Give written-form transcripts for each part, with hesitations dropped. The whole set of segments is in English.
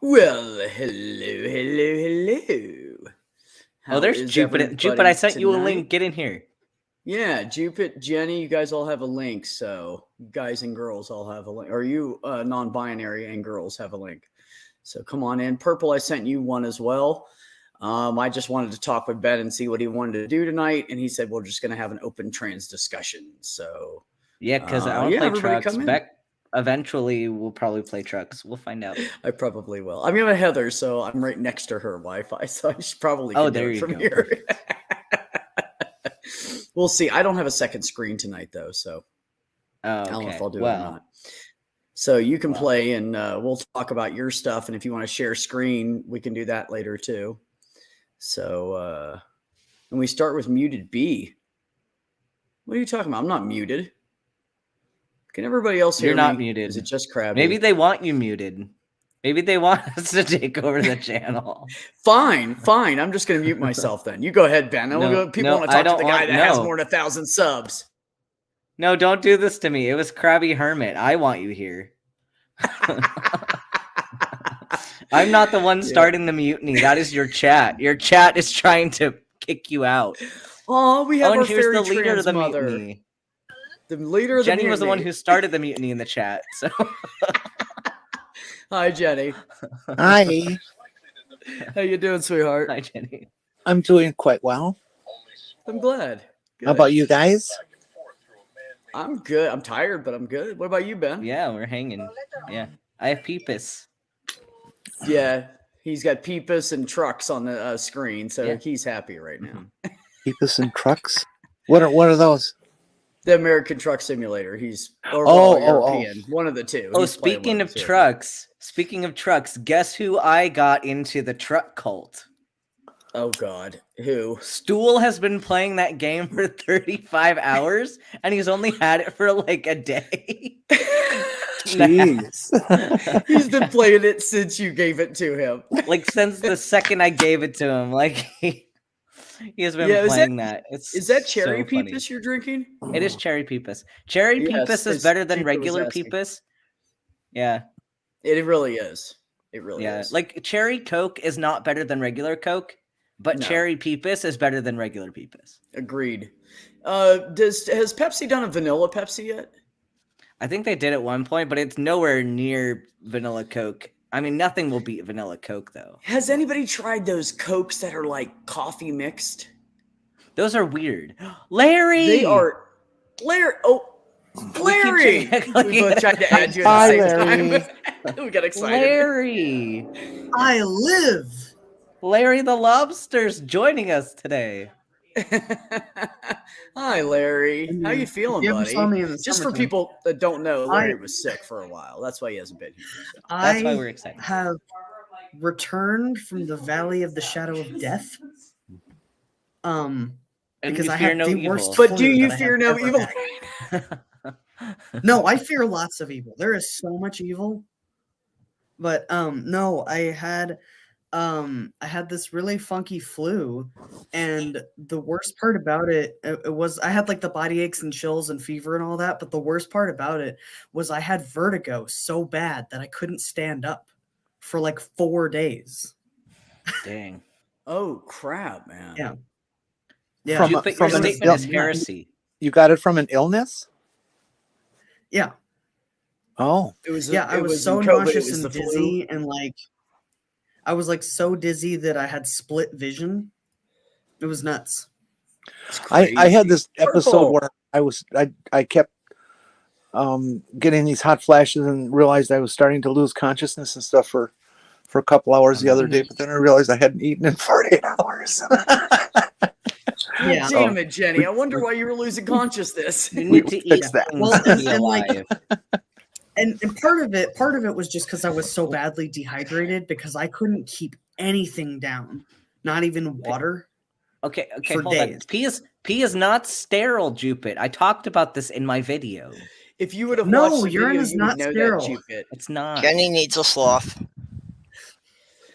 Well, hello. Oh, there's Jupit. Jupit, I sent you a link. Get in here. Yeah, Jupit, Jenny, you guys all have a link. So guys and girls all have a link. Or you non-binary and girls have a link. So come on in. Purple, I sent you one as well. I just wanted to talk with Ben and see what he wanted to do tonight. And he said, we're just going to have an open trans discussion. So yeah, because I want to play trucks. Beck eventually will probably play trucks. We'll find out. I probably will. I'm with Heather, so I'm right next to her Wi-Fi. So I should probably there you from go. Here. We'll see. I don't have a second screen tonight, though. So I don't know if I'll do it or not. So you can play and we'll talk about your stuff. And if you want to share screen, we can do that later too. So, and we start with muted B. What are you talking about? I'm not muted. Can everybody else hear me? You're not muted. Is it just Krabby? Maybe they want you muted. Maybe they want us to take over the channel. Fine. I'm just going to mute myself then. You go ahead, Ben. People want to talk to the guy that has more than 1,000 subs. No, don't do this to me. It was Krabby Hermit. I want you here. I'm not the one starting the mutiny. That is your chat. Your chat is trying to kick you out. Oh, we have our here's fairy the leader of the mother. Mutiny. The leader of the Jenny mutiny. was the one who started the mutiny in the chat. So hi, Jenny. Hi. How you doing, sweetheart? Hi, Jenny. I'm doing quite well. I'm glad. Good. How about you guys? I'm good. I'm tired, but I'm good. What about you, Ben? Yeah, we're hanging. Yeah. I have Peepus. Yeah. He's got Peepus and trucks on the screen, so he's happy right now. Peepus and trucks? What are those? The American Truck Simulator. He's European. One of the two. Oh, speaking of trucks, guess who I got into the truck cult? Oh God, who? Stool has been playing that game for 35 hours, and he's only had it for like a day. Jeez. He's been playing it since you gave it to him. Like since the second I gave it to him. Like he has been playing that. Is that cherry Peepus you're drinking? It is cherry Peepus. Cherry Peepus is better than regular Peepus. Yeah. It really is. It really is. Like cherry Coke is not better than regular Coke, but cherry Peepus is better than regular Peepus. Agreed. Has Pepsi done a vanilla Pepsi yet? I think they did at one point, but it's nowhere near vanilla Coke. I mean, nothing will beat vanilla Coke, though. Has anybody tried those Cokes that are like coffee mixed? Those are weird. Larry! They are... Larry! Oh, Larry! We both tried to add you at the same time. We got excited. Larry! I live! Larry the Lobster's joining us today. Hi, Larry. How you feeling, buddy? Just for people that don't know, Larry was sick for a while. That's why he hasn't been here. So. That's why we're excited. I have returned from the Valley of the Shadow of Death. Because I have the worst. But do you fear no evil? No, I fear lots of evil. There is so much evil. But no, I had this really funky flu, and the worst part about it was I had like the body aches and chills and fever and all that, but the worst part about it was I had vertigo so bad that I couldn't stand up for like 4 days. Dang. Oh crap, man. Yeah. Yeah. Your statement is heresy. You got it from an illness? Yeah. Oh. I was so nauseous and dizzy, and like I was like so dizzy that I had split vision. It was nuts. I had this episode where I kept getting these hot flashes and realized I was starting to lose consciousness and stuff for a couple hours the other day, but then I realized I hadn't eaten in 48 hours. Yeah. Damn it, Jenny. I wonder why you were losing consciousness. You need to eat that. Well, and like And part of it was just because I was so badly dehydrated because I couldn't keep anything down, not even water. Okay, hold on. Pee is not sterile, Jupit. I talked about this in my video. If you would have watched the urine video, is you not would know sterile. that, Jupit. It's not. Jenny needs a sloth.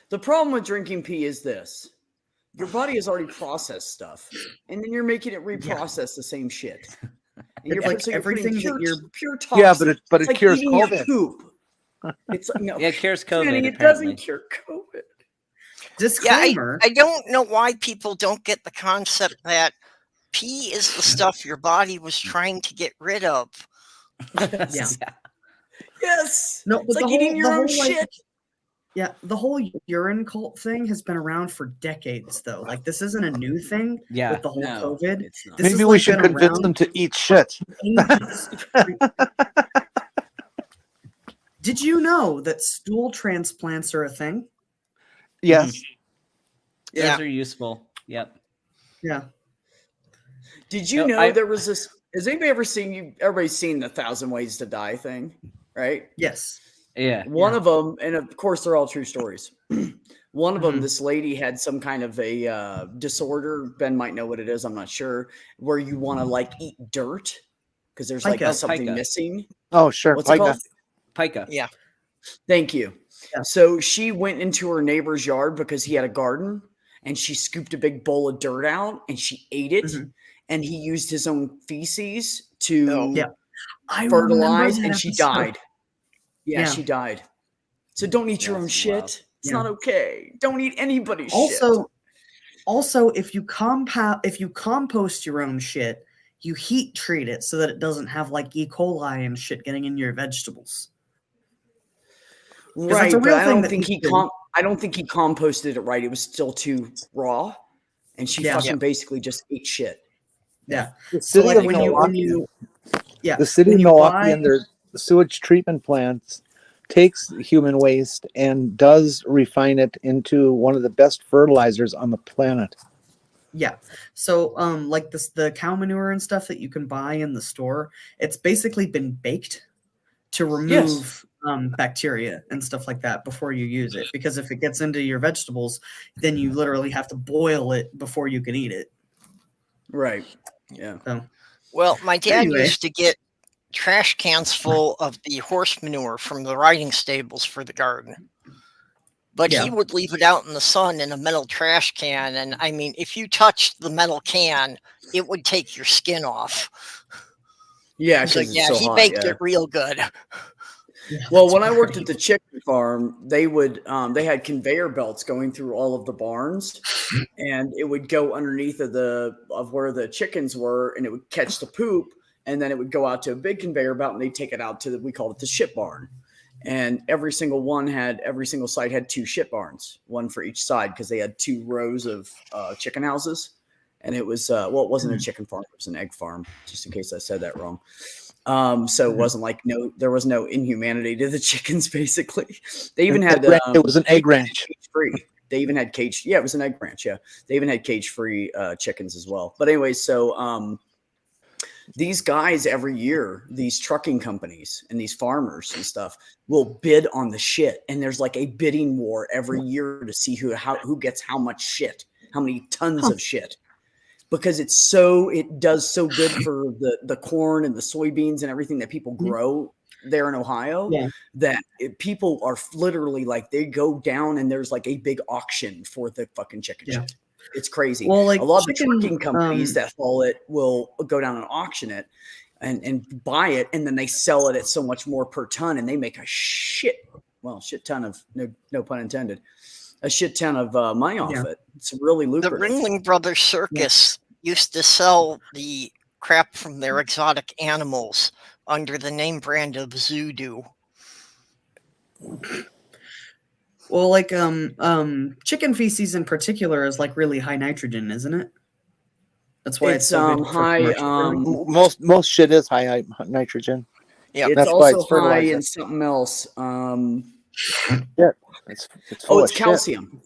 The problem with drinking pee is this. Your body has already processed stuff, and then you're making it reprocess the same shit. And It's like so everything pure, that you're pure toxin. Yeah, but it it's like cures eating your COVID. poop. It's no, Yeah, it cures COVID. Jenny, it apparently. doesn't cure COVID. Disclaimer. I don't know why people don't get the concept that pee is the stuff your body was trying to get rid of. Yeah. Yes. No, It's but like eating your own like, shit. yeah, the whole urine cult thing has been around for decades, though. Like, this isn't a new thing Yeah. with the whole No, COVID. it's not. This Maybe has, we like, should been convince around them to eat shit. ages. Did you know that stool transplants are a thing? Yes. Those are useful. Yep. Yeah. Did you know there was this? Has anybody ever seen you? Everybody's seen the 1,000 Ways to Die thing, right? Yes. Yeah. One of them, and of course they're all true stories. One of them, Mhm. this lady had some kind of a disorder. Ben might know what it is. I'm not sure. Where you want to like eat dirt because there's like Pica. something Pica. missing. Oh, sure. What's it called? Pica. Yeah. Thank you. Yeah. So she went into her neighbor's yard because he had a garden, and she scooped a big bowl of dirt out and she ate it. Mhm. And he used his own feces to Yeah. I fertilize, remember and that she episode. died. Yeah, Yeah. she died. So don't eat your own That's shit. wild. It's Yeah. not okay. Don't eat anybody's shit. Also, if you compost your own shit, you heat treat it so that it doesn't have like E. coli and shit getting in your vegetables. Right, that's a but real I thing don't that think he people do. I don't think he composted it right. It was still too raw, and she Yeah. fucking basically just ate shit. Yeah. The So city like of when Milwaukee, you the city when of you Milwaukee buy- and their sewage treatment plants takes human waste and does refine it into one of the best fertilizers on the planet. Yeah. So like the cow manure and stuff that you can buy in the store, it's basically been baked to remove bacteria and stuff like that before you use it. Because if it gets into your vegetables, then you literally have to boil it before you can eat it. Right. Yeah. So Well, my dad Anyway. used to get trash cans full of the horse manure from the riding stables for the garden. But Yeah. he would leave it out in the sun in a metal trash can. And I mean, if you touched the metal can, it would take your skin off. Yeah, So because yeah, it's so he hot. baked Yeah. it real good. Well, that's when I worked great. at the chicken farm, they would they had conveyor belts going through all of the barns, and it would go underneath of where the chickens were, and it would catch the poop, and then it would go out to a big conveyor belt, and they'd take it out to we called it the shit barn. And every single site had 2 shit barns, one for each side, because they had 2 rows of chicken houses. And it was it wasn't a chicken farm, it was an egg farm, just in case I said that wrong. So it wasn't like there was no inhumanity to the chickens. Basically, they even had it was an egg ranch. Cage free. They even had cage. Yeah, it was an egg ranch. Yeah, they even had cage free chickens as well. But anyway, so these guys every year, these trucking companies and these farmers and stuff will bid on the shit, and there's like a bidding war every year to see who gets how much shit, how many tons of shit. Because it does so good for the corn and the soybeans and everything that people grow there in Ohio, that people are literally like, they go down and there's like a big auction for the fucking chicken shit. It's crazy. Well, like a lot chicken, of the trucking companies that haul it will go down and auction it and buy it, and then they sell it at so much more per ton, and they make a shit ton of no pun intended. A shit ton of money off it. It's really lucrative. The Ringling Brothers Circus used to sell the crap from their exotic animals under the name brand of Zoodoo. Well, like chicken feces in particular is like really high nitrogen, isn't it? That's why it's so good for high. commercial. Most shit is high nitrogen. Yeah, It's that's why also it's high fertilizer. in something else. It's full of shit. Calcium.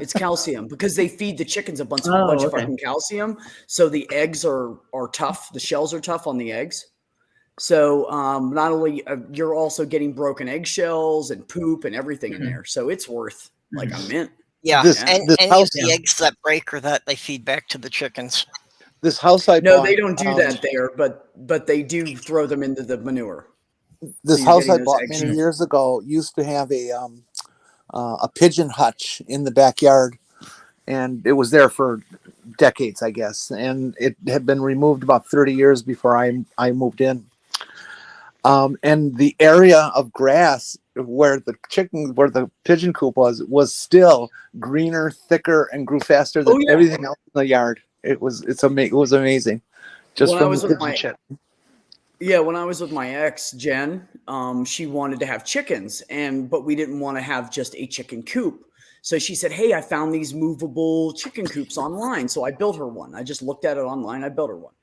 It's calcium because they feed the chickens a bunch of okay. fucking calcium. So the eggs are tough. The shells are tough on the eggs. So not only you're also getting broken eggshells and poop and everything in there. So it's worth like a mint. Yeah, This- and this any house- of the eggs that break or that they feed back to the chickens. This house I No, bought, they don't do that there, but they do throw them into the manure. This you're house I getting those bought eggs. many years ago used to have a pigeon hutch in the backyard, and it was there for decades, I guess. And it had been removed about 30 years before I moved in. And the area of grass where the pigeon coop was still greener, thicker, and grew faster than everything else in the yard. It was amazing. Just when I from was the with pigeon my shit. when I was with my ex Jen, she wanted to have chickens, but we didn't want to have just a chicken coop. So she said, "Hey, I found these movable chicken coops online." So I built her one. I just looked at it online. I built her one.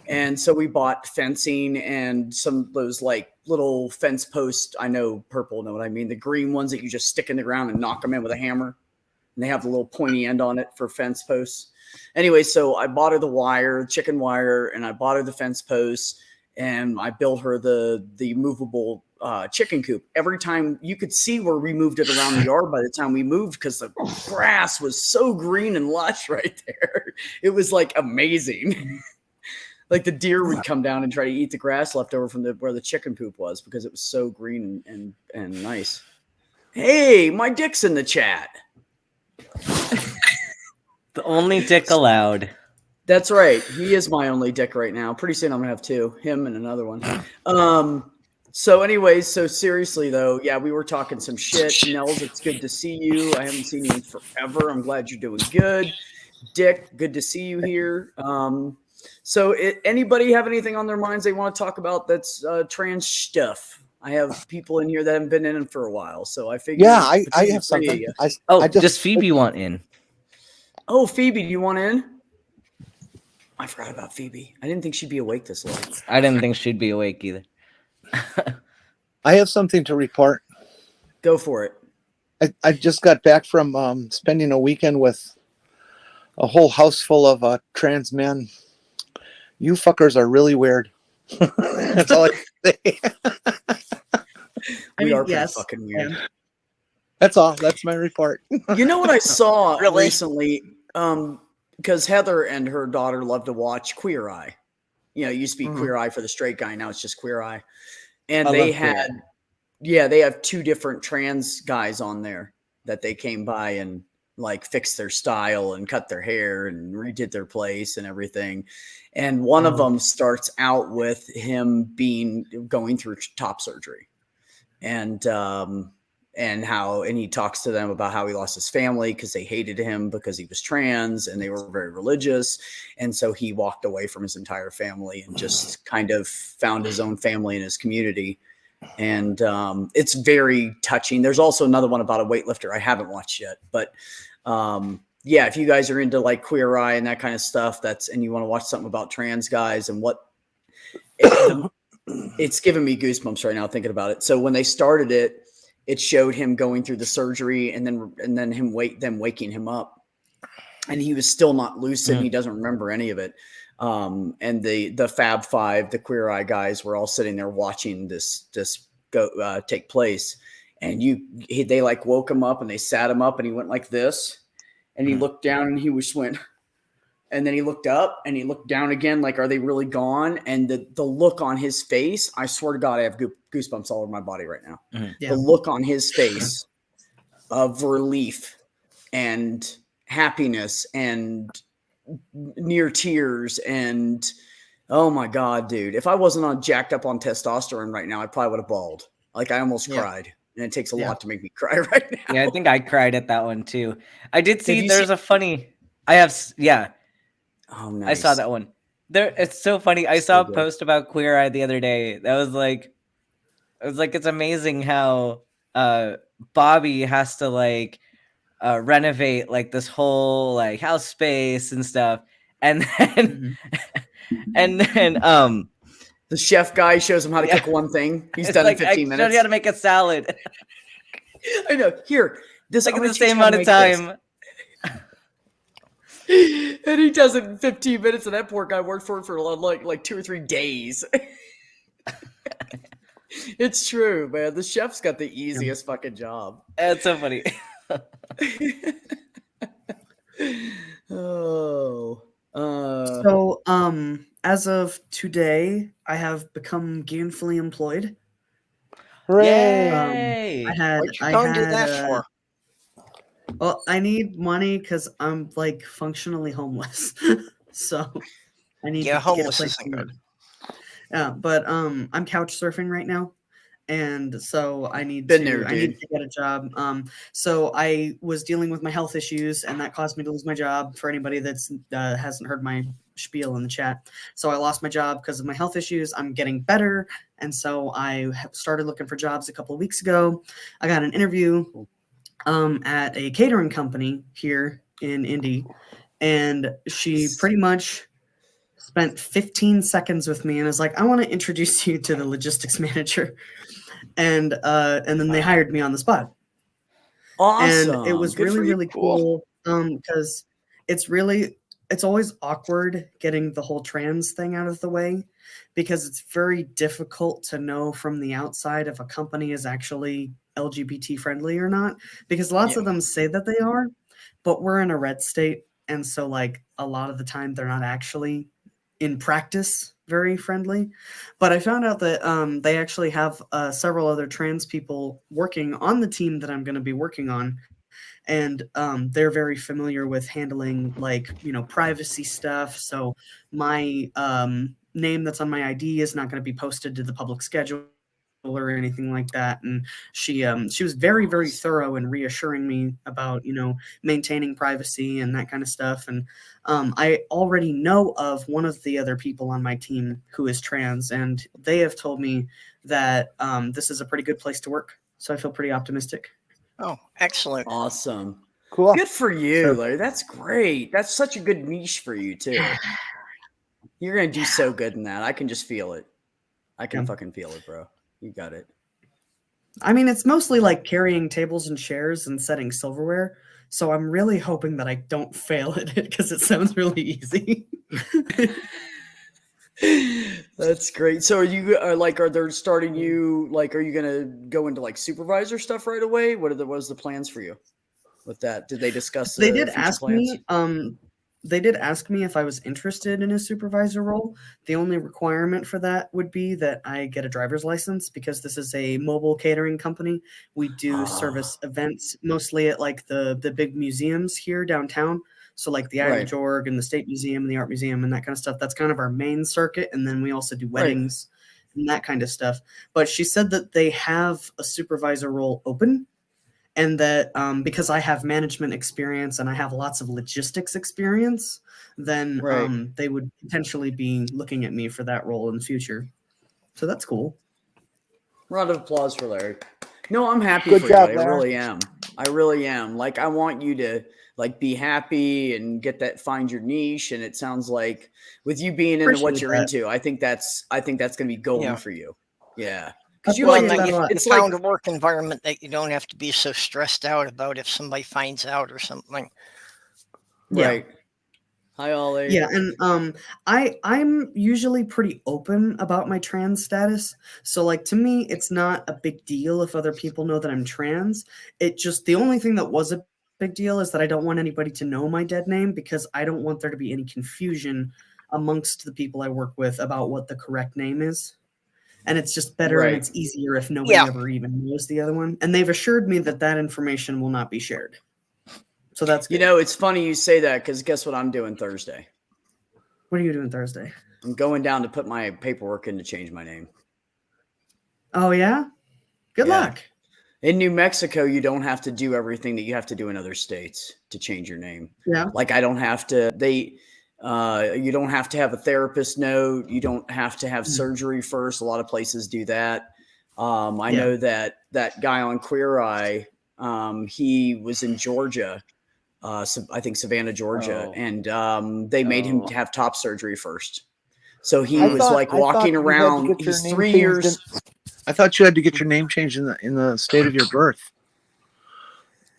And so we bought fencing and some of those like little fence posts. I know purple, know what I mean? The green ones that you just stick in the ground and knock them in with a hammer. And they have the little pointy end on it for fence posts. Anyway, so I bought her the chicken wire, and I bought her the fence posts, and I built her the movable chicken coop. Every time you could see where we moved it around the yard by the time we moved, because the grass was so green and lush right there. It was like amazing. Like the deer would come down and try to eat the grass left over from where the chicken poop was, because it was so green and nice. Hey, my dick's in the chat. The only dick allowed. That's right. He is my only dick right now. Pretty soon I'm gonna have two, him and another one. So anyways, so seriously though, yeah, we were talking some shit. Nels, it's good to see you. I haven't seen you in forever. I'm glad you're doing good. Dick, good to see you here. So anybody have anything on their minds they want to talk about that's trans stuff? I have people in here that haven't been in for a while, so I figured. Yeah, I have something. Does Phoebe want in? Oh, Phoebe, do you want in? I forgot about Phoebe. I didn't think she'd be awake this late. I didn't think she'd be awake either. I have something to report. Go for it. I just got back from spending a weekend with a whole house full of trans men. You fuckers are really weird. That's all I can say. We are pretty fucking weird. That's all. That's my report. You know what I saw recently? Because Heather and her daughter love to watch Queer Eye. You know, it used to be Queer Eye for the straight guy. Now it's just Queer Eye. And they have two different trans guys on there that they came by and like fixed their style and cut their hair and redid their place and everything. And one of them starts out with him going through top surgery. And he talks to them about how he lost his family because they hated him because he was trans and they were very religious. And so he walked away from his entire family and just kind of found his own family in his community. And it's very touching. There's also another one about a weightlifter I haven't watched yet, but yeah, if you guys are into like Queer Eye and that kind of stuff, and you want to watch something about trans guys and it's giving me goosebumps right now thinking about it. So when they started it, it showed him going through the surgery and then them waking him up, and he was still not lucid. He doesn't remember any of it. And the Fab Five, the Queer Eye guys, were all sitting there watching this go take place. And they like woke him up and they sat him up and he went like this, and he looked down and he went, and then he looked up and he looked down again. Like, are they really gone? And the look on his face, I swear to God, I have goosebumps all over my body right now. The look on his face of relief and happiness and near tears. And oh my God, dude, if I wasn't jacked up on testosterone right now, I probably would have bawled. Like I almost cried. And it takes a lot to make me cry right now. Yeah, I think I cried at that one too. I did see there's a funny. Oh, nice. I saw that one. It's so funny. I saw a post about Queer Eye the other day. That was like, it's amazing how Bobby has to like renovate like this whole like house space and stuff, and then the chef guy shows him how to cook one thing. He's done like, in 15 minutes. I showed you how to make a salad. I know. Here, this like in the same amount of time. And he does it in 15 minutes, and that poor guy worked for it for like 2 or 3 days. It's true, man. The chef's got the easiest fucking job. That's so funny. So, as of today, I have become gainfully employed. Hooray! What'd you do that for? Well, I need money because I'm like functionally homeless, so I need to homeless get a place isn't good. Yeah, but I'm couch surfing right now, and so I need Been to there, I need dude. to get a job. So I was dealing with my health issues, and that caused me to lose my job. For anybody that's hasn't heard my spiel in the chat, so I lost my job because of my health issues. I'm getting better, and so I started looking for jobs a couple of weeks ago. I got an interview at a catering company here in Indy, and she pretty much spent 15 seconds with me and was like, I want to introduce you to the logistics manager. And then they hired me on the spot. Awesome. And it was really cool. Because it's always awkward getting the whole trans thing out of the way, because it's very difficult to know from the outside if a company is actually LGBT friendly or not, because lots of them say that they are, but we're in a red state. And so like a lot of the time they're not actually in practice very friendly. But I found out that they actually have several other trans people working on the team that I'm going to be working on. And they're very familiar with handling like, privacy stuff. So my name that's on my ID is not going to be posted to the public schedule or anything like that. And she was very, very thorough in reassuring me about, maintaining privacy and that kind of stuff. And I already know of one of the other people on my team who is trans, and they have told me that this is a pretty good place to work. So I feel pretty optimistic. Oh, excellent. Awesome. Cool. Good for you, Larry. That's great. That's such a good niche for you too. You're going to do so good in that. I can just feel it. I can fucking feel it, bro. You got it. I mean, it's mostly like carrying tables and chairs and setting silverware. So I'm really hoping that I don't fail at it, because it sounds really easy. That's great. So are they starting you, like, are you going to go into like supervisor stuff right away? What was the plans for you with that? Did they discuss They did future ask plans? me, they did ask me if I was interested in a supervisor role. The only requirement for that would be that I get a driver's license, because this is a mobile catering company. We do service events mostly at like the big museums here downtown. So like the Iowa Jorg and the State Museum and the Art Museum and that kind of stuff. That's kind of our main circuit. And then we also do weddings and that kind of stuff. But she said that they have a supervisor role open. And that because I have management experience and I have lots of logistics experience, then they would potentially be looking at me for that role in the future. So that's cool. Round of applause for Larry. No, I'm happy Good for job, you. I really am. I really am. Like, I want you to like be happy and get that, find your niche. And it sounds like with you being into what you're into, I think that's going to be golden for you. Yeah. Because you found a work environment that you don't have to be so stressed out about if somebody finds out or something. Right. Hi, Ollie. Yeah, and I'm usually pretty open about my trans status. So like to me, it's not a big deal if other people know that I'm trans. It just, the only thing that was a big deal is that I don't want anybody to know my dead name, because I don't want there to be any confusion amongst the people I work with about what the correct name is. And it's just better and it's easier if nobody ever even knows the other one. And they've assured me that that information will not be shared. So that's good. It's funny you say that, because guess what I'm doing Thursday? What are you doing Thursday? I'm going down to put my paperwork in to change my name. Oh, yeah? Good luck. In New Mexico, you don't have to do everything that you have to do in other states to change your name. Yeah. Like I don't have to, you don't have to have a therapist note. You don't have to have surgery first. A lot of places do that. I know that guy on Queer Eye, he was in Georgia, I think Savannah, Georgia, and they made him have top surgery first. So he was walking around. He's 3 years. I thought you had to get your name changed in the state of your birth.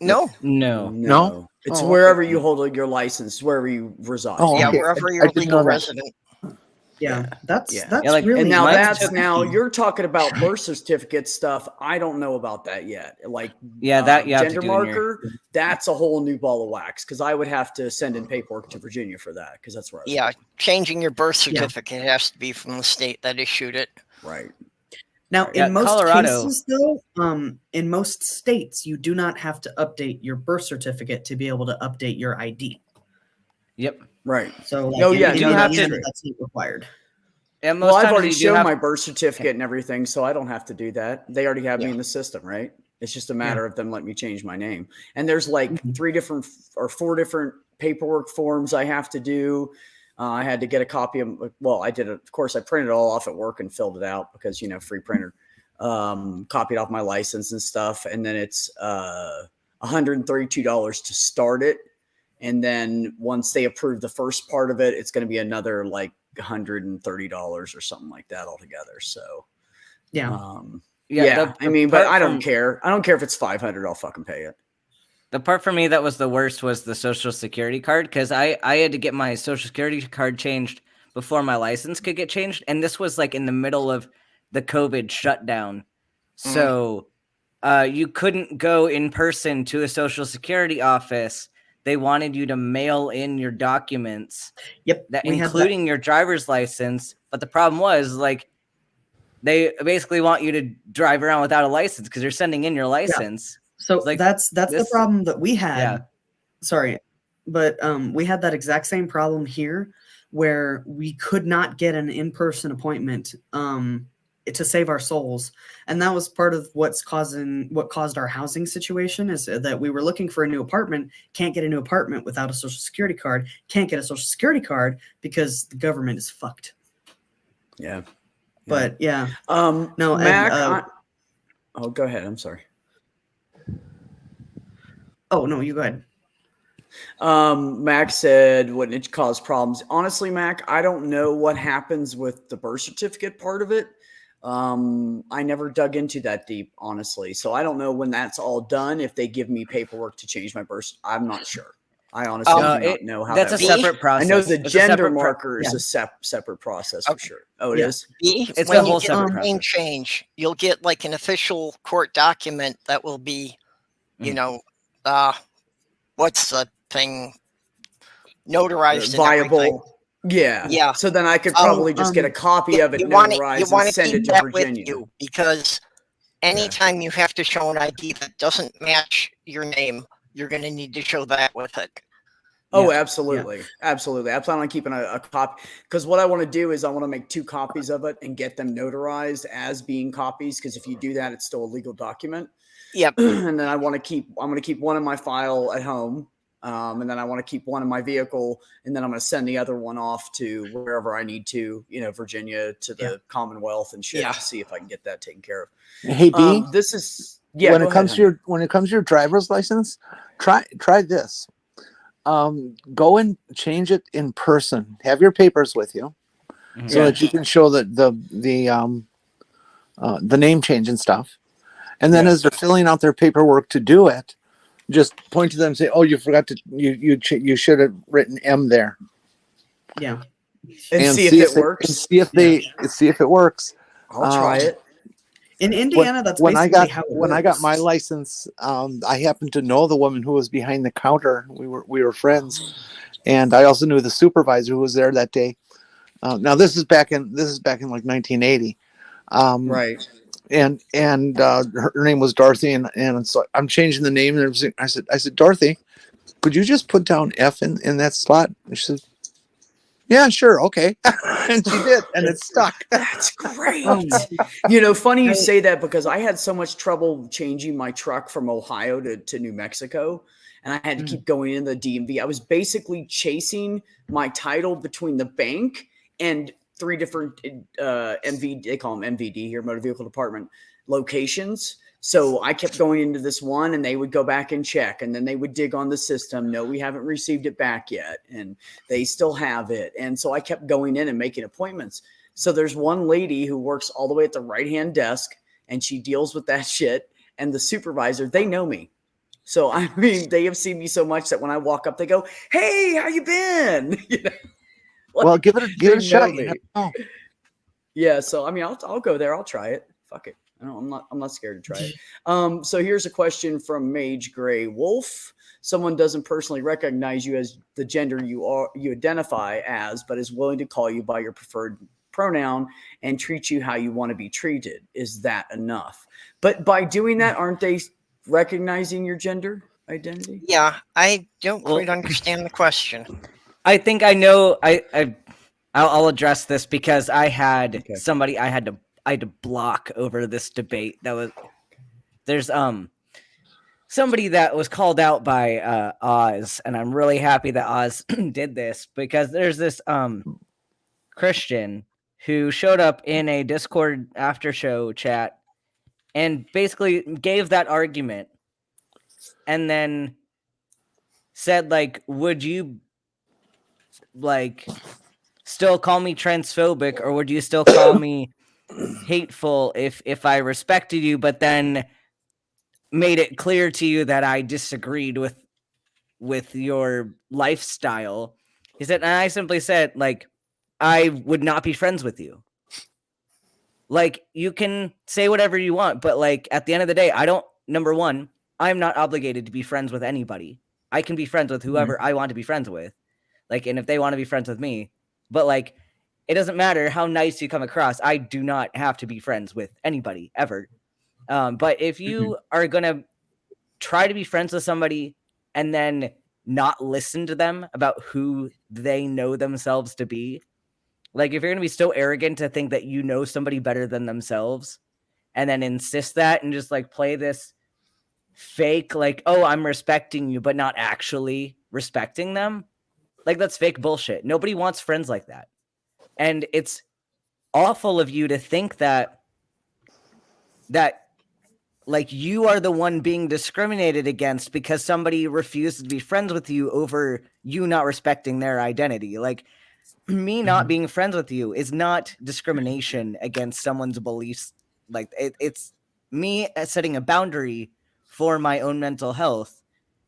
No. It's wherever you hold your license, wherever you reside. Wherever you're a legal resident. That's like, really. And now you're talking about birth certificate stuff. I don't know about that yet. Like that you have gender to do marker, that's a whole new ball of wax, because I would have to send in paperwork to Virginia for that, because that's where I was born. Changing your birth certificate has to be from the state that issued it. Right. Now, in most cases, though, in most states, you do not have to update your birth certificate to be able to update your ID. Yep. Right. So, you have to. That's not required. Yeah, well, I've already shown my birth certificate and everything, so I don't have to do that. They already have me in the system, right? It's just a matter of them letting me change my name. And there's like 4 different paperwork forms I have to do. I had to get a copy of, well, I did it. Of course, I printed it all off at work and filled it out because, free printer, copied off my license and stuff. And then it's $132 to start it. And then once they approve the first part of it, it's going to be another like $130 or something like that altogether. So, I mean, but I don't care. I don't care if it's $500. I'll fucking pay it. The part for me that was the worst was the Social Security card, because I had to get my Social Security card changed before my license could get changed. And this was like in the middle of the COVID shutdown. So you couldn't go in person to a Social Security office. They wanted you to mail in your documents, including your driver's license. But the problem was, like, they basically want you to drive around without a license because they're sending in your license. So like, that's the problem that we had. Yeah. Sorry, but we had that exact same problem here where we could not get an in-person appointment to save our souls. And that was part of what caused our housing situation, is that we were looking for a new apartment, can't get a new apartment without a Social Security card, can't get a Social Security card because the government is fucked. Yeah. But no, Mac, go ahead. I'm sorry. Oh, no, you go ahead. Mac said, wouldn't it cause problems? Honestly, Mac, I don't know what happens with the birth certificate part of it. I never dug into that deep, honestly. So I don't know when that's all done, if they give me paperwork to change my birth. I'm not sure. I honestly do not know how that's that a works. separate process. I know the gender marker is a separate process for sure. Oh, it is? It's when a whole you get separate a name change, you'll get like an official court document that will be, what's the thing? Notarized viable. Yeah. So then I could probably just get a copy of it notarized and send it to Virginia. Because anytime you have to show an ID that doesn't match your name, you're going to need to show that with it. Oh, absolutely. Absolutely. I plan on keeping a copy, because what I want to do is I want to make 2 copies of it and get them notarized as being copies. Because if you do that, it's still a legal document. Yep. And then I'm going to keep one in my file at home. And then I want to keep one in my vehicle, and then I'm going to send the other one off to wherever I need to, Virginia, to the Commonwealth and shit, to see if I can get that taken care of. Hey, B, this is when it comes to your driver's license, try this. Go and change it in person. Have your papers with you, so that you can show the name change and stuff. And then as they're filling out their paperwork to do it, just point to them and say, "Oh, you forgot to you should have written M there." Yeah, and see if it works. And see if it works. I'll try it. In Indiana, that's when basically how it works. When I got my license, I happened to know the woman who was behind the counter. We were friends, and I also knew the supervisor who was there that day. Now this is back in like 1980, right? And her name was Dorothy, and so I'm changing the name and everything. I said, Dorothy, could you just put down F in that slot? And she said, yeah, sure, okay. And she did, and it stuck. That's great. Funny you say that, because I had so much trouble changing my truck from Ohio to New Mexico, and I had to keep going in the DMV. I was basically chasing my title between the bank and 3 different MVD, they call them MVD here, Motor Vehicle Department locations. So I kept going into this one, and they would go back and check, and then they would dig on the system. No, we haven't received it back yet. And they still have it. And so I kept going in and making appointments. So there's one lady who works all the way at the right-hand desk, and she deals with that shit. And the supervisor, they know me. So, I mean, they have seen me so much that when I walk up, they go, "Hey, how you been?" Well, give it a shot. Yeah, so I mean, I'll go there. I'll try it. Fuck it. I'm not scared to try it. So here's a question from Mage Gray Wolf. Someone doesn't personally recognize you as the gender you identify as, but is willing to call you by your preferred pronoun and treat you how you want to be treated. Is that enough? But by doing that, aren't they recognizing your gender identity? Yeah, I don't quite understand the question. I think I know. I'll address this because I had somebody I had to block over this debate. There's somebody that was called out by Oz, and I'm really happy that Oz did this, because there's this Christian who showed up in a Discord after show chat and basically gave that argument, and then said, like, would you like still call me transphobic, or would you still call me hateful if I respected you, but then made it clear to you that I disagreed with your lifestyle? He said, and I simply said, like, I would not be friends with you. Like, you can say whatever you want, but like at the end of the day, number one, I'm not obligated to be friends with anybody. I can be friends with whoever I want to be friends with. Like, and if they want to be friends with me, but like, it doesn't matter how nice you come across. I do not have to be friends with anybody ever. But if you are going to try to be friends with somebody and then not listen to them about who they know themselves to be, like, if you're going to be so arrogant to think that you know somebody better than themselves and then insist that and just like play this fake, like, oh, I'm respecting you, but not actually respecting them, like, that's fake bullshit. Nobody wants friends like that. And it's awful of you to think that like you are the one being discriminated against because somebody refuses to be friends with you over you not respecting their identity. Like, me not being friends with you is not discrimination against someone's beliefs. Like, it's me setting a boundary for my own mental health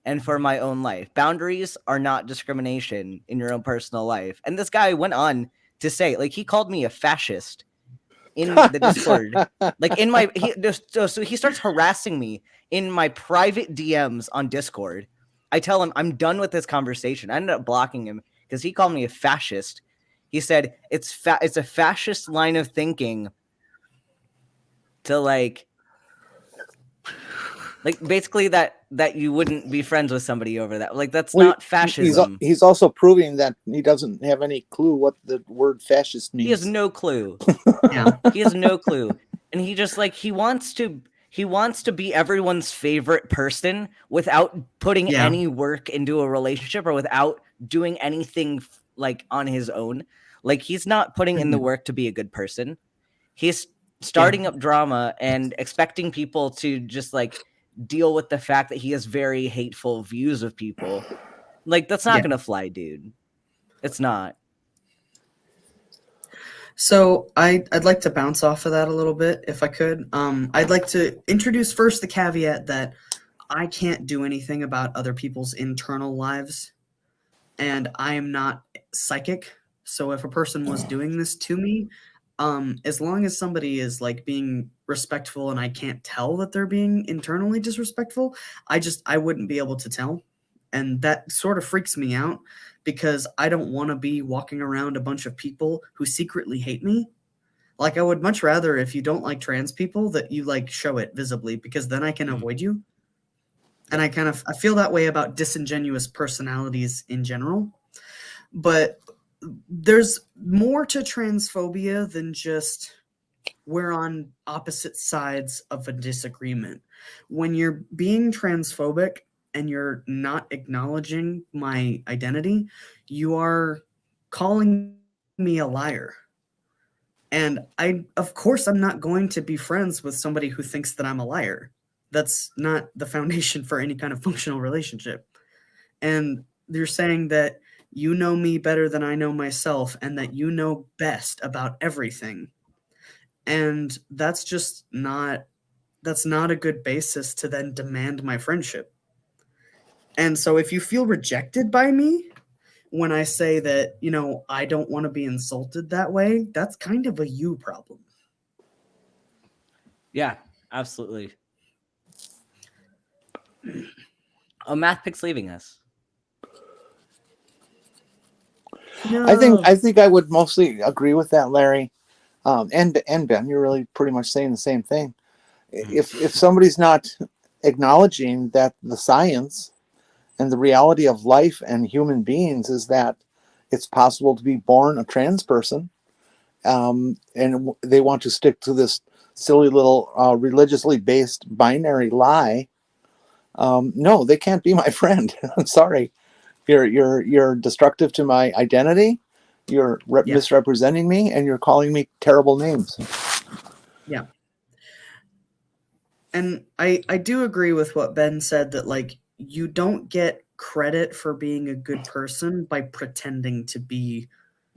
and for my own life. Boundaries are not discrimination in your own personal life. And this guy went on to say, like, he called me a fascist in the Discord. Like, so he starts harassing me in my private DMs on Discord. I tell him I'm done with this conversation. I ended up blocking him because he called me a fascist. He said it's a fascist line of thinking to like basically that you wouldn't be friends with somebody over that. Like, that's not fascism. He's also proving that he doesn't have any clue what the word fascist means. He has no clue. Yeah, he has no clue, and he just like he wants to be everyone's favorite person without putting any work into a relationship or without doing anything like on his own. Like, he's not putting in the work to be a good person. He's starting up drama and expecting people to just like deal with the fact that he has very hateful views of people. Like, that's not gonna fly, dude. It's not. So I'd like to bounce off of that a little bit if I could. I'd like to introduce first the caveat that I can't do anything about other people's internal lives, and I am not psychic. So if a person was doing this to me, as long as somebody is like being respectful and I can't tell that they're being internally disrespectful, I wouldn't be able to tell. And that sort of freaks me out because I don't want to be walking around a bunch of people who secretly hate me. Like, I would much rather, if you don't like trans people, that you like show it visibly, because then I can avoid you. And I feel that way about disingenuous personalities in general. But there's more to transphobia than just we're on opposite sides of a disagreement. When you're being transphobic and you're not acknowledging my identity, you are calling me a liar. And of course, I'm not going to be friends with somebody who thinks that I'm a liar. That's not the foundation for any kind of functional relationship. And you're saying that you know me better than I know myself and that you know best about everything. And that's not a good basis to then demand my friendship. And so if you feel rejected by me when I say that, I don't want to be insulted that way, that's kind of a you problem. Yeah, absolutely. Oh, Math Pick's leaving us. No. I think I would mostly agree with that, Larry. And Ben, you're really pretty much saying the same thing. If somebody's not acknowledging that the science and the reality of life and human beings is that it's possible to be born a trans person, and they want to stick to this silly little religiously based binary lie. No, they can't be my friend. I'm sorry. You're destructive to my identity. You're misrepresenting me, and you're calling me terrible names. Yeah. And I do agree with what Ben said, that like you don't get credit for being a good person by pretending to be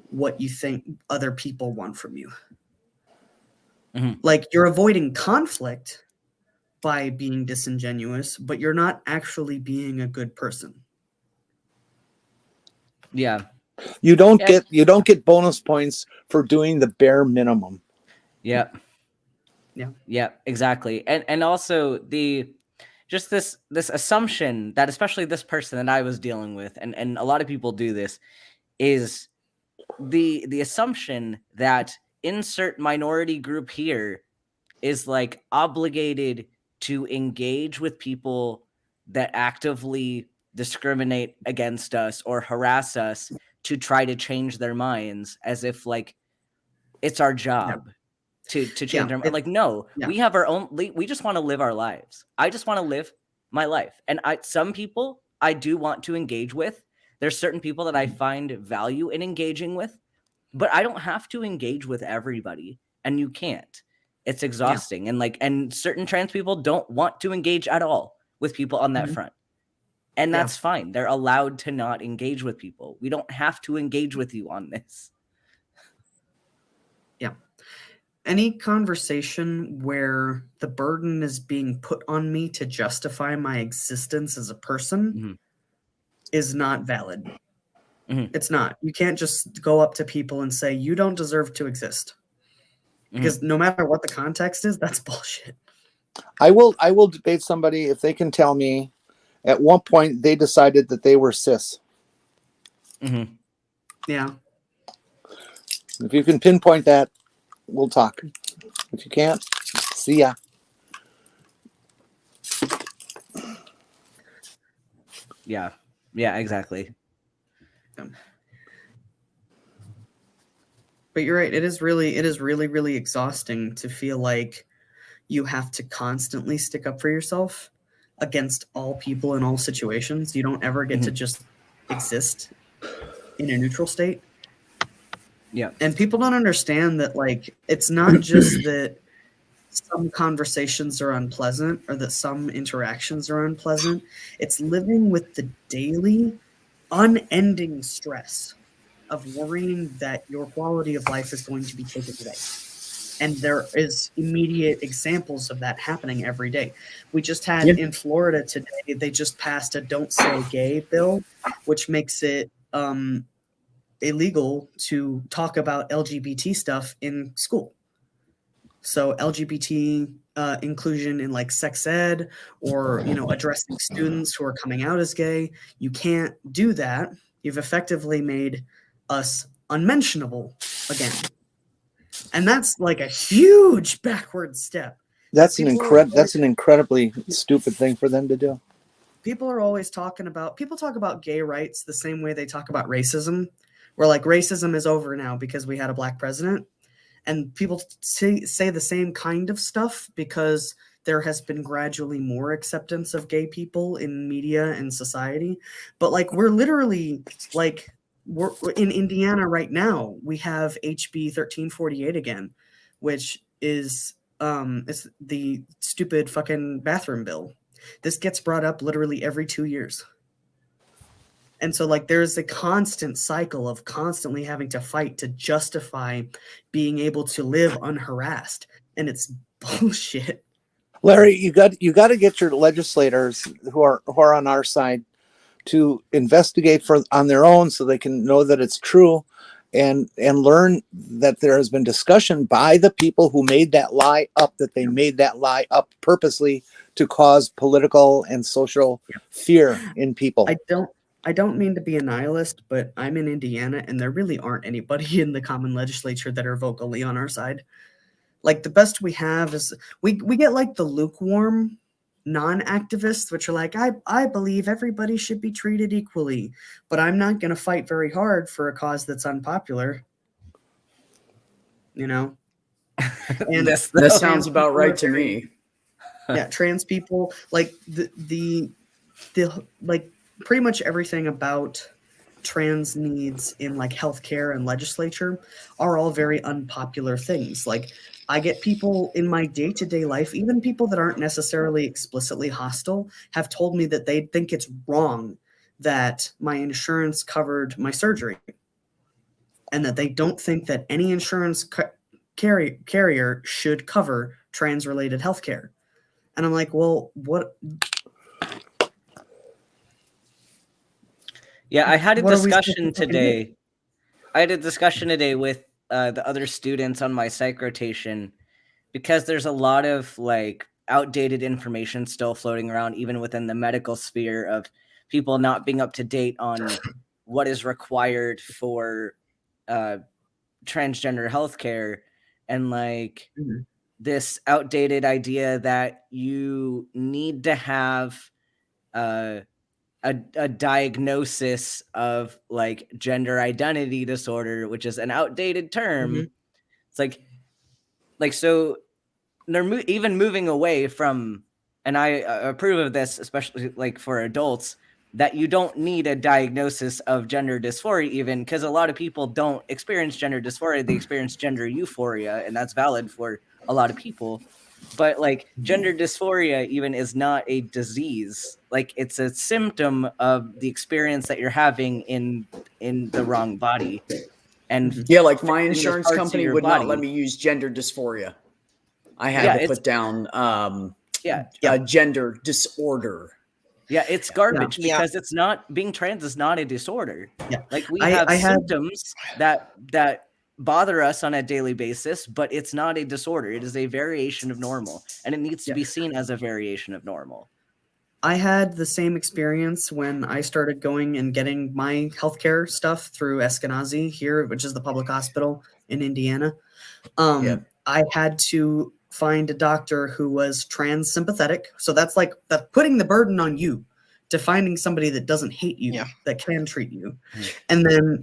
what you think other people want from you. Mm-hmm. Like you're avoiding conflict by being disingenuous, but you're not actually being a good person. Yeah. You don't get bonus points for doing the bare minimum. Yeah. Yeah, exactly. And also just this assumption that especially this person that I was dealing with, and a lot of people do this, is the assumption that insert minority group here is like obligated to engage with people that actively discriminate against us or harass us to try to change their minds, as if like it's our job to change their mind. Like, no, we have our own, we just want to live our lives. I just want to live my life. And some people I do want to engage with. There's certain people that I find value in engaging with, but I don't have to engage with everybody, and you can't. It's exhausting. And certain trans people don't want to engage at all with people on that front. And that's fine. They're allowed to not engage with people. We don't have to engage with you on this. Yeah. Any conversation where the burden is being put on me to justify my existence as a person is not valid. It's not. You can't just go up to people and say, you don't deserve to exist. Because no matter what the context is, that's bullshit. I will debate somebody if they can tell me at one point they decided that they were cis. Yeah. If you can pinpoint that, we'll talk. If you can't, see ya. Yeah. Yeah, exactly. But you're right. It is really, really exhausting to feel like you have to constantly stick up for yourself against all people in all situations. You don't ever get to just exist in a neutral state. Yeah. And people don't understand that, like, it's not just that some conversations are unpleasant or that some interactions are unpleasant. It's living with the daily, unending stress of worrying that your quality of life is going to be taken away. And there is immediate examples of that happening every day. We just had in Florida today, they just passed a Don't Say Gay bill, which makes it illegal to talk about LGBT stuff in school. So LGBT inclusion in like sex ed or, addressing students who are coming out as gay, you can't do that. You've effectively made us unmentionable again. And that's like a huge backward step. That's an incredibly stupid thing for them to do. People talk about gay rights the same way they talk about racism, where like racism is over now because we had a black president. And people say the same kind of stuff because there has been gradually more acceptance of gay people in media and society. But like, we're literally like, we're in Indiana right now. We have HB 1348 again, which is it's the stupid fucking bathroom bill. This gets brought up literally every 2 years. And so like there's a constant cycle of constantly having to fight to justify being able to live unharassed. And it's bullshit. Larry, you got to get your legislators who are on our side to investigate on their own so they can know that it's true and learn that there has been discussion by the people who made that lie up, that they made that lie up purposely to cause political and social fear in people. I don't mean to be a nihilist, but I'm in Indiana and there really aren't anybody in the common legislature that are vocally on our side. Like the best we have is we get like the lukewarm non-activists, which are like, I believe everybody should be treated equally, but I'm not going to fight very hard for a cause that's unpopular. And that sounds about right to me. Yeah, trans people, like the like pretty much everything about trans needs in like healthcare and legislature are all very unpopular things. Like I get people in my day-to-day life, even people that aren't necessarily explicitly hostile, have told me that they think it's wrong that my insurance covered my surgery, and that they don't think that any insurance carrier should cover trans-related healthcare. And I'm like, well, what? Yeah, I had a discussion today. I had a discussion today with the other students on my psych rotation, because there's a lot of like outdated information still floating around, even within the medical sphere, of people not being up to date on what is required for transgender healthcare, and like this outdated idea that you need to have a diagnosis of like gender identity disorder, which is an outdated term. It's like so they're even moving away from, and I approve of this, especially like for adults, that you don't need a diagnosis of gender dysphoria, even, because a lot of people don't experience gender dysphoria, they experience gender euphoria, and that's valid for a lot of people. But like gender dysphoria even is not a disease. Like it's a symptom of the experience that you're having in the wrong body. And yeah, like my insurance company would not let me use gender dysphoria. I had to put down gender disorder. Yeah, it's garbage because it's not, being trans is not a disorder. Yeah. Like we have symptoms that bother us on a daily basis, but it's not a disorder. It is a variation of normal, and it needs to be seen as a variation of normal. I had the same experience when I started going and getting my healthcare stuff through Eskenazi here, which is the public hospital in Indiana. I had to find a doctor who was trans sympathetic. So that's like putting the burden on you to finding somebody that doesn't hate you, that can treat you. And then,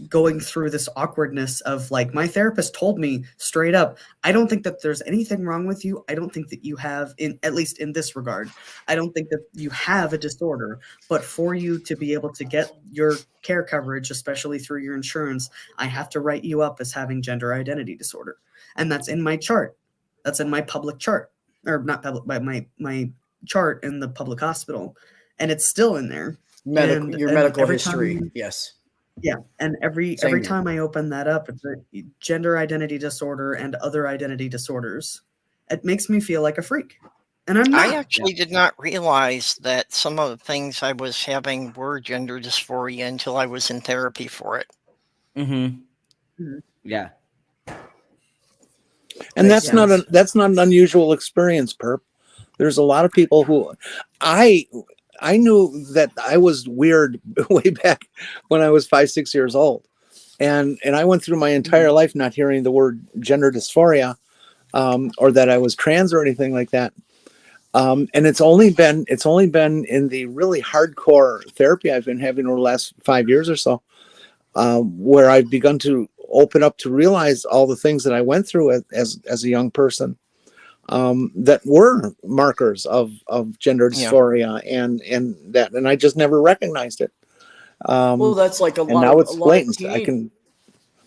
going through this awkwardness of like, my therapist told me straight up, I don't think that there's anything wrong with you. I don't think that you have, at least in this regard, I don't think that you have a disorder, but for you to be able to get your care coverage, especially through your insurance, I have to write you up as having gender identity disorder. And that's in my chart. That's in my public chart, or not public, but my chart in the public hospital. And it's still in there. Your medical history. Yes. Yeah. And every time I open that up, it's a gender identity disorder and other identity disorders. It makes me feel like a freak. And I'm not. I actually did not realize that some of the things I was having were gender dysphoria until I was in therapy for it. Yeah. And that's not an unusual experience, Perp. There's a lot of people who I knew that I was weird way back when I was 5-6 years old. And I went through my entire life not hearing the word gender dysphoria, or that I was trans or anything like that. And it's only been in the really hardcore therapy I've been having over the last 5 years or so, where I've begun to open up to realize all the things that I went through as a young person, that were markers of gender dysphoria and I just never recognized it. Well, that's like a lot. And now it's blatant. I can.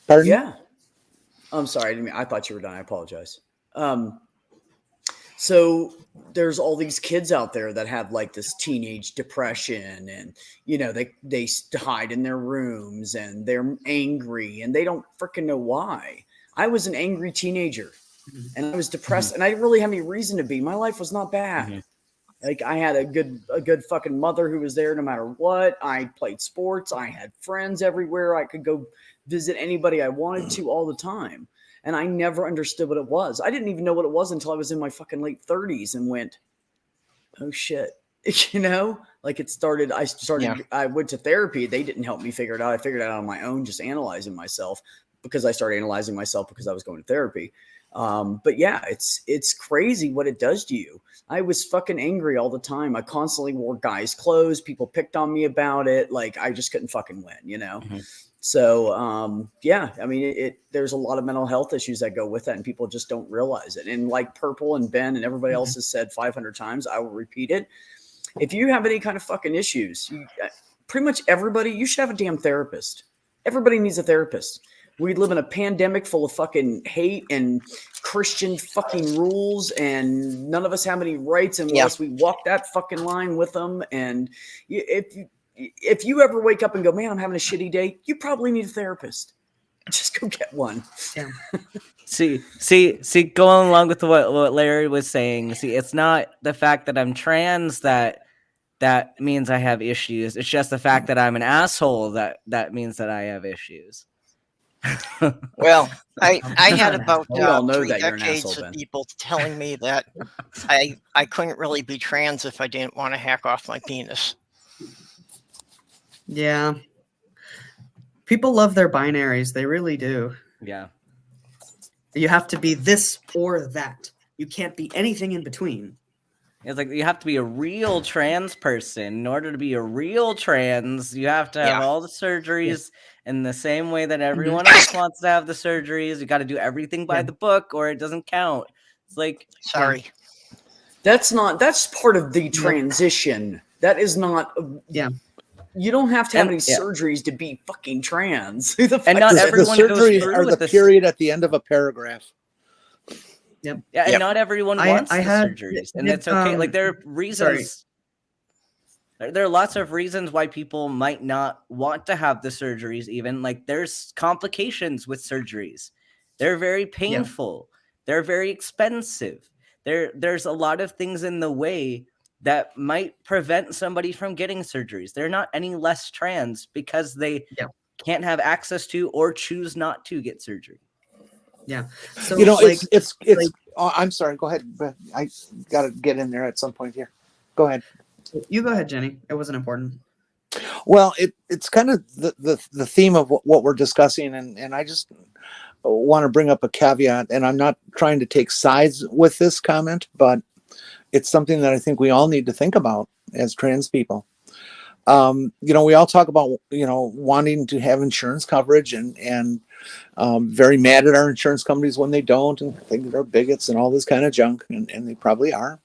Pardon? Yeah. I'm sorry. I thought you were done. I apologize. So there's all these kids out there that have like this teenage depression, and they hide in their rooms and they're angry and they don't freaking know why. I was an angry teenager and I was depressed and I didn't really have any reason to be. My life was not bad. Like I had a good fucking mother who was there no matter what. I played sports. I had friends everywhere. I could go visit anybody I wanted to all the time. And I never understood what it was. I didn't even know what it was until I was in my fucking late 30s and went, oh shit. Like I went to therapy. They didn't help me figure it out. I figured it out on my own, just analyzing myself, because I started analyzing myself because I was going to therapy. But yeah, it's crazy what it does to you. I was fucking angry all the time. I constantly wore guys' clothes. People picked on me about it. Like I just couldn't fucking win, you know? Mm-hmm. So, yeah, I mean, there's a lot of mental health issues that go with that, and people just don't realize it. And like Purple and Ben and everybody else has said 500 times, I will repeat it. If you have any kind of fucking issues, pretty much everybody, you should have a damn therapist. Everybody needs a therapist. We live in a pandemic full of fucking hate and Christian fucking rules, and none of us have any rights unless we walk that fucking line with them. And if you ever wake up and go, man, I'm having a shitty day, you probably need a therapist. Just go get one. Yeah. see, going along with what Larry was saying, see, it's not the fact that I'm trans that means I have issues. It's just the fact that I'm an asshole that means that I have issues. Well, I had about 3 decades of people telling me that I couldn't really be trans if I didn't want to hack off my penis. Yeah. People love their binaries. They really do. Yeah. You have to be this or that. You can't be anything in between. It's like you have to be a real trans person. In order to be a real trans, you have to have all the surgeries in the same way that everyone else wants to have the surgeries. You got to do everything by the book or it doesn't count. It's like, sorry. That's part of the transition. That is not. You don't have to have any surgeries to be fucking trans. And not everyone the surgeries are the period at the end of a paragraph. Yep. Yeah, and not everyone wants the surgeries, and that's okay. Like there are reasons. There are lots of reasons why people might not want to have the surgeries. Even like there's complications with surgeries. They're very painful. They're very expensive. There's a lot of things in the way that might prevent somebody from getting surgeries. They're not any less trans because they can't have access to or choose not to get surgery. Yeah. So it's I'm sorry, go ahead. I got to get in there at some point here. Go ahead. You go ahead, Jenny. It wasn't important. Well, it's kind of the theme of what we're discussing, and I just want to bring up a caveat, and I'm not trying to take sides with this comment, but it's something that I think we all need to think about as trans people. We all talk about, wanting to have insurance coverage and very mad at our insurance companies when they don't and think they're bigots and all this kind of junk, and they probably are.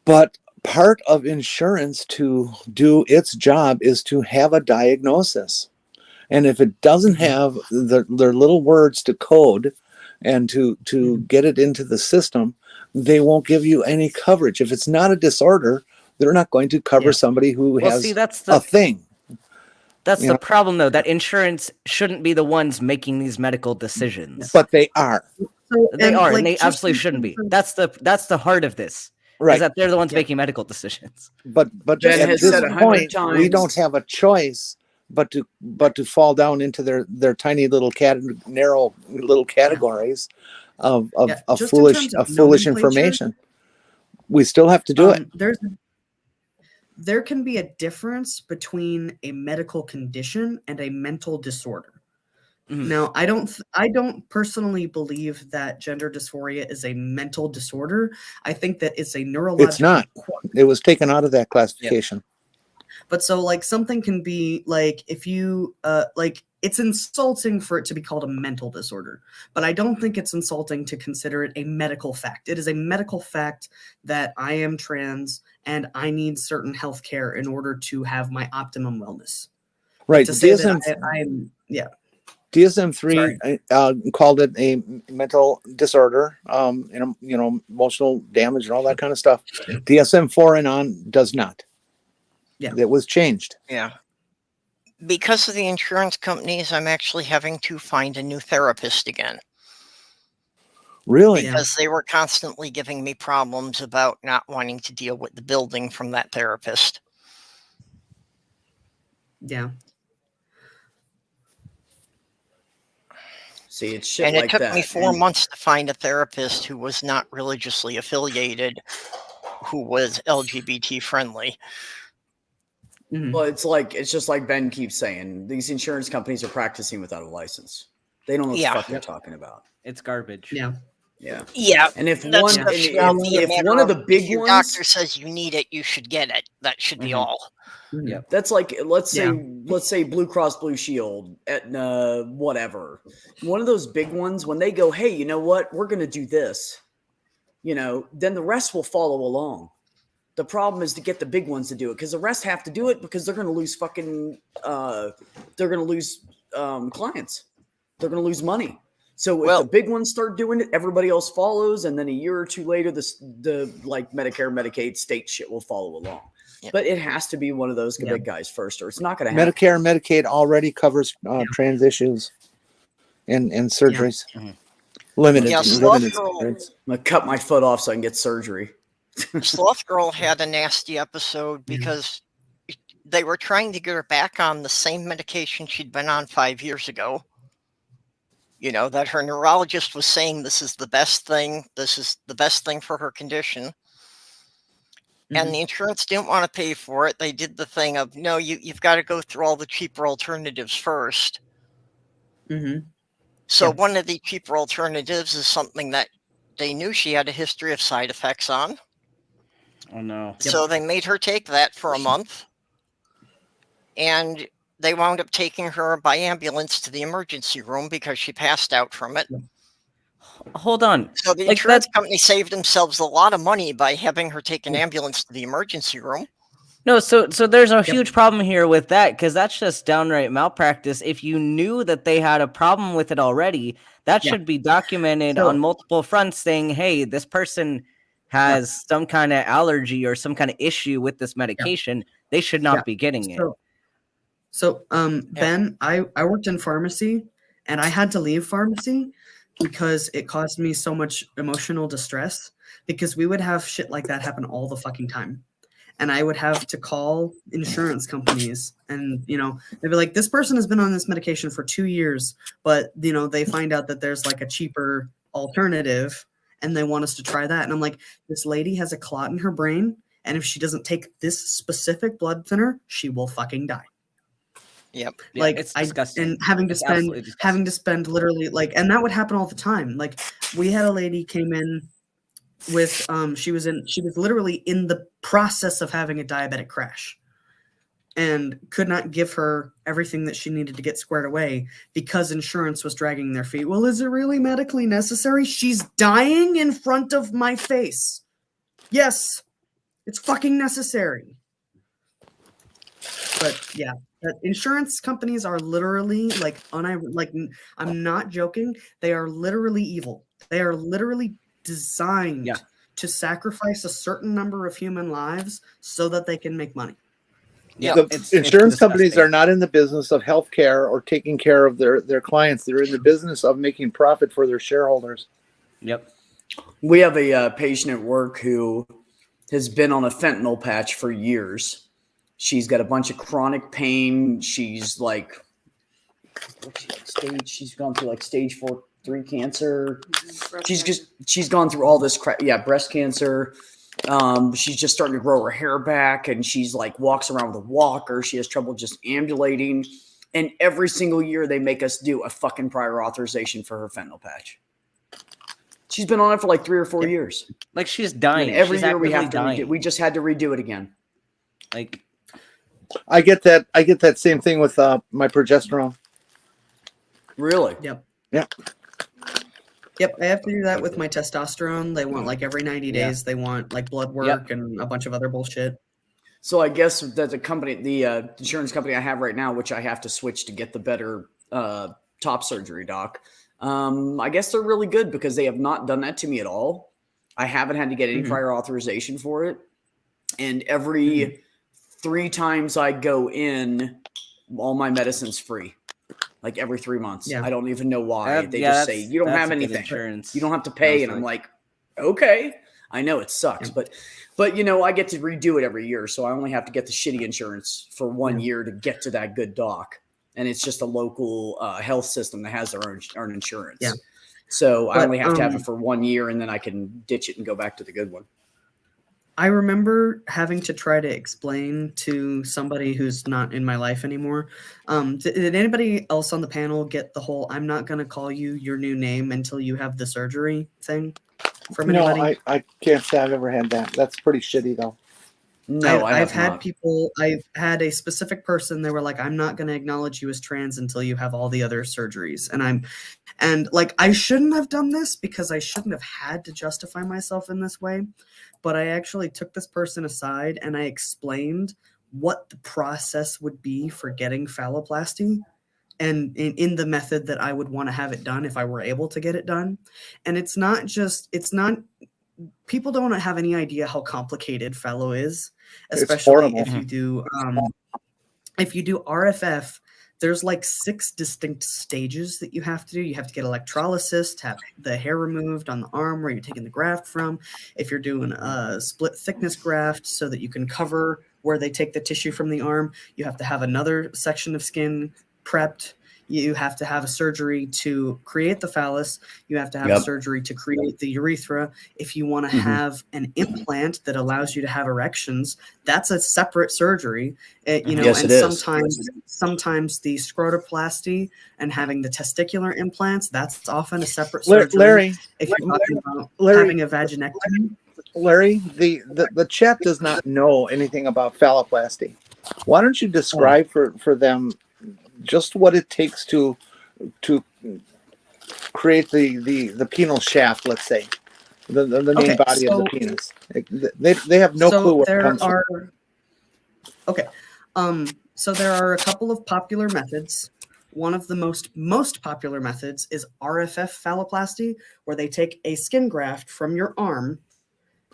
But part of insurance to do its job is to have a diagnosis. And if it doesn't have their little words to code and to get it into the system, they won't give you any coverage. If it's not a disorder, they're not going to cover somebody who has a thing. That's the problem, though, that insurance shouldn't be the ones making these medical decisions. But they are. They are, and they absolutely shouldn't be. That's the heart of this. Right. Is that they're the ones making medical decisions. But at this point, we don't have a choice but to fall down into their tiny little narrow little categories of foolish information. We still have to do it. There can be a difference between a medical condition and a mental disorder. Mm-hmm. Now, I don't personally believe that gender dysphoria is a mental disorder. I think that it's a neurological. It's not. It was taken out of that classification. Yep. But so like something can be like if you it's insulting for it to be called a mental disorder, but I don't think it's insulting to consider it a medical fact. It is a medical fact that I am trans and I need certain health care in order to have my optimum wellness. Right. To say that I'm DSM-3 called it a mental disorder, emotional damage and all that kind of stuff. DSM-4 and on does not. Yeah. It was changed. Yeah. Because of the insurance companies, I'm actually having to find a new therapist again. Really? Because they were constantly giving me problems about not wanting to deal with the billing from that therapist. Yeah. See, it's shit and like it took that. me 4 months to find a therapist who was not religiously affiliated, who was LGBT friendly. Well, it's just like Ben keeps saying, these insurance companies are practicing without a license. They don't know what the fuck they're talking about. It's garbage. Yeah. And if one of the big your ones, doctor says you need it, you should get it. That should be all. Yeah, that's like let's say Blue Cross Blue Shield, Aetna, whatever. One of those big ones, when they go, hey, you know what, we're going to do this, then the rest will follow along. The problem is to get the big ones to do it, because the rest have to do it because they're going to lose clients. They're going to lose money. So if the big ones start doing it, everybody else follows, and then a year or two later, the like Medicare, Medicaid, state shit will follow along. Yep. But it has to be one of those big guys first, or it's not going to happen. Medicare and Medicaid already covers trans issues and surgeries. Limited. I'm going to cut my foot off so I can get surgery. Sloth Girl had a nasty episode because they were trying to get her back on the same medication she'd been on 5 years ago. That her neurologist was saying this is the best thing. This is the best thing for her condition. And the insurance didn't want to pay for it. They did the thing of, no, you've got to go through all the cheaper alternatives first. So one of the cheaper alternatives is something that they knew she had a history of side effects on. Oh, no. So they made her take that for a month. And they wound up taking her by ambulance to the emergency room because she passed out from it. Hold on. So the insurance company saved themselves a lot of money by having her take an ambulance to the emergency room. No, so there's a huge problem here with that, because that's just downright malpractice. If you knew that they had a problem with it already, that should be documented on multiple fronts, saying, hey, this person has some kind of allergy or some kind of issue with this medication. They should not be getting it. So, Ben, I worked in pharmacy, and I had to leave pharmacy because it caused me so much emotional distress, because we would have shit like that happen all the fucking time. And I would have to call insurance companies, and, they'd be like, this person has been on this medication for 2 years, but, they find out that there's like a cheaper alternative and they want us to try that. And I'm like, this lady has a clot in her brain, and if she doesn't take this specific blood thinner, she will fucking die. Yep. Like, it's disgusting. And having to spend literally, like, and that would happen all the time. Like, we had a lady came in with she was literally in the process of having a diabetic crash, and could not give her everything that she needed to get squared away because insurance was dragging their feet. Well, is it really medically necessary? She's dying in front of my face. Yes, it's fucking necessary. But yeah, insurance companies are literally I'm not joking. They are literally evil. They are literally designed to sacrifice a certain number of human lives so that they can make money. Yeah, insurance companies are not in the business of healthcare or taking care of their clients. They're in the business of making profit for their shareholders. Yep. We have a patient at work who has been on a fentanyl patch for years. She's got a bunch of chronic pain. She's like, she's gone through like stage 4-3 cancer. She's gone through all this crap. Yeah, breast cancer. She's just starting to grow her hair back, and she's like walks around with a walker. She has trouble just ambulating. And every single year they make us do a fucking prior authorization for her fentanyl patch. She's been on it for like 3 or 4 years. Like, she's dying. And every year we have to redo. We just had to redo it again. Like, I get that same thing with my progesterone. Really? Yep. Yeah. Yep, I have to do that with my testosterone. They want like every 90 days, they want like blood work and a bunch of other bullshit. So I guess that the insurance company I have right now, which I have to switch to get the better top surgery doc, I guess they're really good because they have not done that to me at all. I haven't had to get any prior authorization for it. And every 3 times I go in, all my medicine's free. Like every 3 months. Yeah. I don't even know why. They just say, you don't have anything. Insurance. You don't have to pay. And I'm like, okay. I know it sucks, but I get to redo it every year. So I only have to get the shitty insurance for 1 year to get to that good doc. And it's just a local health system that has their own insurance. Yeah. So I only have to have it for 1 year, and then I can ditch it and go back to the good one. I remember having to try to explain to somebody who's not in my life anymore. Did anybody else on the panel get the whole "I'm not going to call you your new name until you have the surgery" thing from anybody? No, I can't say I've ever had that. That's pretty shitty, though. No, I've had people. I've had a specific person. They were like, "I'm not going to acknowledge you as trans until you have all the other surgeries." And like, I shouldn't have done this because I shouldn't have had to justify myself in this way. But I actually took this person aside and I explained what the process would be for getting phalloplasty, and in the method that I would want to have it done if I were able to get it done. And it's not. People don't have any idea how complicated phallo is, especially if you do RFF. There's like 6 distinct stages that you have to do. You have to get electrolysis to have the hair removed on the arm where you're taking the graft from. If you're doing a split thickness graft so that you can cover where they take the tissue from the arm, you have to have another section of skin prepped. You have to have a surgery to create the phallus. You have to have a surgery to create the urethra. If you want to have an implant that allows you to have erections, that's a separate surgery. Yes, and it is. sometimes the scrotoplasty and having the testicular implants, that's often a separate surgery. Larry, if you're talking about having a vaginectomy. Larry, the chat does not know anything about phalloplasty. Why don't you describe for them just what it takes to create the penile shaft, let's say, the main body of the penis. They have no clue where it comes from. Okay, so there are a couple of popular methods. One of the most popular methods is RFF phalloplasty, where they take a skin graft from your arm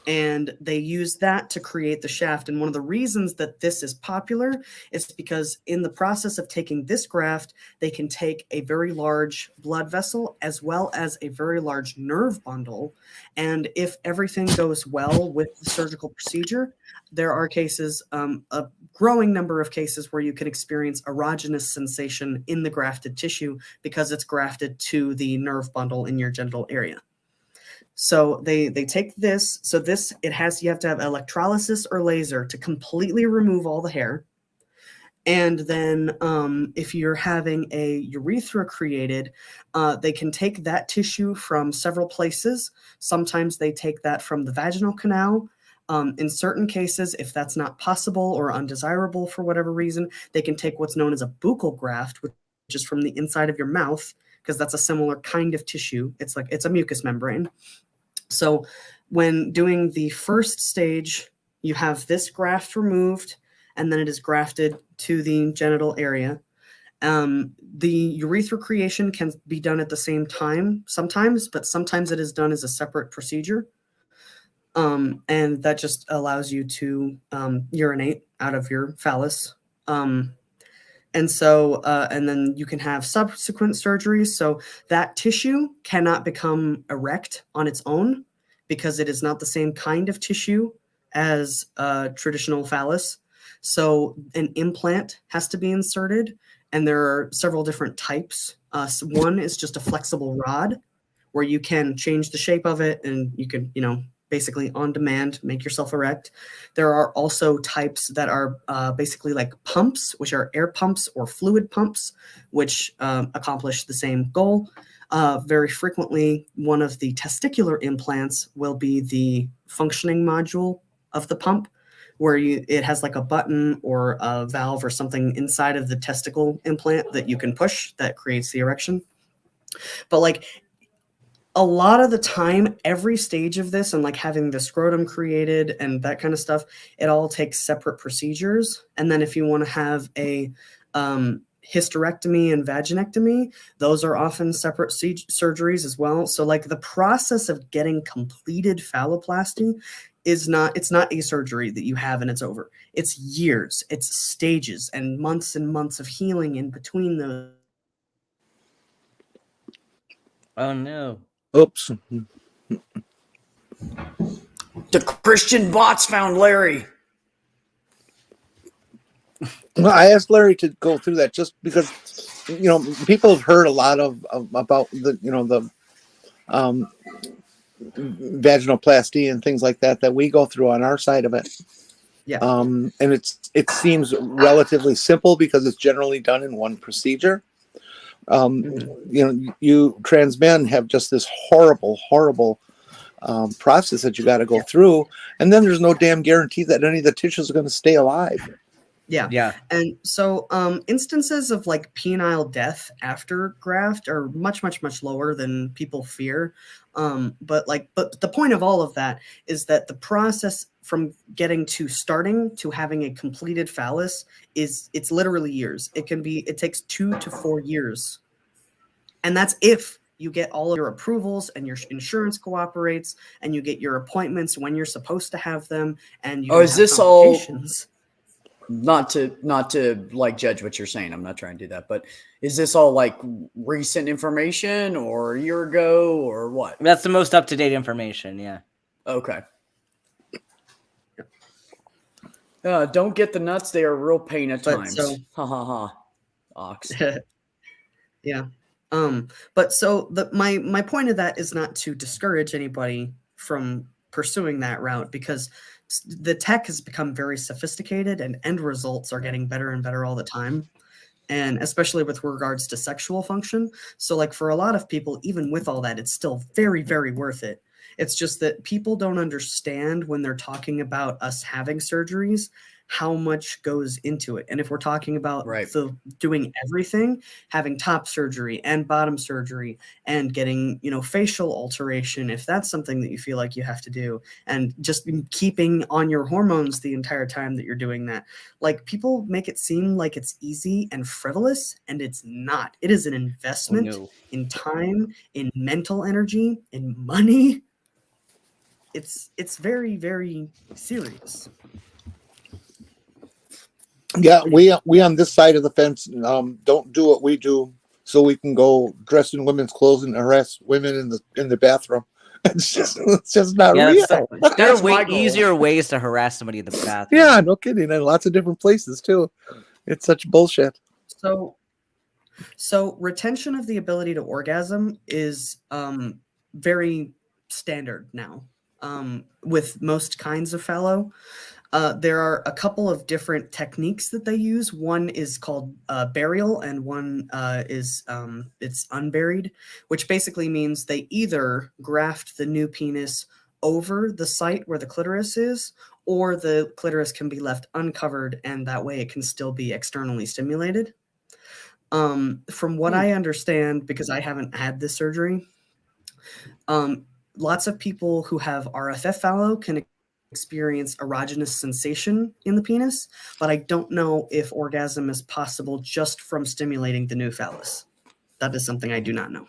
and they use that to create the shaft. And one of the reasons that this is popular is because in the process of taking this graft, they can take a very large blood vessel as well as a very large nerve bundle. And if everything goes well with the surgical procedure, there are cases, a growing number of cases where you can experience erogenous sensation in the grafted tissue because it's grafted to the nerve bundle in your genital area. So they take this. So you have to have electrolysis or laser to completely remove all the hair. And then if you're having a urethra created, they can take that tissue from several places. Sometimes they take that from the vaginal canal. In certain cases, if that's not possible or undesirable for whatever reason, they can take what's known as a buccal graft, which is from the inside of your mouth, because that's a similar kind of tissue. It's a mucous membrane. So when doing the first stage, you have this graft removed, and then it is grafted to the genital area. The urethra creation can be done at the same time sometimes, but sometimes it is done as a separate procedure. And that just allows you to urinate out of your phallus. And then you can have subsequent surgeries. So that tissue cannot become erect on its own because it is not the same kind of tissue as traditional phallus. So an implant has to be inserted, and there are several different types. One is just a flexible rod where you can change the shape of it, and you can, basically on demand, make yourself erect. There are also types that are basically like pumps, which are air pumps or fluid pumps, which accomplish the same goal. Very frequently, one of the testicular implants will be the functioning module of the pump, where it has like a button or a valve or something inside of the testicle implant that you can push that creates the erection. But like, a lot of the time, every stage of this and like having the scrotum created and that kind of stuff, it all takes separate procedures. And then if you want to have a hysterectomy and vaginectomy, those are often separate surgeries as well. So like the process of getting completed phalloplasty it's not a surgery that you have and it's over. It's years, it's stages and months of healing in between those. Oh no. Oops. The Christian bots found Larry. Well, I asked Larry to go through that just because, people have heard a lot about the vaginoplasty and things like that we go through on our side of it. Yeah. And it seems relatively simple because it's generally done in one procedure. You trans men have just this horrible process that you got to go through, and then there's no damn guarantee that any of the tissues are going to stay alive. Yeah. And so instances of like penile death after graft are much lower than people fear. But the point of all of that is that the process from getting to starting to having a completed phallus it's literally years. It takes 2 to 4 years. And that's if you get all of your approvals and your insurance cooperates and you get your appointments when you're supposed to have them and you is this all not to like judge what you're saying, I'm not trying to do that, but is this all like recent information or a year ago or what? That's the most up-to-date information. Yeah. Okay. Don't get the nuts. They are a real pain at times. Ha ha ha. Ox. Yeah. But so my point of that is not to discourage anybody from pursuing that route, because the tech has become very sophisticated and end results are getting better and better all the time. And especially with regards to sexual function. So like for a lot of people, even with all that, it's still very, very worth it. It's just that people don't understand when they're talking about us having surgeries, how much goes into it. And if we're talking about doing everything, having top surgery and bottom surgery and getting, facial alteration, if that's something that you feel like you have to do, and just keeping on your hormones the entire time that you're doing that, like people make it seem like it's easy and frivolous, and it's not. It is an investment in time, in mental energy, in money. It's very, very serious. Yeah, we on this side of the fence don't do what we do, so we can go dress in women's clothes and harass women in the bathroom. It's just not real. There are way easier ways to harass somebody in the bathroom. Yeah, no kidding, and lots of different places too. It's such bullshit. So retention of the ability to orgasm is very standard now with most kinds of fallow. There are a couple of different techniques that they use. One is called burial, and one is it's unburied, which basically means they either graft the new penis over the site where the clitoris is, or the clitoris can be left uncovered, and that way it can still be externally stimulated. From what I understand, because I haven't had this surgery, lots of people who have RFF fallow can experience erogenous sensation in the penis, but I don't know if orgasm is possible just from stimulating the new phallus. That is something I do not know.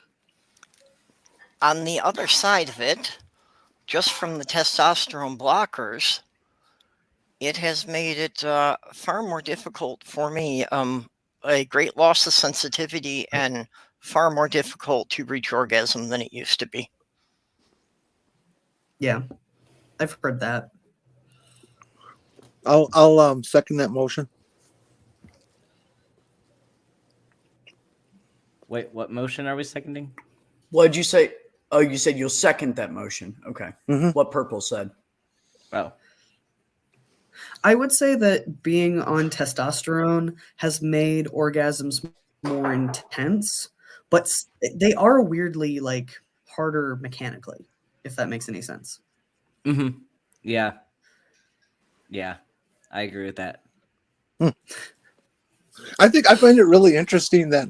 On the other side of it, just from the testosterone blockers, it has made it far more difficult for me, a great loss of sensitivity, and far more difficult to reach orgasm than it used to be. Yeah, I've heard that. I'll second that motion. Wait, what motion are we seconding? What did you say? Oh, you said you'll second that motion. Okay. Mm-hmm. What Purple said. Oh. I would say that being on testosterone has made orgasms more intense, but they are weirdly like harder mechanically, if that makes any sense. Mm-hmm. Yeah. Yeah. I agree with that. I find it really interesting that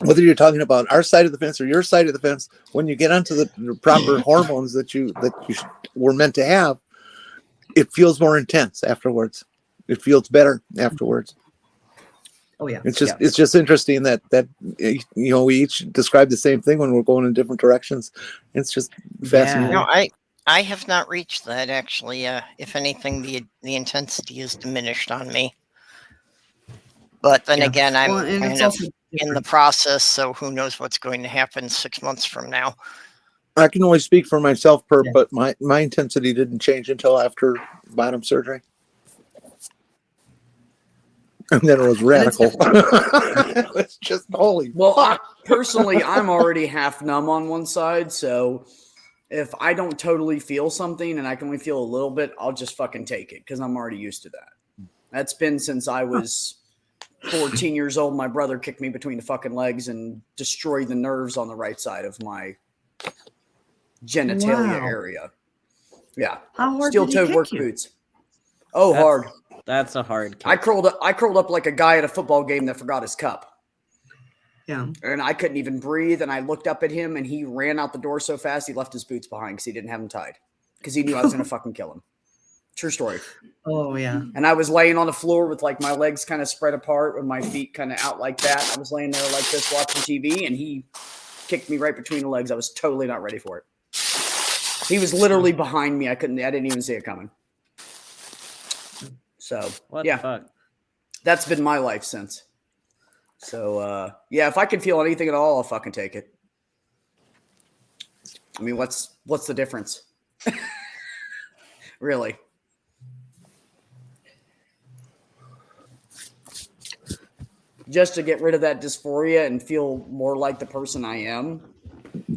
whether you're talking about our side of the fence or your side of the fence, when you get onto the proper hormones that you were meant to have, it feels more intense afterwards. It feels better afterwards. Oh yeah. It's just interesting that we each describe the same thing when we're going in different directions. It's just fascinating. No, I have not reached that actually. If anything, the intensity is diminished on me. But then again, I'm kind of in the process, so who knows what's going to happen 6 months from now. I can only speak for myself, but my intensity didn't change until after bottom surgery. And then it was radical. It was just holy. Well, personally, I'm already half numb on one side, so if I don't totally feel something and I can only feel a little bit, I'll just fucking take it because I'm already used to that. That's been since I was 14 years old. My brother kicked me between the fucking legs and destroyed the nerves on the right side of my genitalia area. Yeah. How hard Steel-toed work boots. Oh, hard. That's a hard kick. I curled up like a guy at a football game that forgot his cup. Yeah. And I couldn't even breathe. And I looked up at him and he ran out the door so fast he left his boots behind because he didn't have them tied. Because he knew I was going to fucking kill him. True story. Oh, yeah. And I was laying on the floor with like my legs kind of spread apart with my feet kind of out like that. I was laying there like this watching TV and he kicked me right between the legs. I was totally not ready for it. He was literally behind me. I didn't even see it coming. So, what the fuck? That's been my life since. So, yeah, if I can feel anything at all, I'll fucking take it. I mean, what's the difference? Really? Just to get rid of that dysphoria and feel more like the person I am,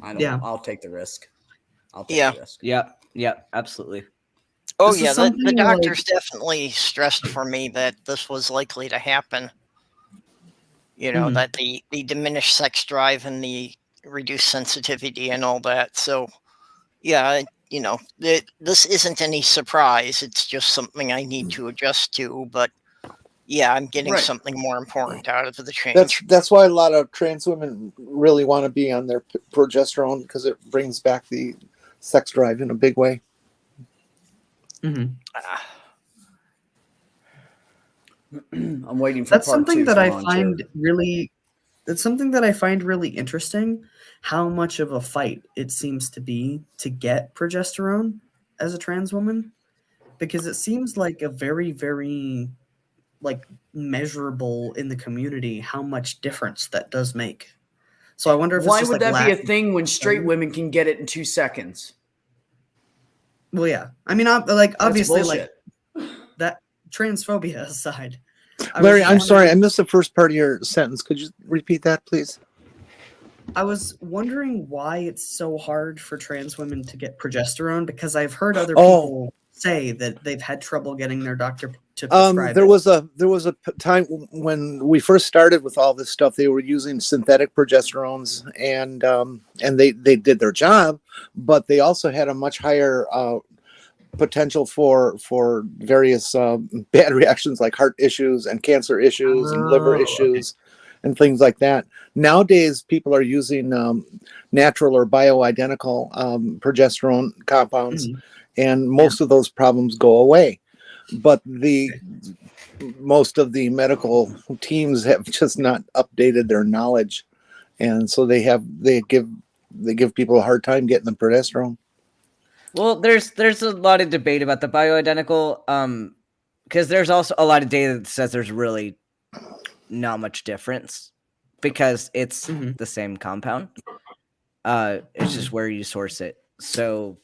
I'll take the risk. I'll take the risk. Yeah, absolutely. Oh, yeah, the doctors definitely stressed for me that this was likely to happen. You know, that the diminished sex drive and the reduced sensitivity and all that. So, yeah, you know, this isn't any surprise. It's just something I need to adjust to. But, yeah, I'm getting something more important out of the change. That's why a lot of trans women really want to be on their progesterone because it brings back the sex drive in a big way. I'm waiting for that's something that I find really interesting, how much of a fight it seems to be to get progesterone as a trans woman, because it seems like a very, very like measurable in the community how much difference that does make. So I wonder if why would that be a thing when straight women can get it in 2 seconds? Well, yeah. I mean, obviously, like that transphobia aside. Larry, I'm sorry. I missed the first part of your sentence. Could you repeat that, please? I was wondering why it's so hard for trans women to get progesterone, because I've heard other people say that they've had trouble getting their doctor to prescribe there was a time when we first started with all this stuff. They were using synthetic progesterones, and they did their job, but they also had a much higher potential for various bad reactions like heart issues and cancer issues and liver issues and things like that. Nowadays, people are using natural or bioidentical progesterone compounds, and most of those problems go away. But most of the medical teams have just not updated their knowledge, and so they give people a hard time getting the progesterone. Well, there's a lot of debate about the bioidentical, because there's also a lot of data that says there's really not much difference because it's the same compound. It's just where you source it. So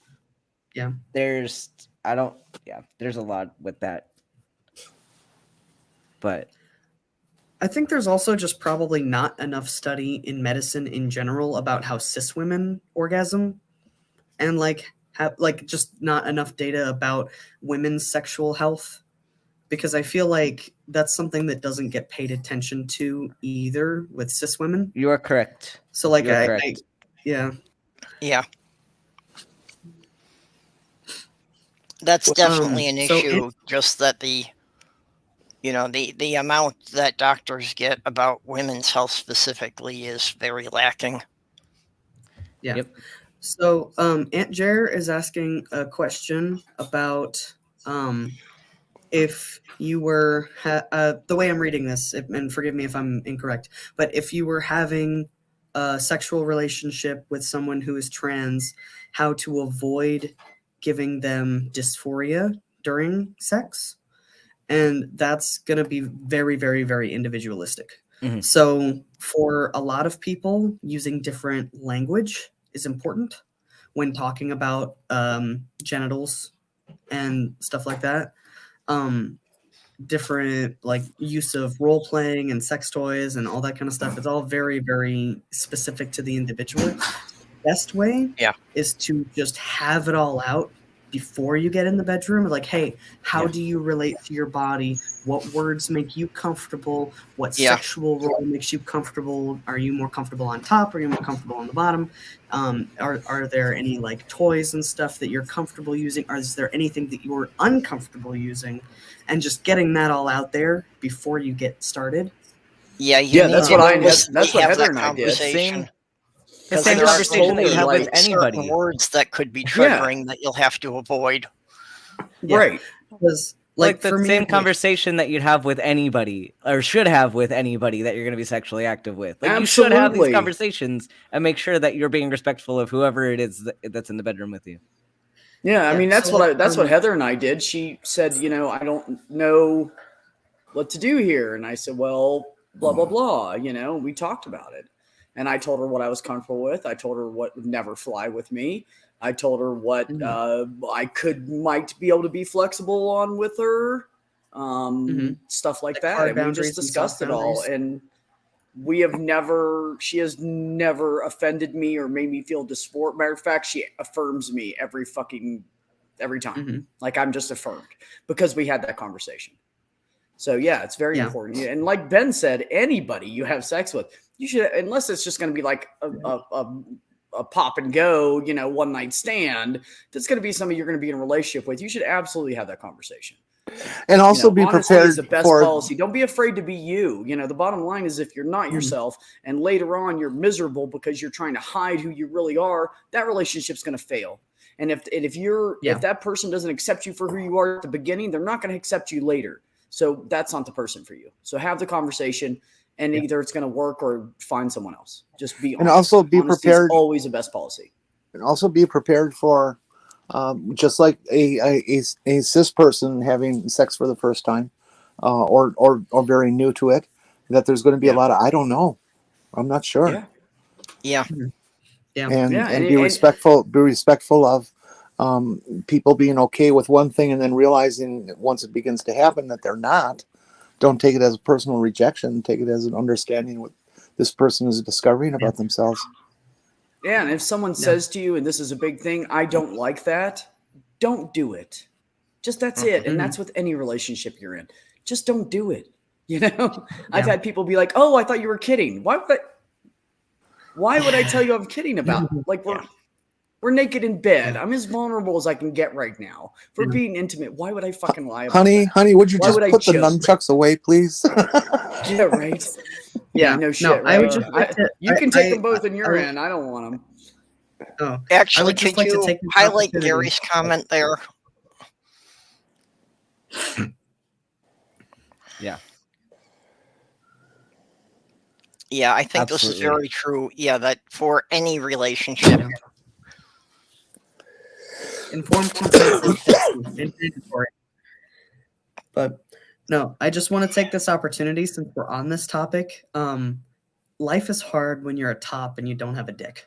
yeah, there's a lot with that. But I think there's also just probably not enough study in medicine in general about how cis women orgasm, and just not enough data about women's sexual health, because I feel like that's something that doesn't get paid attention to either with cis women. You are correct. So yeah. That's definitely an issue. Just that the amount that doctors get about women's health specifically is very lacking. Yeah. Yep. So Aunt Jer is asking a question about if you were the way I'm reading this, and forgive me if I'm incorrect, but if you were having a sexual relationship with someone who is trans, how to avoid giving them dysphoria during sex. And that's going to be very, very, very individualistic. So for a lot of people, using different language is important when talking about genitals and stuff like that. Different use of role playing and sex toys and all that kind of stuff. It's all very, very specific to the individual. best way Yeah. is to just have it all out before you get in the bedroom. Like, hey, how do you relate to your body? What words make you comfortable? What sexual role makes you comfortable? Are you more comfortable on top? Are you more comfortable on the bottom? Are there any like toys and stuff that you're comfortable using? Or is there anything that you're uncomfortable using? And just getting that all out there before you get started. Yeah, that's what Heather and I did. The same conversation that you have with anybody. Words that could be triggering that you'll have to avoid. Right. Because like the same conversation that you'd have with anybody or should have with anybody that you're going to be sexually active with. Like you should have these conversations and make sure that you're being respectful of whoever it is that's in the bedroom with you. Yeah, I mean that's what Heather and I did. She said, I don't know what to do here, and I said, well, blah blah blah. We talked about it. And I told her what I was comfortable with. I told her what would never fly with me. I told her what I might be able to be flexible on with her, stuff like that. And we just discussed it all. And she has never offended me or made me feel dysphoria. Matter of fact, she affirms me every time. Like I'm just affirmed because we had that conversation. So yeah, it's very important. And like Ben said, anybody you have sex with, you should, unless it's just going to be like a pop and go, one night stand. That's going to be somebody you're going to be in a relationship with. You should absolutely have that conversation. And also be prepared is the best policy. Don't be afraid to be you. The bottom line is if you're not yourself and later on you're miserable because you're trying to hide who you really are, that relationship's going to fail. And if that person doesn't accept you for who you are at the beginning, they're not going to accept you later. So that's not the person for you. So have the conversation, and either it's going to work or find someone else. Just be honest. And also be prepared. Is always the best policy. And also be prepared for, just like a cis person having sex for the first time, or very new to it, that there's going to be a lot of I don't know, I'm not sure. Yeah. And be respectful. Be respectful of people being okay with one thing and then realizing that once it begins to happen that they're not. Don't take it as a personal rejection. Take it as an understanding what this person is discovering about themselves. Yeah, and if someone says to you, and this is a big thing, I don't like that, don't do it. Just that's it. And that's with any relationship you're in. Just don't do it. I've had people be like, oh, I thought you were kidding. Why would I tell you I'm kidding about it? Like we're naked in bed. I'm as vulnerable as I can get right now. For being intimate, why would I fucking lie about Honey, would you why just put the nunchucks away, please? Yeah, right. Yeah, no shit. Right? I would just you can take them both in your end. I don't want them. Oh, actually, could you highlight Gary's comment there? Yeah. Yeah, I think this is very true. Yeah, that for any relationship. Informed consent is mandatory. But no, I just want to take this opportunity since we're on this topic. Life is hard when you're a top and you don't have a dick.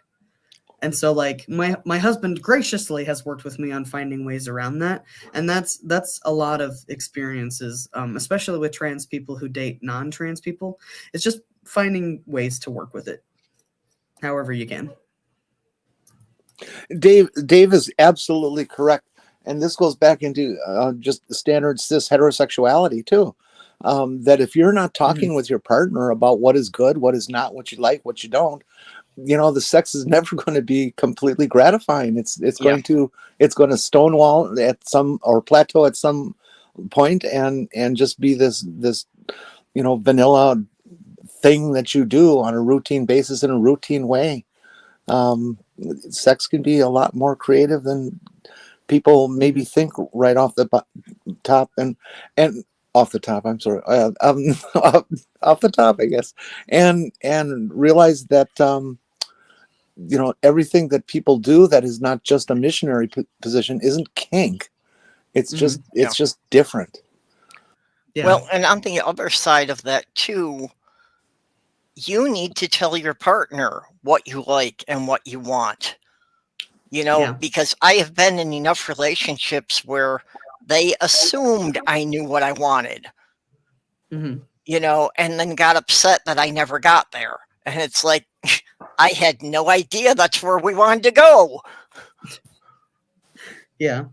And so like my husband graciously has worked with me on finding ways around that. And that's a lot of experiences, especially with trans people who date non-trans people. It's just finding ways to work with it however you can. Dave is absolutely correct. And this goes back into just the standard cis heterosexuality too. That if you're not talking with your partner about what is good, what is not, what you like, what you don't, the sex is never going to be completely gratifying. It's going to stonewall at some or plateau at some point and just be this vanilla thing that you do on a routine basis in a routine way. Sex can be a lot more creative than people maybe think right off the top and off the top. I'm sorry, off the top, I guess, and realize that everything that people do that is not just a missionary position isn't kink. It's just just different. Yeah. Well, and on the other side of that too, you need to tell your partner what you like and what you want. Because I have been in enough relationships where they assumed I knew what I wanted, and then got upset that I never got there. And it's like, I had no idea that's where we wanted to go. Yeah.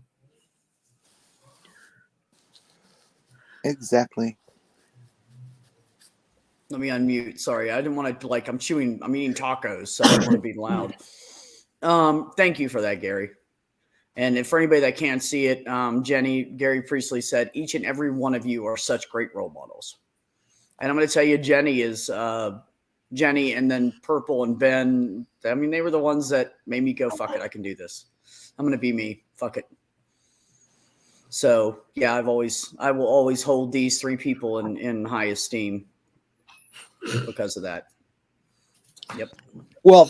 Exactly. Let me unmute. Sorry, I didn't want to I'm eating tacos, so I don't want to be loud. Thank you for that, Gary. And for anybody that can't see it, Gary Priestley said, each and every one of you are such great role models. And I'm going to tell you, Jenny and then Purple and Ben. I mean, they were the ones that made me go, fuck it, I can do this. I'm going to be me. Fuck it. So yeah, I will always hold these three people in high esteem because of that. Yep. Well,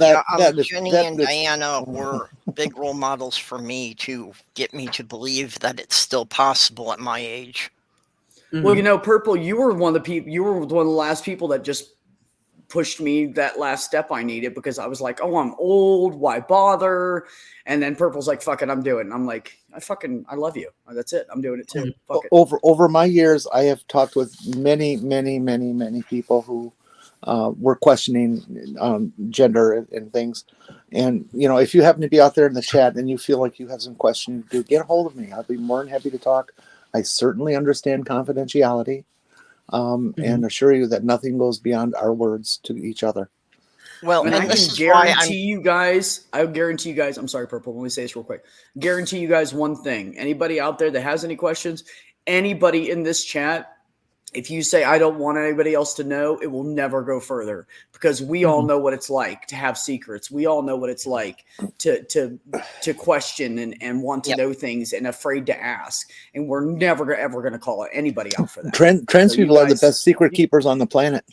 Jenny and Diana were big role models for me to get me to believe that it's still possible at my age. Mm-hmm. Well, Purple, you were one of the last people that just pushed me that last step I needed, because I was like, oh, I'm old. Why bother? And then Purple's like, fuck it, I'm doing it. And I'm like, I love you. That's it. I'm doing it too. Fuck it. Over my years, I have talked with many people who were questioning gender and things. And, if you happen to be out there in the chat and you feel like you have some questions, get a hold of me. I'll be more than happy to talk. I certainly understand confidentiality and assure you that nothing goes beyond our words to each other. Well, and I can guarantee you guys, I'm sorry, Purple, let me say this real quick. Guarantee you guys one thing. Anybody out there that has any questions, anybody in this chat, if you say, I don't want anybody else to know, it will never go further, because we all know what it's like to have secrets. We all know what it's like to question and want to know things and afraid to ask. And we're never ever going to call anybody out for that. Trans people are the best secret keepers on the planet.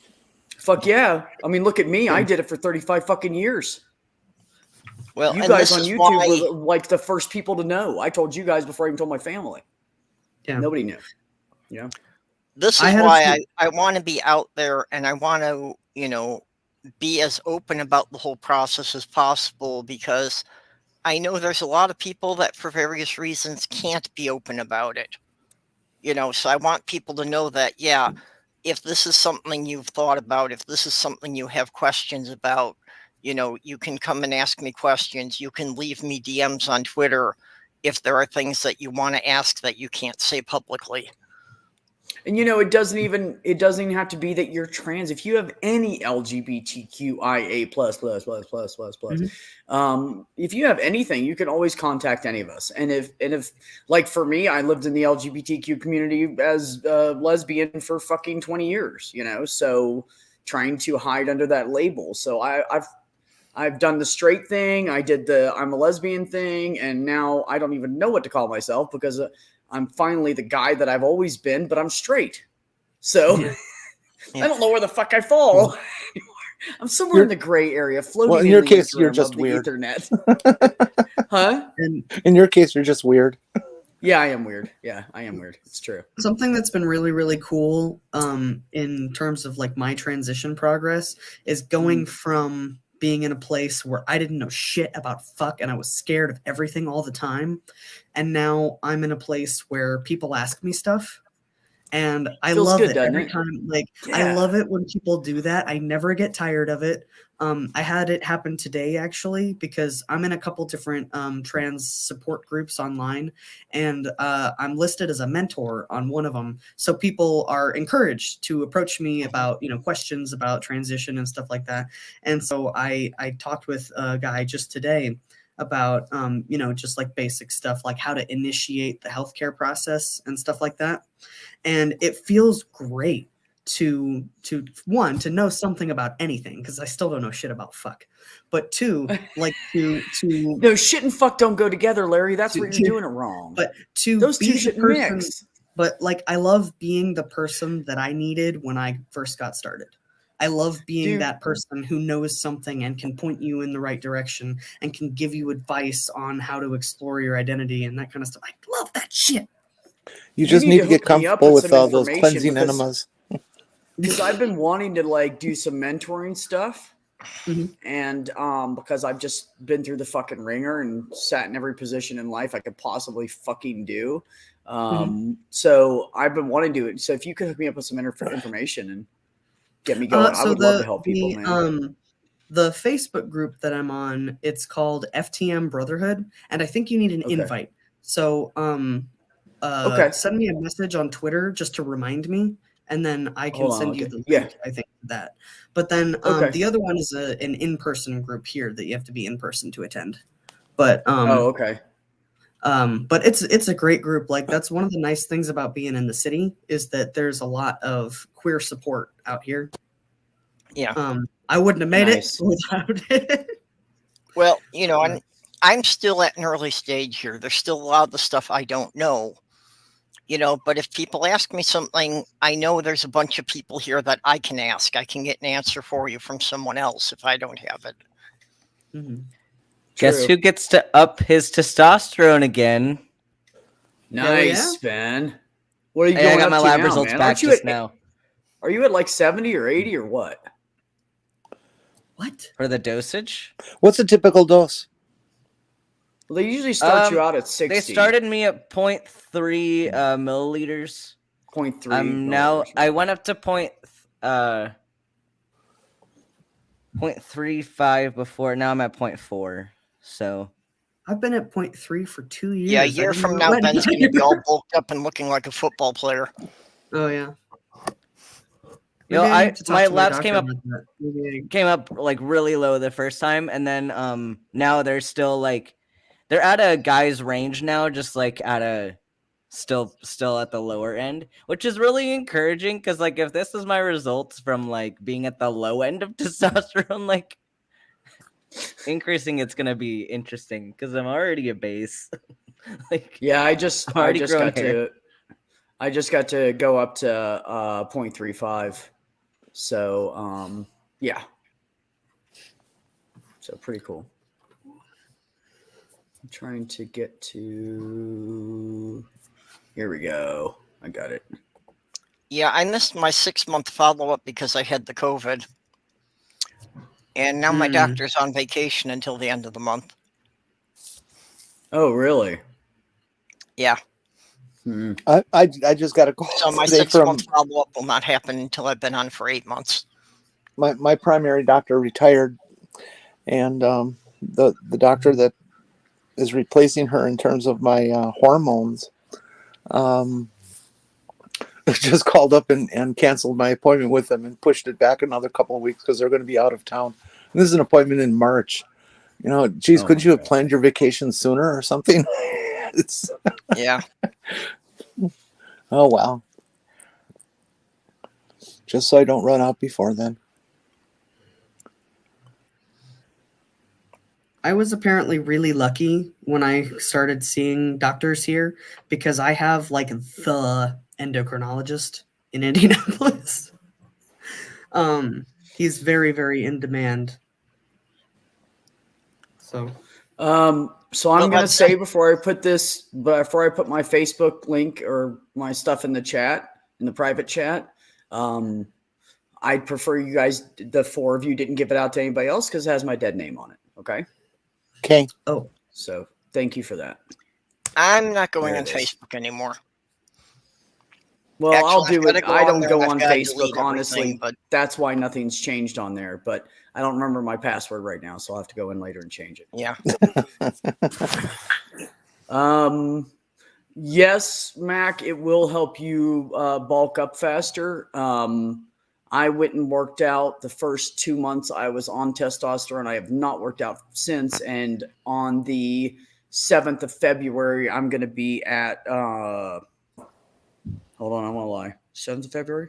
Fuck yeah. I mean, look at me. I did it for 35 fucking years. Well, you guys on YouTube were like the first people to know. I told you guys before I even told my family. Yeah. Nobody knew. Yeah. This is why I want to be out there, and I want to, be as open about the whole process as possible, because I know there's a lot of people that for various reasons can't be open about it. So I want people to know that, yeah, if this is something you've thought about, if this is something you have questions about, you can come and ask me questions. You can leave me DMs on Twitter if there are things that you want to ask that you can't say publicly. And it doesn't even have to be that you're trans. If you have any LGBTQIA plus, if you have anything, you can always contact any of us. And if like for me, I lived in the LGBTQ community as a lesbian for fucking 20 years, so trying to hide under that label. So I've done the straight thing. I did I'm a lesbian thing, and now I don't even know what to call myself, because I'm finally the guy that I've always been, but I'm straight. So I don't know where the fuck I fall anymore. I'm somewhere in the gray area, floating in your case, you're just weird. Ethernet. Huh? In your case, you're just weird. Yeah, I am weird. Yeah, I am weird. It's true. Something that's been really, really cool in terms of like my transition progress is going from being in a place where I didn't know shit about fuck and I was scared of everything all the time. And now I'm in a place where people ask me stuff, and I love it every time. Like, I love it when people do that. I never get tired of it. I had it happen today, actually, because I'm in a couple different trans support groups online, and I'm listed as a mentor on one of them. So people are encouraged to approach me about, questions about transition and stuff like that. And so I talked with a guy just today about, just like basic stuff, like how to initiate the healthcare process and stuff like that. And it feels great to know something about anything, because I still don't know shit about fuck, but to no, shit and fuck don't go together, Larry. That's where you're doing it wrong. But those two should mix. But like, I love being the person that I needed when I first got started. I love being that person who knows something and can point you in the right direction and can give you advice on how to explore your identity and that kind of stuff. I love that shit. You just need to get comfortable with all those cleansing enemas. Because I've been wanting to do some mentoring stuff. And because I've just been through the fucking ringer and sat in every position in life I could possibly fucking do. So I've been wanting to do it. So if you could hook me up with some information and get me going. I would love to help people, man. The Facebook group that I'm on, it's called FTM Brotherhood, and I think you need an invite. So send me a message on Twitter just to remind me, and then I can send you the link, I think, for that. But then the other one is an in-person group here that you have to be in person to attend. But but it's a great group. Like, that's one of the nice things about being in the city, is that there's a lot of queer support out here. Yeah. I wouldn't have made it without it. Well, I'm still at an early stage here. There's still a lot of the stuff I don't know, but if people ask me something, I know there's a bunch of people here that I can ask. I can get an answer for you from someone else if I don't have it. Mm-hmm. Guess who gets to up his testosterone again? Nice, man. What are you going I got my lab results back just now. Are you at like 70 or 80 or what? What? For the dosage? What's a typical dose? Well, they usually start you out at 60. They started me at 0.3 milliliters. 0.3. Now I went up to 0.35 before. Now I'm at 0.4. So I've been at 0.3 for 2 years. Yeah, a year from now, Ben's going to be all bulked up and looking like a football player. Oh yeah. My labs came up like really low the first time, and then now they're still like they're at a guy's range now, just like at a still at the lower end, which is really encouraging, because like if this is my results from like being at the low end of testosterone, like increasing it's gonna be interesting, because I'm already a base. Like I just got to go up to 0.35. So so pretty cool. I'm trying to get to, here we go. I got it. Yeah, I missed my 6-month follow-up because I had the COVID. And now my doctor's on vacation until the end of the month. Oh, really? Yeah. I just got a call. So my 6-month follow-up will not happen until I've been on for 8 months. My primary doctor retired, and the doctor that is replacing her in terms of my hormones just called up and canceled my appointment with them and pushed it back another couple of weeks because they're going to be out of town. And this is an appointment in March. Geez, couldn't you have planned your vacation sooner or something? Yeah. Oh, wow. Just so I don't run out before then. I was apparently really lucky when I started seeing doctors here, because I have like the endocrinologist in Indianapolis. He's very, very in demand. So I'm going to say before I put my Facebook link or my stuff in the chat, in the private chat, I'd prefer you guys, the 4 of you, didn't give it out to anybody else because it has my dead name on it. Okay. Oh, so thank you for that. I'm not going on Facebook anymore. Well, Actually, I'll do it. I don't go on gotta Facebook, honestly. but that's why nothing's changed on there. But I don't remember my password right now, so I'll have to go in later and change it. Yeah. Yes, Mac, it will help you bulk up faster. I went and worked out the first 2 months I was on testosterone. I have not worked out since. And on the 7th of February, I'm going to be at, hold on, I want to lie. 7th of February?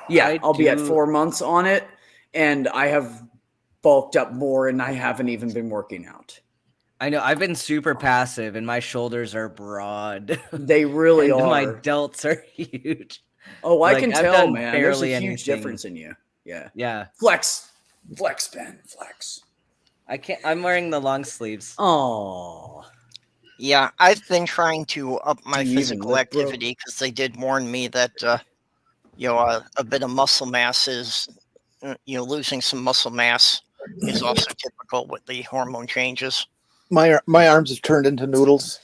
Yeah, I'll be at 4 months on it. And I have bulked up more, and I haven't even been working out. I know. I've been super passive, and my shoulders are broad. They really are. My delts are huge. Oh, I can tell, man. There's a huge difference in you. Yeah. Yeah. Flex, Ben, flex. I'm wearing the long sleeves. Oh. Yeah, I've been trying to up my physical activity because they did warn me that, a bit of muscle mass is, losing some muscle mass is also typical with the hormone changes. My arms have turned into noodles.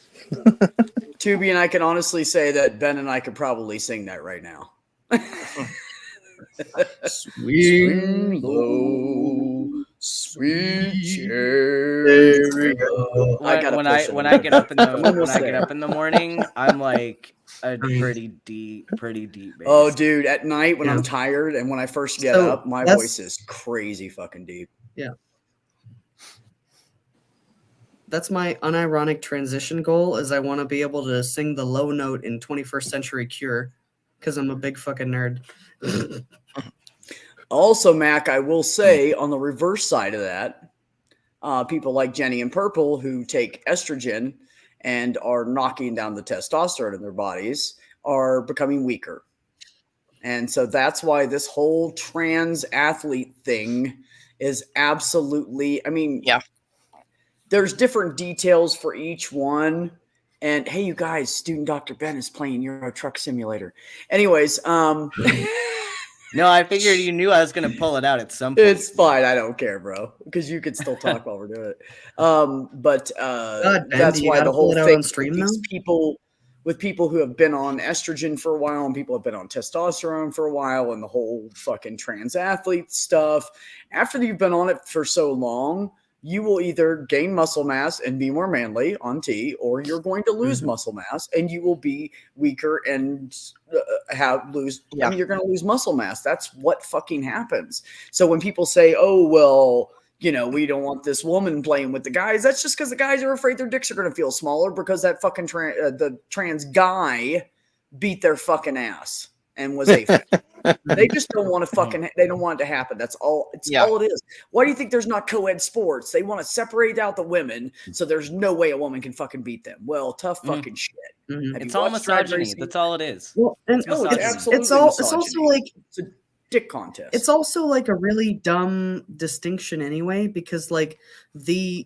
Tubi, and I can honestly say that Ben and I could probably sing that right now. Swing low, sweet cherry. When I get up in the morning, I'm like a pretty deep bass. Oh, dude, at night when I'm tired and when I first get up, my voice is crazy fucking deep. Yeah. That's my unironic transition goal, is I want to be able to sing the low note in 21st Century Cure, because I'm a big fucking nerd. Also, Mac, I will say on the reverse side of that, people like Jenny and Purple who take estrogen and are knocking down the testosterone in their bodies are becoming weaker. And so that's why this whole trans athlete thing is absolutely, I mean, there's different details for each one. And hey, you guys, student Dr. Ben is playing Euro Truck Simulator. Anyways, no, I figured you knew I was going to pull it out at some point. It's fine. I don't care, bro, because you can still talk while we're doing it. But God, Ben, that's why the whole thing on stream with people who have been on estrogen for a while and people have been on testosterone for a while and the whole fucking trans athlete stuff. After you've been on it for so long, you will either gain muscle mass and be more manly on T, or you're going to lose muscle mass and you will be weaker and I mean, you're going to lose muscle mass. That's what fucking happens. So when people say, oh, well, you know, we don't want this woman playing with the guys, that's just because the guys are afraid their dicks are going to feel smaller because that fucking the trans guy beat their fucking ass and was a they just don't want to fucking, they don't want it to happen. That's all. It's all it is. Why do you think there's not co-ed sports? They want to separate out the women so there's no way a woman can fucking beat them. Well, tough fucking shit. It's all misogyny. That's all it is. Well, and it's also like it's a dick contest. It's also like a really dumb distinction anyway, because like the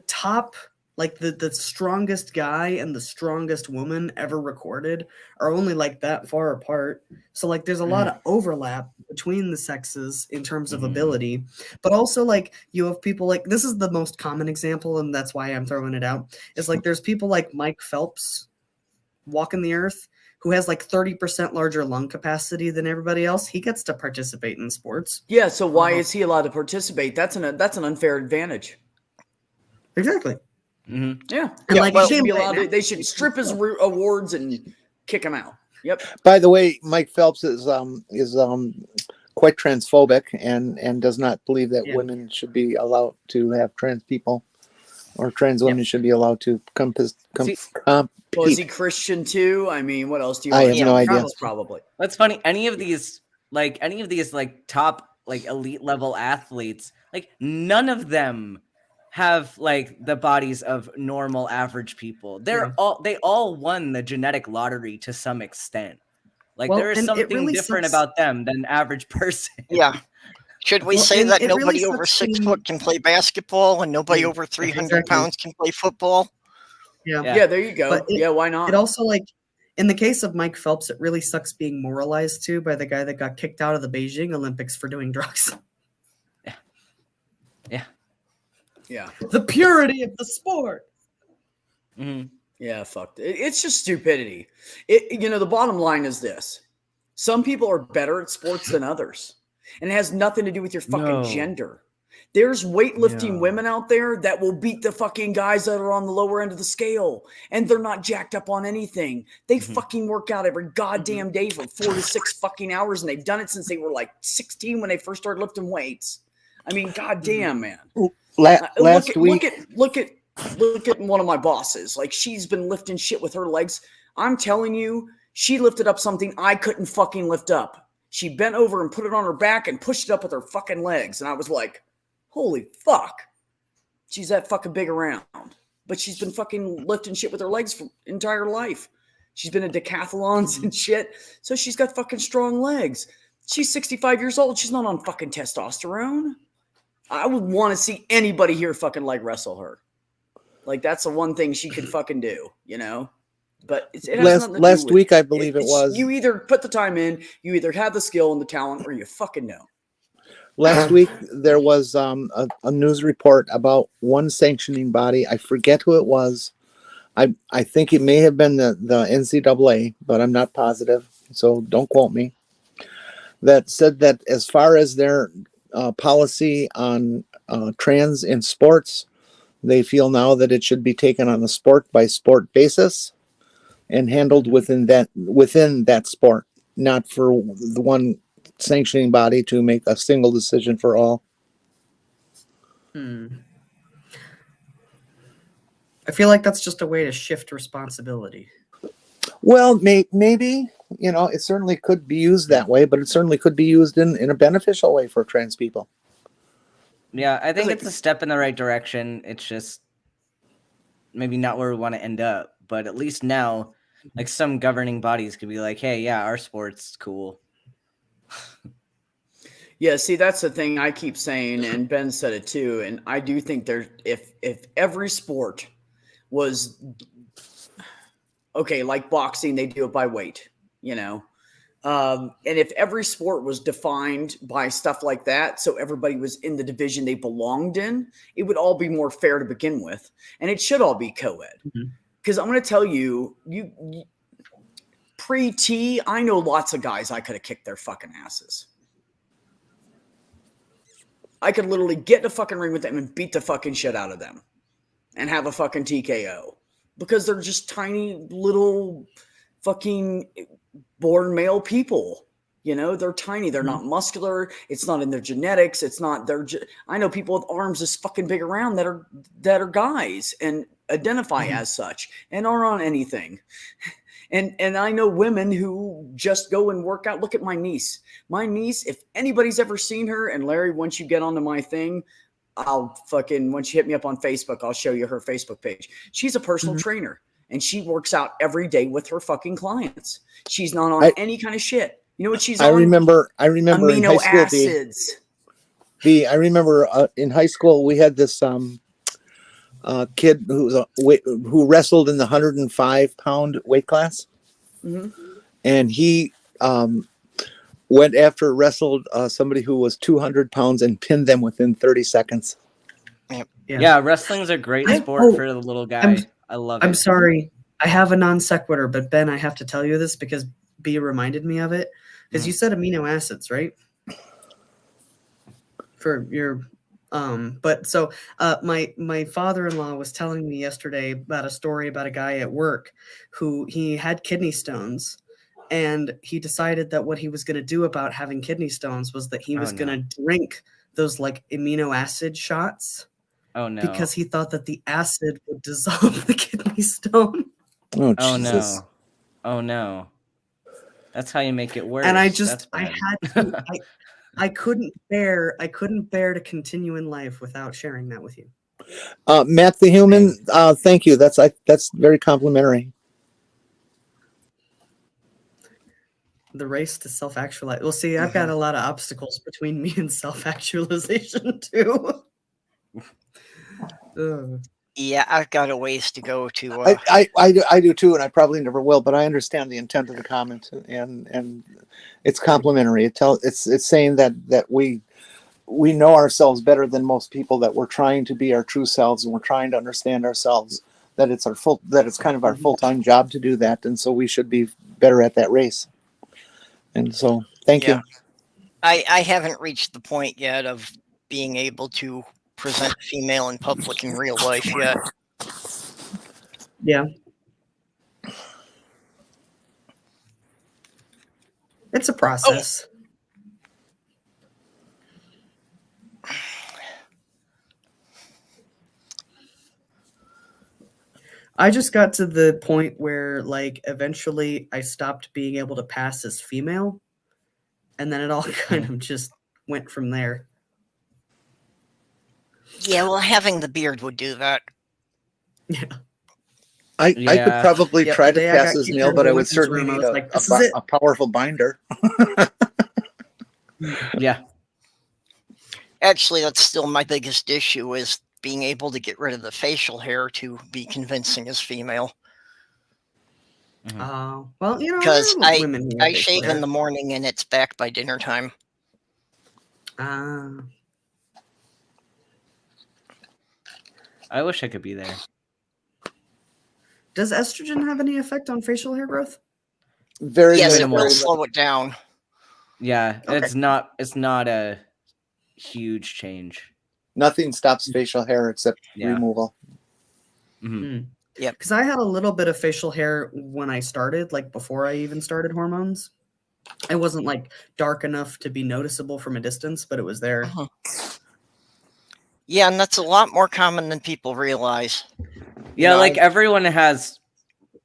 top, like the strongest guy and the strongest woman ever recorded are only like that far apart. So like there's a lot of overlap between the sexes in terms of ability, but also like you have people like, this is the most common example, and that's why I'm throwing it out, is like there's people like Mike Phelps walking the earth who has like 30% larger lung capacity than everybody else. He gets to participate in sports. Yeah, so why is he allowed to participate? That's an unfair advantage. Exactly. Yeah, and like they should strip his awards and kick him out. Yep. By the way, Mike Phelps is quite transphobic and does not believe that women should be allowed to have trans people, or trans women should be allowed to compete. Well, is he Christian too? I mean, what else do you? I have no idea. Probably. That's funny. Any of these top like elite level athletes, like none of them have like the bodies of normal average people. They all won the genetic lottery to some extent. Like there is something really different about them than average person. Yeah. Should we say that nobody over 6 foot can play basketball and nobody over 300 pounds can play football? Yeah, there you go. Why not? It also, like, in the case of Mike Phelps, it really sucks being moralized too by the guy that got kicked out of the Beijing Olympics for doing drugs. Yeah. The purity of the sport. Yeah, fuck. It's just stupidity. The bottom line is this. Some people are better at sports than others. And it has nothing to do with your fucking gender. There's weightlifting women out there that will beat the fucking guys that are on the lower end of the scale. And they're not jacked up on anything. They fucking work out every goddamn day for 4 to 6 fucking hours. And they've done it since they were like 16 when they first started lifting weights. I mean, goddamn, man. Last week. Look at one of my bosses. Like, she's been lifting shit with her legs. I'm telling you, she lifted up something I couldn't fucking lift up. She bent over and put it on her back and pushed it up with her fucking legs. And I was like, holy fuck. She's that fucking big around. But she's been fucking lifting shit with her legs for entire life. She's been in decathlons and shit. So she's got fucking strong legs. She's 65 years old. She's not on fucking testosterone. I would want to see anybody here fucking leg wrestle her. Like, that's the one thing she could fucking do, you know? But it has last week, I believe it was. You either put the time in, you either have the skill and the talent, or you fucking know. Last week, there was a news report about one sanctioning body. I forget who it was. I think it may have been the NCAA, but I'm not positive, so don't quote me. That said that as far as their policy on trans in sports, they feel now that it should be taken on a sport by sport basis and handled within that sport, not for the one sanctioning body to make a single decision for all. I feel like that's just a way to shift responsibility. Well, maybe, it certainly could be used that way, but it certainly could be used in a beneficial way for trans people. Yeah, I think it's a step in the right direction. It's just maybe not where we want to end up, but at least now, like, some governing bodies could be like, hey, yeah, our sport's cool. Yeah, see, that's the thing I keep saying, and Ben said it too, and I do think if every sport was okay, like boxing, they do it by weight, and if every sport was defined by stuff like that, so everybody was in the division they belonged in, it would all be more fair to begin with, and it should all be co-ed. Because I'm going to tell you, you pre-T, I know lots of guys I could have kicked their fucking asses. I could literally get in a fucking ring with them and beat the fucking shit out of them and have a fucking TKO because they're just tiny little fucking born male people. They're tiny. They're not muscular. It's not in their genetics. It's not I know people with arms this fucking big around that are guys and identify as such and are on anything. And I know women who just go and work out. Look at my niece. My niece, if anybody's ever seen her, and Larry, once you get onto my thing, once you hit me up on Facebook, I'll show you her Facebook page. She's a personal trainer, and she works out every day with her fucking clients. She's not on any kind of shit. You know what she's on? I remember amino in high school, acids. I remember in high school we had this kid who wrestled in the 105-pound weight class, and he wrestled somebody who was 200 pounds and pinned them within 30 seconds. Yeah, wrestling's a great sport for the little guy. I love it. I'm sorry, I have a non sequitur, but Ben, I have to tell you this because B reminded me of it. Because you said amino acids, right? For your my father-in-law was telling me yesterday about a story about a guy at work who he had kidney stones, and he decided that what he was going to do about having kidney stones was that he was going to drink those like amino acid shots. Oh no. Because he thought that the acid would dissolve the kidney stone. Oh no. Oh no. That's how you make it worse. And I couldn't bear to continue in life without sharing that with you. Matt the Human, thank you. That's very complimentary. The race to self-actualize. Well, see, I've got a lot of obstacles between me and self-actualization too. Yeah, I've got a ways to go to. I do too, and I probably never will. But I understand the intent of the comment, and it's complimentary. It's saying that we know ourselves better than most people. That we're trying to be our true selves, and we're trying to understand ourselves. That it's kind of our full-time job to do that, and so we should be better at that race. And so, thank you. I haven't reached the point yet of being able to present female in public in real life yet. Yeah. It's a process. I just got to the point where, like, eventually I stopped being able to pass as female, and then it all kind of just went from there. Yeah, well, having the beard would do that. Yeah. I could probably try to pass as male, but I would certainly need a powerful binder. Yeah. Actually, that's still my biggest issue is being able to get rid of the facial hair to be convincing as female. Well, because I shave in the morning and it's back by dinner time. I wish I could be there. Does estrogen have any effect on facial hair growth? Very Yes, it minimal. will slow it down. Yeah, Okay. it's not a huge change. Nothing stops facial hair except Yeah. removal. Mhm. Yep. Because I had a little bit of facial hair when I started, like before I even started hormones. It wasn't like dark enough to be noticeable from a distance, but it was there. Yeah, and that's a lot more common than people realize. Yeah, know, like everyone has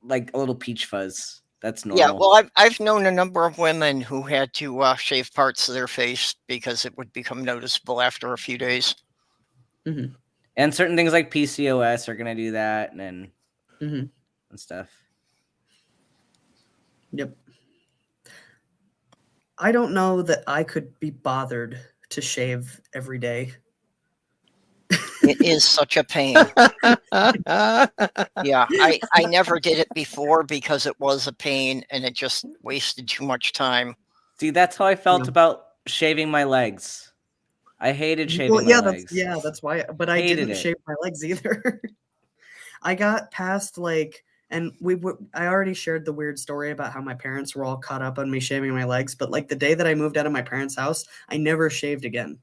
like a little peach fuzz. That's normal. Yeah, well, I've known a number of women who had to shave parts of their face because it would become noticeable after a few days. Mm-hmm. And certain things like PCOS are gonna do that, and Mm-hmm. and stuff. Yep. I don't know that I could be bothered to shave every day. It is such a pain. Yeah, I never did it before because it was a pain and it just wasted too much time. See, that's how I felt Yeah. about shaving my legs. I hated shaving Well, yeah, my legs. that's why. But I Hated didn't it. shave my legs either. I got past like, and I already shared the weird story about how my parents were all caught up on me shaving my legs. But like the day that I moved out of my parents' house, I never shaved again,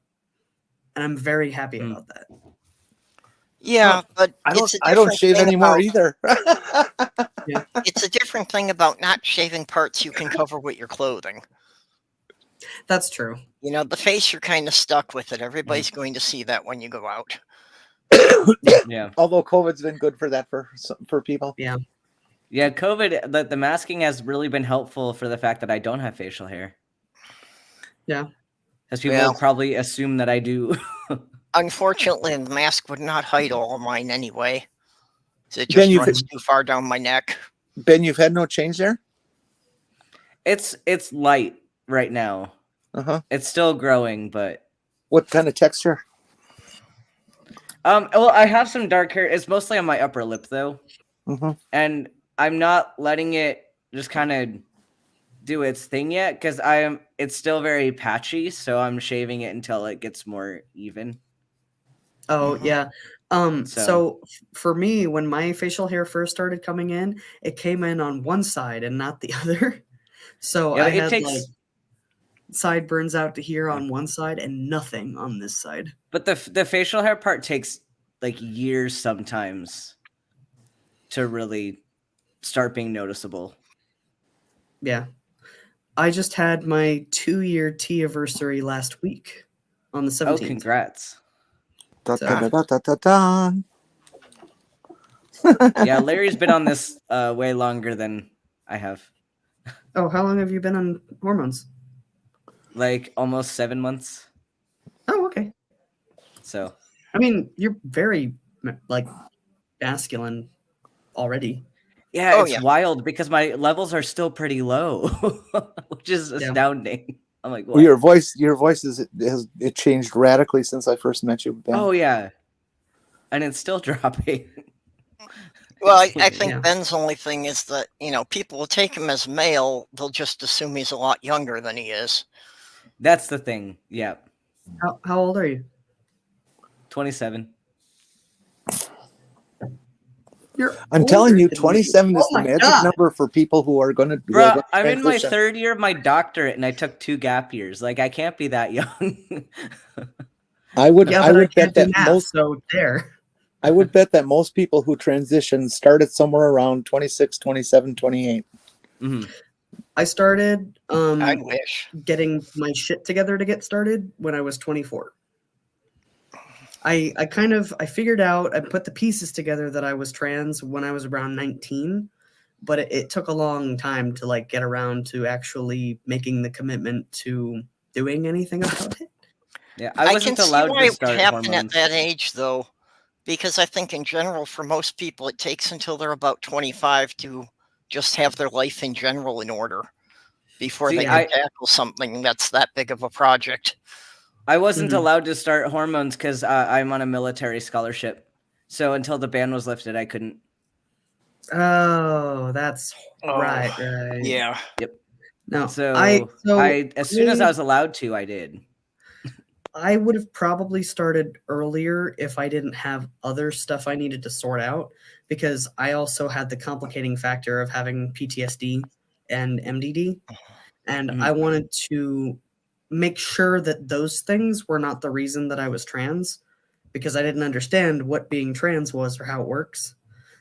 and I'm very happy about that. Yeah, but I it's a don't different shave thing anymore about, either. it's a different thing about not shaving parts you can cover with your clothing. That's true. You know, the face, you're kind of stuck with it. Everybody's going to see that when you go out. Yeah. Although COVID's been good for that for people. Yeah. Yeah, COVID, the masking has really been helpful for the fact that I don't have facial hair. Yeah. Because people probably assume that I do. Unfortunately, the mask would not hide all of mine anyway. So it Ben, just runs too far down my neck. Ben, you've had no change there? It's light right now. Uh-huh. It's still growing, but What kind of texture? well, I have some dark hair. It's mostly on my upper lip though. Mm-hmm. And I'm not letting it just kind of do its thing yet because it's still very patchy, so I'm shaving it until it gets more even. Oh yeah. So for me, when my facial hair first started coming in, it came in on one side and not the other. So yeah, I had like sideburns out to here on one side and nothing on this side. But the facial hair part takes like years sometimes to really start being noticeable. Yeah. I just had my 2-year tea-anniversary last week on the 17th. Oh, congrats. Yeah, Larry's been on this way longer than I have. Oh, how long have you been on hormones? Like almost 7 months. Oh, okay. So, I mean, you're very like masculine already. Yeah, it's wild because my levels are still pretty low, which is astounding. I'm like, what? Well, your voice has changed radically since I first met you, Ben. Oh yeah, and it's still dropping. Well, I think Ben's only thing is that, you know, people will take him as male. They'll just assume he's a lot younger than he is. That's the thing. Yeah. How old are you? 27. I'm telling you, 27 is the magic number for people who are going to. Bro, I'm in my 3rd year of my doctorate, and I took 2 gap years. Like, I can't be that young. I would bet that most. So there. I would bet that most people who transition started somewhere around 26, 27, 28. Mm-hmm. I started I wish getting my shit together to get started when I was 24. I figured out, I put the pieces together that I was trans when I was around 19, but it took a long time to like get around to actually making the commitment to doing anything about it. Yeah, I wasn't allowed to start it hormones at that age though, because I think in general for most people it takes until they're about 25 to just have their life in general in order before they can tackle something that's that big of a project. I wasn't allowed to start hormones because I'm on a military scholarship. So until the ban was lifted, I couldn't. Oh, that's right. Yeah. Yep. No. So as soon as I was allowed to, I did. I would have probably started earlier if I didn't have other stuff I needed to sort out, because I also had the complicating factor of having PTSD and MDD, and I wanted to make sure that those things were not the reason that I was trans, because I didn't understand what being trans was or how it works.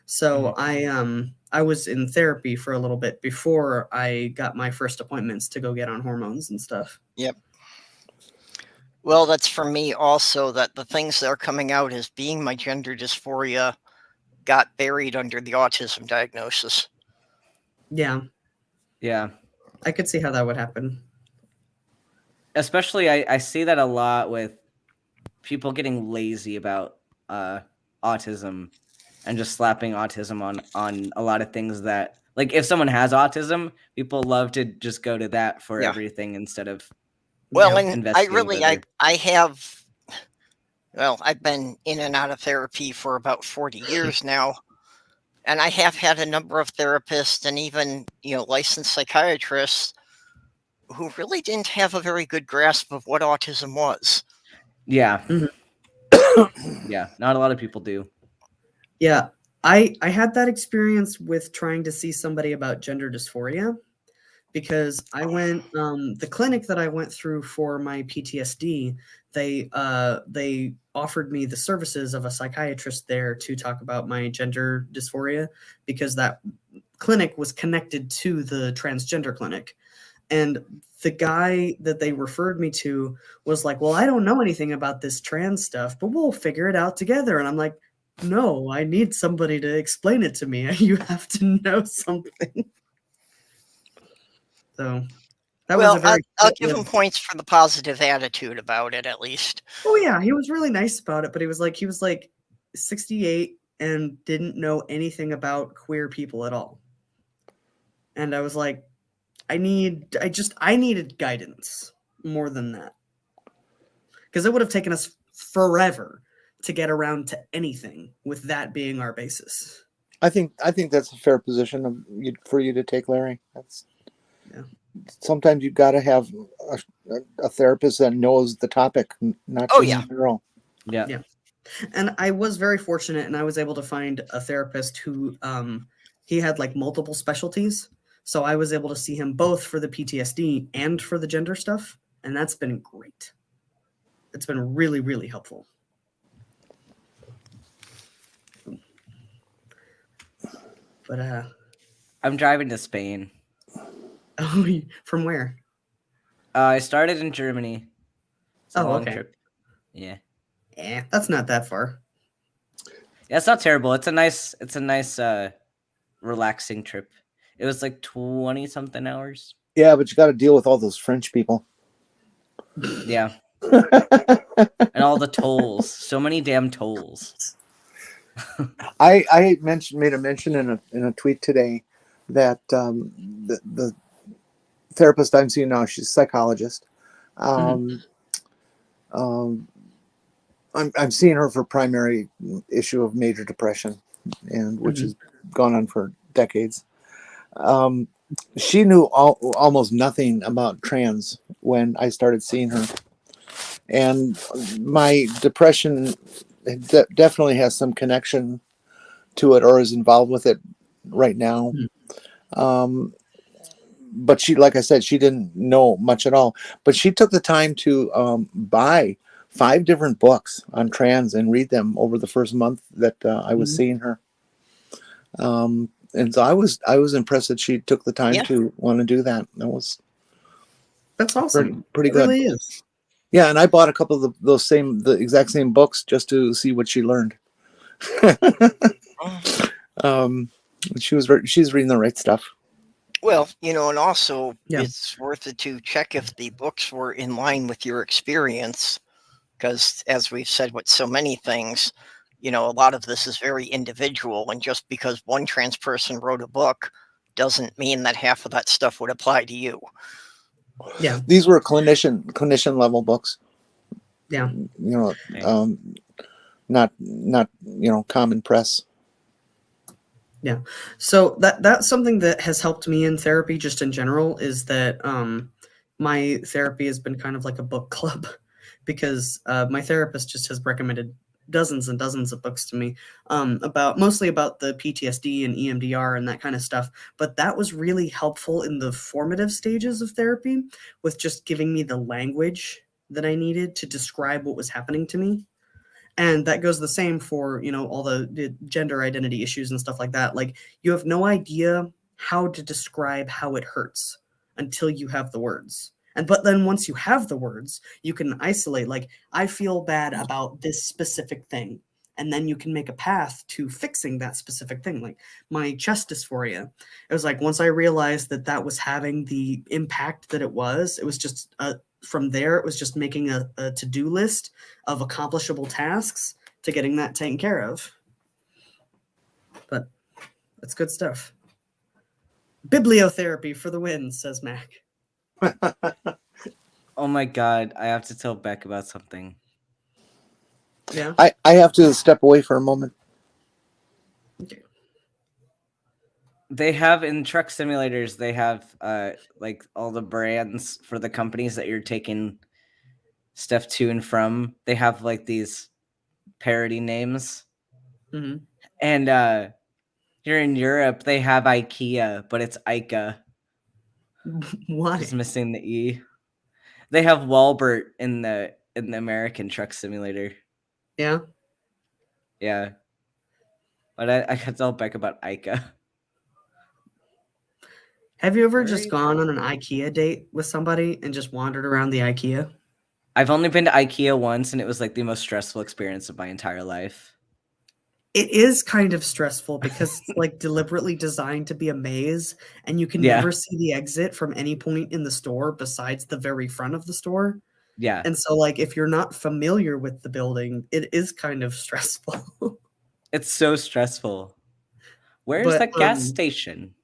So I was in therapy for a little bit before I got my first appointments to go get on hormones and stuff. Yep. Well, that's for me also, that the things that are coming out as being my gender dysphoria got buried under the autism diagnosis. Yeah. Yeah. I could see how that would happen. Especially, I see that a lot with people getting lazy about autism and just slapping autism on a lot of things that, like, if someone has autism, people love to just go to that for everything instead of and I've been in and out of therapy for about 40 years now, and I have had a number of therapists and even, licensed psychiatrists who really didn't have a very good grasp of what autism was. Yeah. Yeah, not a lot of people do. Yeah, I had that experience with trying to see somebody about gender dysphoria, because I went the clinic that I went through for my PTSD, they offered me the services of a psychiatrist there to talk about my gender dysphoria, because that clinic was connected to the transgender clinic. And the guy that they referred me to was like, well, I don't know anything about this trans stuff, but we'll figure it out together. And I'm like, no, I need somebody to explain it to me. You have to know something. So that was a very I'll give him points for the positive attitude about it, at least. Oh yeah, he was really nice about it, but he was like 68 and didn't know anything about queer people at all. And I was like, I needed guidance more than that. Because it would have taken us forever to get around to anything with that being our basis. I think that's a fair position for you to take, Larry. Sometimes you've got to have a therapist that knows the topic, not just in general. Yeah. And I was very fortunate, and I was able to find a therapist who he had like multiple specialties. So I was able to see him both for the PTSD and for the gender stuff. And that's been great. It's been really, really helpful. But I'm driving to Spain. Oh, from where? I started in Germany. It's a long okay. trip. Yeah. Yeah, that's not that far. Yeah, it's not terrible. It's a nice relaxing trip. It was like 20-something hours. Yeah, but you got to deal with all those French people. Yeah. And all the tolls. So many damn tolls. I made a mention in a tweet today that the therapist I'm seeing now, she's a psychologist. I'm seeing her for primary issue of major depression, and which has gone on for decades. She knew almost nothing about trans when I started seeing her, and my depression definitely has some connection to it, or is involved with it right now. But she, like I said, she didn't know much at all. But she took the time to buy 5 different books on trans and read them over the first month that I was seeing her. And so I was impressed that she took the time to want to do that. That's awesome. Pretty good. It really is. Yeah, and I bought a couple of the exact same books just to see what she learned. She's reading the right stuff. Well, and also it's worth it to check if the books were in line with your experience, because as we've said with so many things, a lot of this is very individual, and just because one trans person wrote a book doesn't mean that half of that stuff would apply to you. Yeah. These were clinician level books. Yeah. Not common press. Yeah. So that's something that has helped me in therapy just in general, is that my therapy has been kind of like a book club, because my therapist just has recommended dozens and dozens of books to me mostly about the PTSD and EMDR and that kind of stuff. But that was really helpful in the formative stages of therapy with just giving me the language that I needed to describe what was happening to me. And that goes the same for, all the gender identity issues and stuff like that. Like, you have no idea how to describe how it hurts until you have the words. But then once you have the words, you can isolate, like, I feel bad about this specific thing. And then you can make a path to fixing that specific thing. Like my chest dysphoria. It was like, once I realized that that was having the impact that it was just from there, it was just making a to-do list of accomplishable tasks to getting that taken care of. But that's good stuff. Bibliotherapy for the win, says Mac. Oh my God, I have to tell Beck about something. Yeah. I have to step away for a moment. Okay. They have in truck simulators, they have like all the brands for the companies that you're taking stuff to and from. They have like these parody names. Mm-hmm. And here in Europe, they have IKEA, but it's ICA. Why? Just missing the E. They have Walbert in the American truck simulator. Yeah. Yeah. But I could tell Beck about ICA. Have you ever just gone on an IKEA date with somebody and just wandered around the IKEA? I've only been to IKEA once, and it was like the most stressful experience of my entire life. It is kind of stressful because it's like deliberately designed to be a maze, and you can never see the exit from any point in the store besides the very front of the store. Yeah. And so, like, if you're not familiar with the building, it is kind of stressful. It's so stressful. Where's the gas station?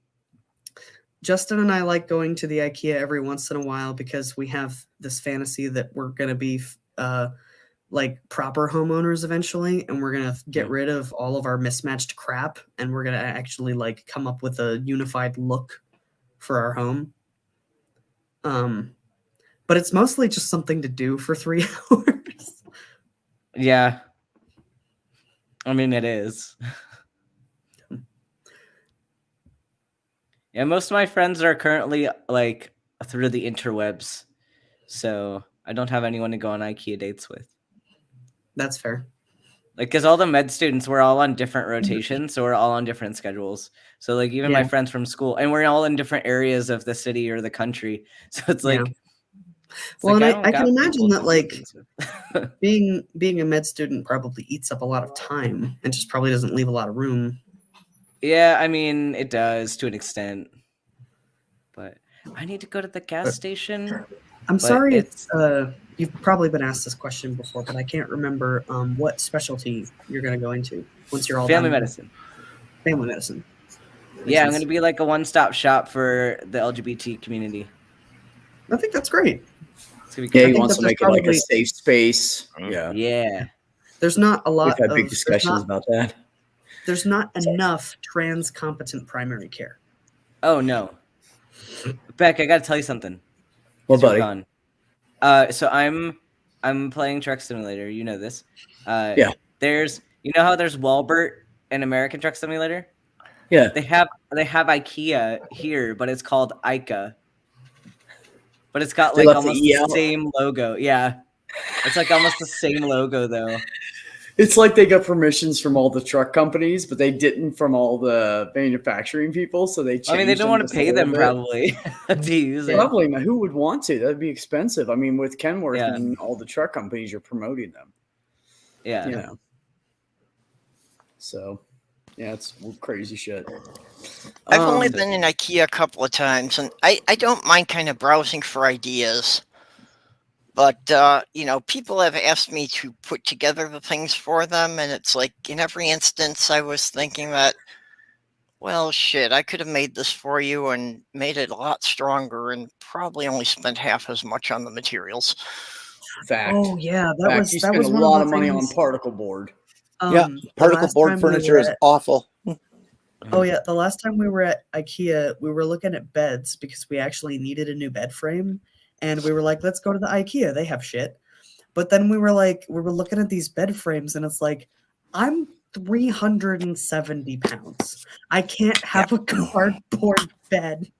Justin and I like going to the IKEA every once in a while because we have this fantasy that we're going to be like proper homeowners eventually, and we're going to get rid of all of our mismatched crap, and we're going to actually like come up with a unified look for our home. But it's mostly just something to do for 3 hours. Yeah. I mean, it is. Yeah, most of my friends are currently like through the interwebs, so I don't have anyone to go on IKEA dates with. That's fair. Like, because all the med students, we're all on different rotations, so we're all on different schedules. So, like, even my friends from school, and we're all in different areas of the city or the country. So it's like, well, like, and I can imagine that like being a med student probably eats up a lot of time and just probably doesn't leave a lot of room. Yeah, I mean, it does to an extent. But I need to go to the gas station. I'm sorry it's you've probably been asked this question before, but I can't remember what specialty you're going to go into once you're all family done. Medicine. Family medicine. Yeah, I'm going to be like a one-stop shop for the LGBT community. I think that's great. Yeah, he wants to make it like a safe space. Yeah. Yeah. There's not a lot We've had big discussions about that. There's not enough trans competent primary care. Oh, no. Beck, I got to tell you something. Well, buddy. So I'm playing Truck Simulator. You know this. Yeah. You know how there's Walbert in American Truck Simulator? Yeah. They have IKEA here, but it's called ICA. But it's got like almost the same logo. Yeah. It's like almost the same logo though. It's like they got permissions from all the truck companies, but they didn't from all the manufacturing people. So they changed. I mean, they don't want to pay them probably to use it. Probably. Who would want to? That'd be expensive. I mean, with Kenworth and all the truck companies, you're promoting them. Yeah. You know. So, yeah, it's crazy shit. I've only been in IKEA a couple of times, and I don't mind kind of browsing for ideas. But, people have asked me to put together the things for them, and it's like in every instance I was thinking that, well, shit, I could have made this for you and made it a lot stronger and probably only spent half as much on the materials. Fact. Oh, yeah. You spent a lot of money on particle board. Particle board furniture is awful. Oh, yeah. The last time we were at IKEA, we were looking at beds because we actually needed a new bed frame. And we were like, let's go to the IKEA. They have shit. But then we were looking at these bed frames, and it's like, I'm 370 pounds. I can't have a cardboard bed.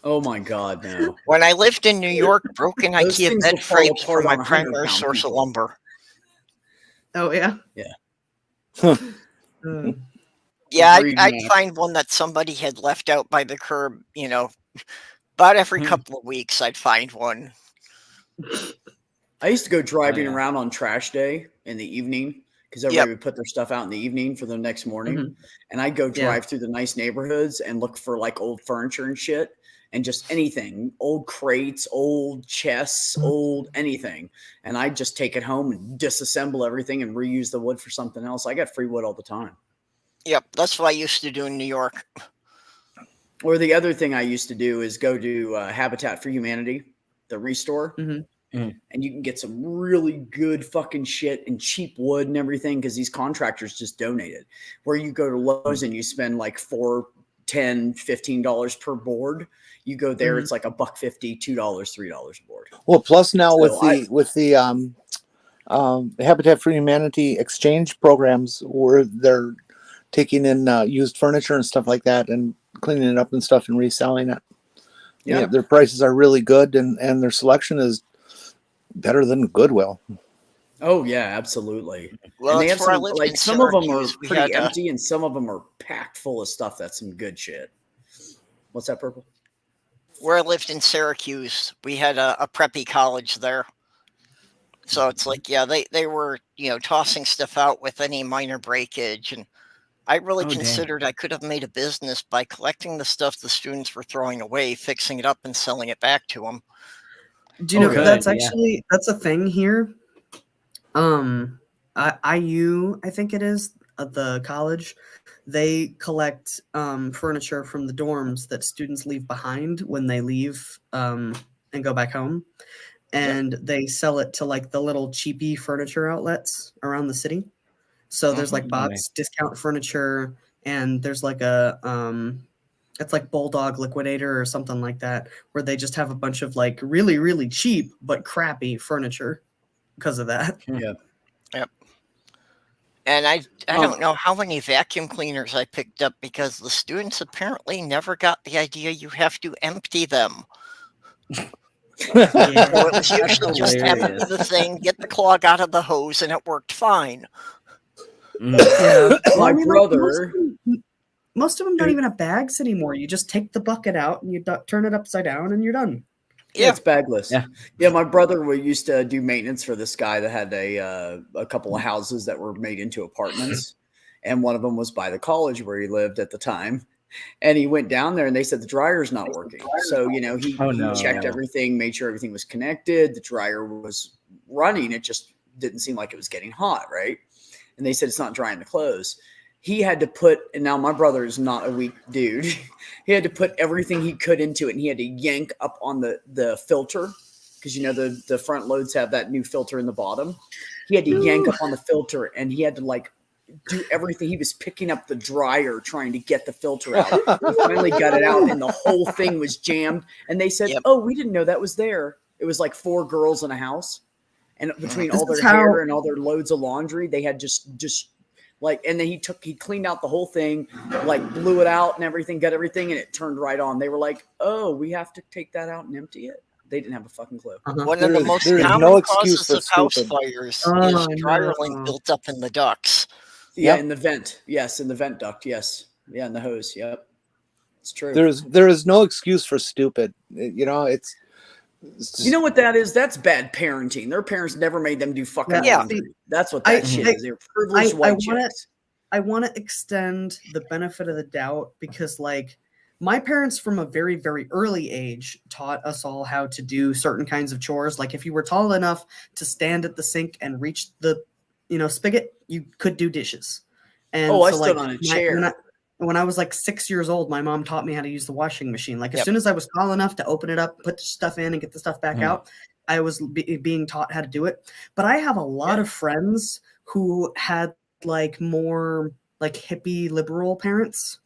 Oh my God, no. When I lived in New York, broken Those IKEA things will bed fall frames apart were my on 100 primary pound source of people. lumber. Oh yeah. Yeah. Yeah, Agreed, I'd man. find one that somebody had left out by the curb, about every couple of weeks I'd find one. I used to go driving around on trash day in the evening because everybody would put their stuff out in the evening for the next morning. And I'd go drive through the nice neighborhoods and look for like old furniture and shit and just anything, old crates, old chests, old anything. And I'd just take it home and disassemble everything and reuse the wood for something else. I got free wood all the time. Yep, that's what I used to do in New York. Or the other thing I used to do is go to Habitat for Humanity, the restore. And you can get some really good fucking shit and cheap wood and everything because these contractors just donate it. Where you go to Lowe's and you spend like $4, $10, $15 per board. You go there, it's like $1.50, $2, $3 a board. Well, plus now with the Habitat for Humanity exchange programs where they're taking in used furniture and stuff like that and cleaning it up and stuff and reselling it. Yeah, their prices are really good and their selection is better than Goodwill. Oh yeah, absolutely. Well, and they have some, like some of them are pretty empty and some of them are packed full of stuff. That's some good shit. What's that, Purple? Where I lived in Syracuse, we had a preppy college there. So it's like, they were, tossing stuff out with any minor breakage. And I really considered I could have made a business by collecting the stuff the students were throwing away, fixing it up and selling it back to them. Do you know that's actually that's a thing here? IU, I think it is, at the college, they collect furniture from the dorms that students leave behind when they leave and go back home, and they sell it to like the little cheapy furniture outlets around the city. So there's like Bob's Discount Furniture, and there's like a it's like Bulldog Liquidator or something like that, where they just have a bunch of like really, really cheap but crappy furniture because of that. Yep. And I don't know how many vacuum cleaners I picked up because the students apparently never got the idea you have to empty them. So it was usually just empty the thing, get the clog out of the hose, and it worked fine. Yeah. My brother... Most of them don't even have bags anymore. You just take the bucket out and you turn it upside down and you're done. Yeah, it's bagless. Yeah, my brother used to do maintenance for this guy that had a couple of houses that were made into apartments. And one of them was by the college where he lived at the time. And he went down there and they said the dryer's not working. So, he checked everything, made sure everything was connected. The dryer was running. It just didn't seem like it was getting hot, right? And they said it's not drying the clothes. He had to put, and now my brother is not a weak dude. He had to put everything he could into it, and he had to yank up on the filter because the front loads have that new filter in the bottom. He had to yank up on the filter, and he had to like do everything. He was picking up the dryer trying to get the filter out. He finally got it out, and the whole thing was jammed. And they said, "Oh, we didn't know that was there." It was like 4 girls in a house, and between all their hair and all their loads of laundry, they had just. And then he cleaned out the whole thing, like blew it out and everything, got everything, and it turned right on. They were like, "Oh, we have to take that out and empty it." They didn't have a fucking clue. One of the most common causes of house fires is dryer lint built up in the ducts. Yeah, in the vent. Yes, in the vent duct. Yes. Yeah, in the hose. Yep. It's true. There is no excuse for stupid. It's just, you know what that is? That's bad parenting. Their parents never made them do fucking laundry. That's what that shit is. They're privileged white chicks. I want to extend the benefit of the doubt because, like, my parents from a very, very early age taught us all how to do certain kinds of chores. Like, if you were tall enough to stand at the sink and reach the, spigot, you could do dishes. And I stood on a chair. When I was like 6 years old, my mom taught me how to use the washing machine. Like as soon as I was tall enough to open it up, put stuff in and get the stuff back out, I was being taught how to do it. But I have a lot of friends who had like more like hippie liberal parents,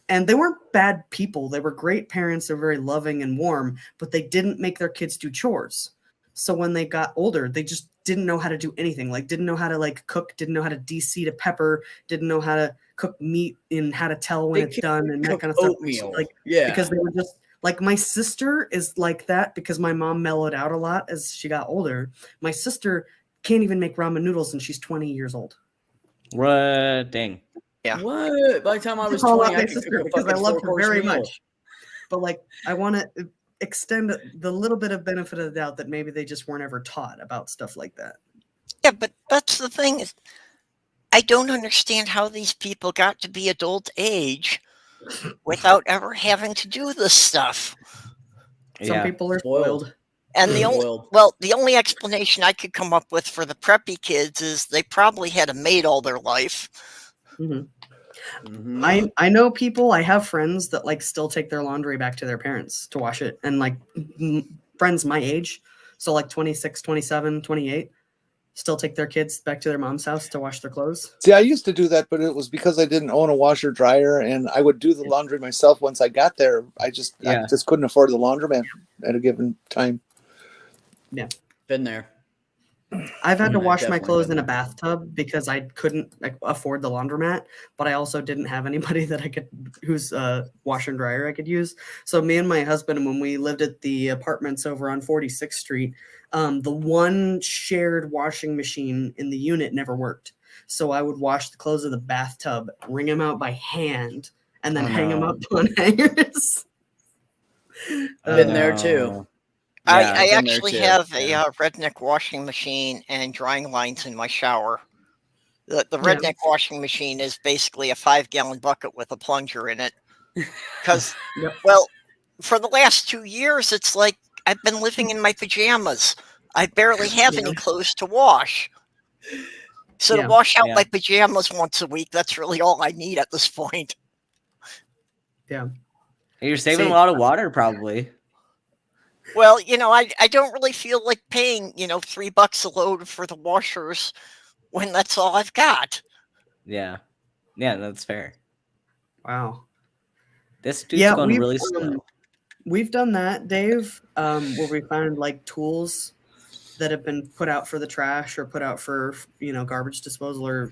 and they weren't bad people. They were great parents. They're very loving and warm, but they didn't make their kids do chores. So when they got older, they just didn't know how to do anything. Like didn't know how to like cook, didn't know how to de-seed a pepper, didn't know how to cook meat and how to tell when it's done and that kind of stuff. Like, because they were just like, my sister is like that because my mom mellowed out a lot as she got older. My sister can't even make ramen noodles and she's 20 years old. What? Dang. Yeah. What? By the time I was 20, I could cook because I love her very meal. much. But like, I want to extend the little bit of benefit of the doubt that maybe they just weren't ever taught about stuff like that. Yeah, but that's the thing is, I don't understand how these people got to be adult age without ever having to do this stuff. Some people are spoiled. And the only explanation I could come up with for the preppy kids is they probably had a maid all their life. I know people, I have friends that like still take their laundry back to their parents to wash it, and like friends my age, so like 26, 27, 28, still take their kids back to their mom's house to wash their clothes. See, I used to do that, but it was because I didn't own a washer dryer, and I would do the laundry myself once I got there. I just couldn't afford the laundromat at a given time. Yeah, been there. I've had to wash my clothes in a bathtub because I couldn't afford the laundromat, but I also didn't have anybody that I could, who's washer and dryer I could use. So me and my husband, when we lived at the apartments over on 46th Street, the one shared washing machine in the unit never worked. So I would wash the clothes in the bathtub, wring them out by hand, and then hang them up on hangers. Been there too. Yeah, I actually have a redneck washing machine and drying lines in my shower. The redneck washing machine is basically a 5-gallon bucket with a plunger in it. Because, well, for the last 2 years, it's like I've been living in my pajamas. I barely have any clothes to wash. So to wash out my pajamas once a week, that's really all I need at this point. Yeah. You're saving a lot of water, probably. Well, I don't really feel like paying, $3 a load for the washers when that's all I've got. Yeah. Yeah, that's fair. Wow. This dude's going really slow. We've done that, Dave, where we found like tools that have been put out for the trash or put out for, garbage disposal or,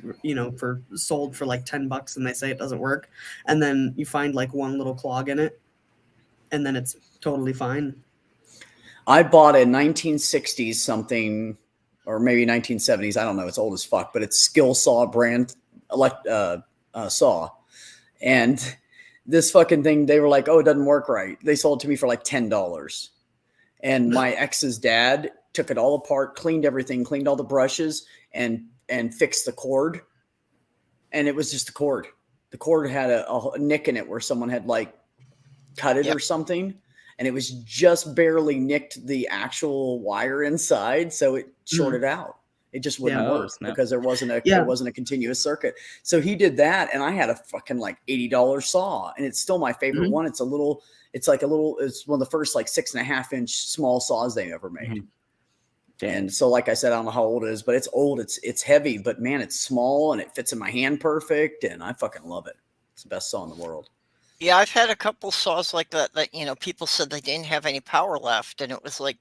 for sold for like $10 and they say it doesn't work. And then you find like one little clog in it and then it's totally fine. I bought a 1960s something, or maybe 1970s. I don't know. It's old as fuck, but it's Skill Saw brand saw. And this fucking thing, they were like, oh, it doesn't work right. They sold it to me for like $10. And my ex's dad took it all apart, cleaned everything, cleaned all the brushes, and fixed the cord. And it was just the cord. The cord had a nick in it where someone had like cut it or something. And it was just barely nicked the actual wire inside, so it shorted out. It just wouldn't work because there wasn't a continuous circuit. So he did that, and I had a fucking like $80 saw, and it's still my favorite one. It's one of the first like 6.5-inch small saws they ever made. And so, like I said, I don't know how old it is, but it's old. It's heavy, but man, it's small and it fits in my hand perfect, and I fucking love it. It's the best saw in the world. Yeah, I've had a couple saws like that people said they didn't have any power left. And it was like,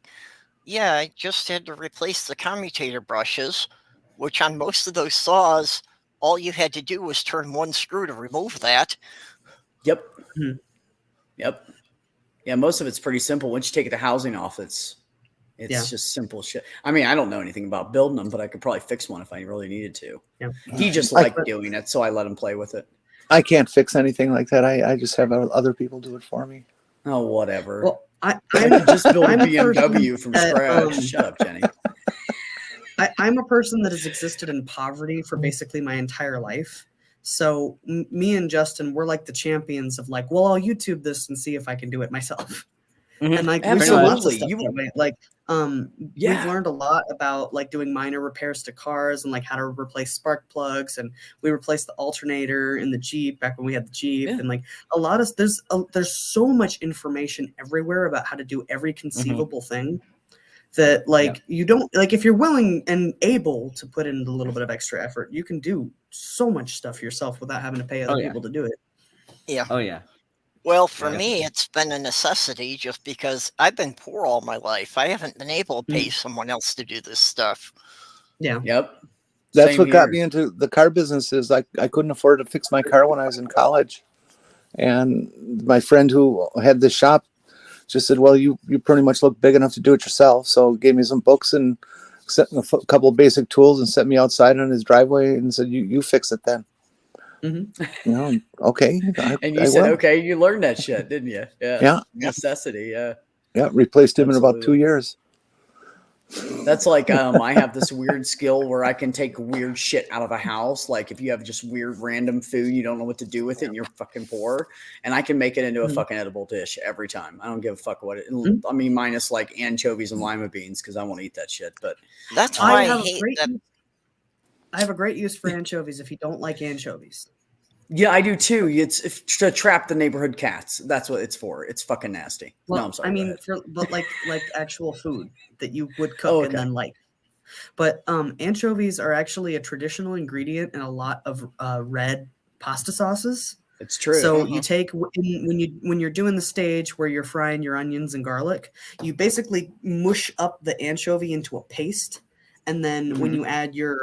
yeah, I just had to replace the commutator brushes, which on most of those saws, all you had to do was turn one screw to remove that. Yep. Yep. Yeah, most of it's pretty simple. Once you take the housing off, it's just simple shit. I mean, I don't know anything about building them, but I could probably fix one if I really needed to. Yeah. He just liked doing it, so I let him play with it. I can't fix anything like that. I just have other people do it for me. Oh, whatever. Well, I could just build a BMW from scratch. Shut up, Jenny. I'm a person that has existed in poverty for basically my entire life. So me and Justin, we're like the champions of like, well, I'll YouTube this and see if I can do it myself. And like, absolutely. We've learned a lot about like doing minor repairs to cars and like how to replace spark plugs, and we replaced the alternator in the Jeep back when we had the Jeep, and like a lot of there's so much information everywhere about how to do every conceivable thing that like you don't like if you're willing and able to put in a little bit of extra effort, you can do so much stuff yourself without having to pay other people to do it. Yeah. Oh yeah. Well, for me, it's been a necessity just because I've been poor all my life. I haven't been able to pay someone else to do this stuff. Yeah. Yep. That's what got me into the car business. Is I couldn't afford to fix my car when I was in college, and my friend who had the shop just said, "Well, you pretty much look big enough to do it yourself." So gave me some books and sent a couple of basic tools and set me outside on his driveway and said, "You fix it then." Okay. And you said, okay, you learned that shit, didn't you? Yeah. Necessity. Yeah. Yeah. Replaced him in about 2 years. That's like I have this weird skill where I can take weird shit out of a house. Like if you have just weird random food, you don't know what to do with it and you're fucking poor, and I can make it into a fucking edible dish every time. I don't give a fuck what it I mean, minus like anchovies and lima beans because I won't eat that shit. But that's why I hate that. I have a great use for anchovies if you don't like anchovies. Yeah, I do too. It's to trap the neighborhood cats. That's what it's for. It's fucking nasty. Well, no, I'm sorry. I mean, but like actual food that you would cook and then like. But anchovies are actually a traditional ingredient in a lot of red pasta sauces. It's true. So you take when you're doing the stage where you're frying your onions and garlic, you basically mush up the anchovy into a paste. And then when you add your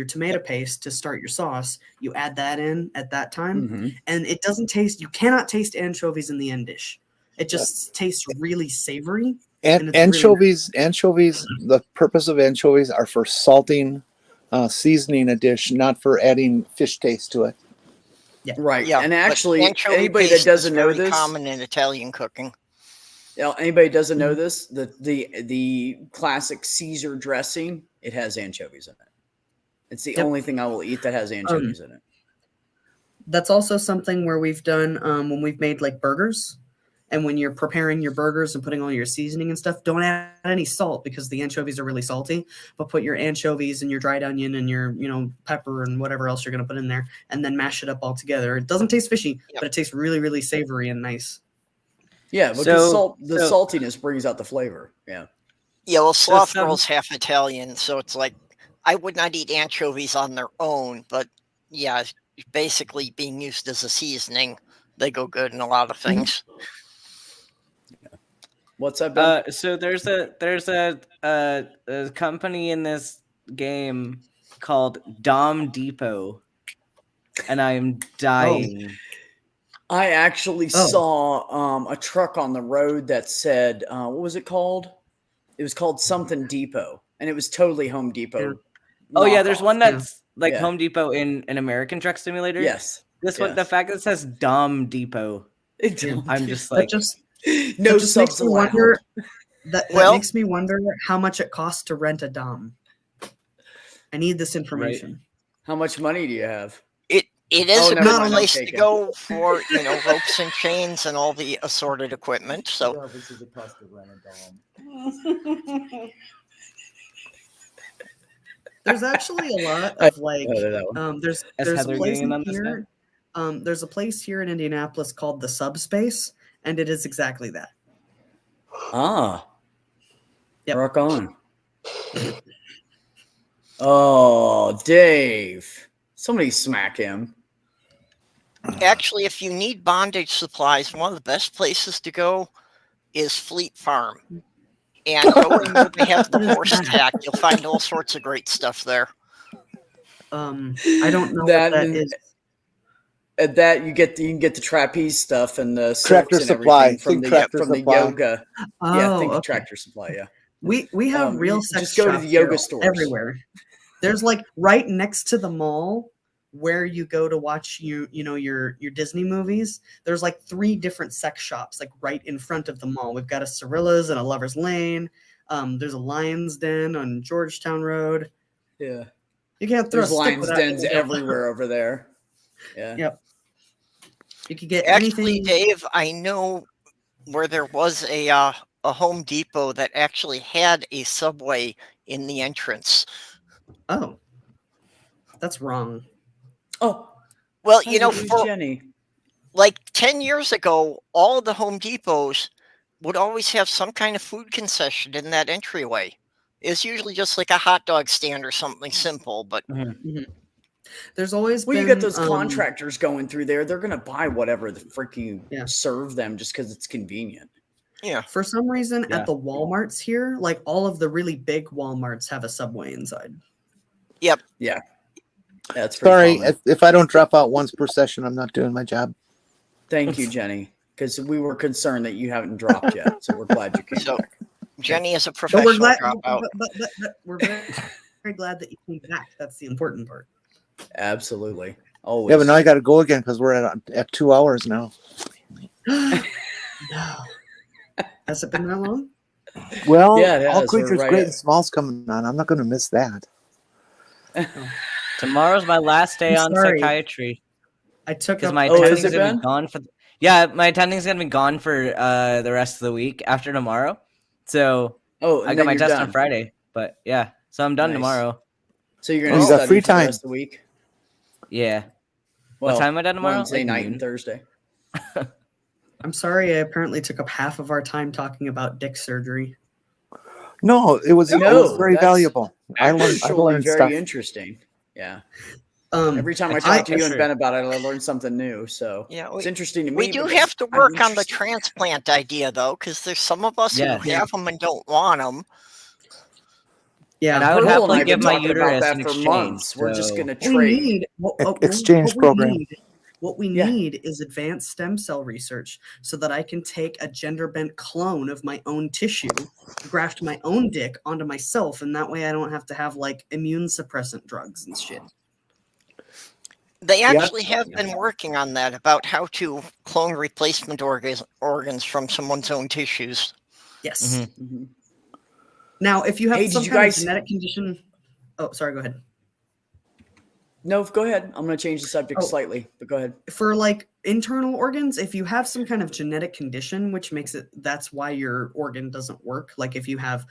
tomato paste to start your sauce, you add that in at that time. And it doesn't taste, you cannot taste anchovies in the end dish. It just tastes really savory. And anchovies, the purpose of anchovies are for salting, seasoning a dish, not for adding fish taste to it. Yeah. Right. Yeah. And actually, anybody that doesn't know this, common in Italian cooking. Anybody doesn't know this, the classic Caesar dressing, it has anchovies in it. It's the only thing I will eat that has anchovies in it. That's also something where we've done when we've made like burgers, and when you're preparing your burgers and putting all your seasoning and stuff, don't add any salt because the anchovies are really salty. But put your anchovies and your dried onion and your pepper and whatever else you're going to put in there, and then mash it up all together. It doesn't taste fishy, but it tastes really, really savory and nice. Yeah, because the saltiness brings out the flavor. Yeah. Yeah, well, sloth roll's half Italian, so it's like I would not eat anchovies on their own, but yeah, basically being used as a seasoning, they go good in a lot of things. What's up, Ben? So there's a company in this game called Dom Depot, and I am dying. I actually saw a truck on the road that said, what was it called? It was called something Depot, and it was totally Home Depot. Oh, yeah, there's one that's like Home Depot in an American Truck Simulator. Yes. This one, the fact that it says Dom Depot, I'm just like, no subs allowed. That makes me wonder how much it costs to rent a Dom. I need this information. Right. How much money do you have? It is a good place to go for ropes and chains and all the assorted equipment. So there's actually a lot of like there's a place here. There's a place here in Indianapolis called the Subspace, and it is exactly that. Rock on. Oh, Dave. Somebody smack him. Actually, if you need bondage supplies, one of the best places to go is Fleet Farm. And go in where they have the horse tack. You'll find all sorts of great stuff there. I don't know what that is. At that you can get the trapeze stuff and the Tractor Supply from the yoga. Oh, Tractor Supply. Yeah, we have real sex just go to the yoga stores everywhere. There's like right next to the mall where you go to watch your Disney movies. There's like 3 different sex shops like right in front of the mall. We've got a Cirilla's and a Lover's Lane. There's a Lion's Den on Georgetown Road. Yeah, you can't throw Lion's Dens everywhere over there. Yeah. Yep. You could get actually, anything. Dave, I know where there was a Home Depot that actually had a Subway in the entrance. Oh, that's wrong. Oh, well, for Jenny, like 10 years ago, all of the Home Depots would always have some kind of food concession in that entryway. It's usually just like a hot dog stand or something simple, but There's always well, been, you get those contractors going through there. They're going to buy whatever the freaking serve them just because it's convenient. Yeah. For some reason, at the Walmarts here, like all of the really big Walmarts have a Subway inside. Yep. Yeah. That's sorry if I don't drop out once per session, I'm not doing my job. Thank you, Jenny, because we were concerned that you haven't dropped yet, so we're glad you came back. Jenny is a professional dropout. But we're very, very glad that you came back. That's the important part. Absolutely. Always. Yeah, but now I got to go again because we're at 2 hours now. No. Has it been that long? Well, yeah, All Creatures Great and Small's coming on. I'm not going to miss that. Tomorrow's my last day on psychiatry. I took because my attending's gonna be gone for. My attending's gonna be gone for the rest of the week after tomorrow. So I got my test on Friday, but yeah, so I'm done tomorrow. So you're gonna study free for time the rest of the week. Yeah. Well, what time am I done tomorrow? Wednesday night and Thursday. I'm sorry. I apparently took up half of our time talking about dick surgery. No, it was very valuable. I learned very stuff. interesting. Yeah. Every time I talk to you and Ben about it, I learn something new. So it's interesting to me. We do have to work on the transplant idea, though, because there's some of us who have them and don't want them. Yeah, and I would happily give my uterus in exchange. So. We're just going to trade. Exchange program. What we need is advanced stem cell research so that I can take a gender-bent clone of my own tissue, graft my own dick onto myself, and that way I don't have to have like immune suppressant drugs and shit. They actually have been working on that, about how to clone replacement organs from someone's own tissues. Yes. Mm-hmm. Now, if you have some kind of genetic condition... Oh, sorry, go ahead. No, go ahead. I'm going to change the subject slightly, but go ahead. For like internal organs, if you have some kind of genetic condition, which makes it, that's why your organ doesn't work. Like if you have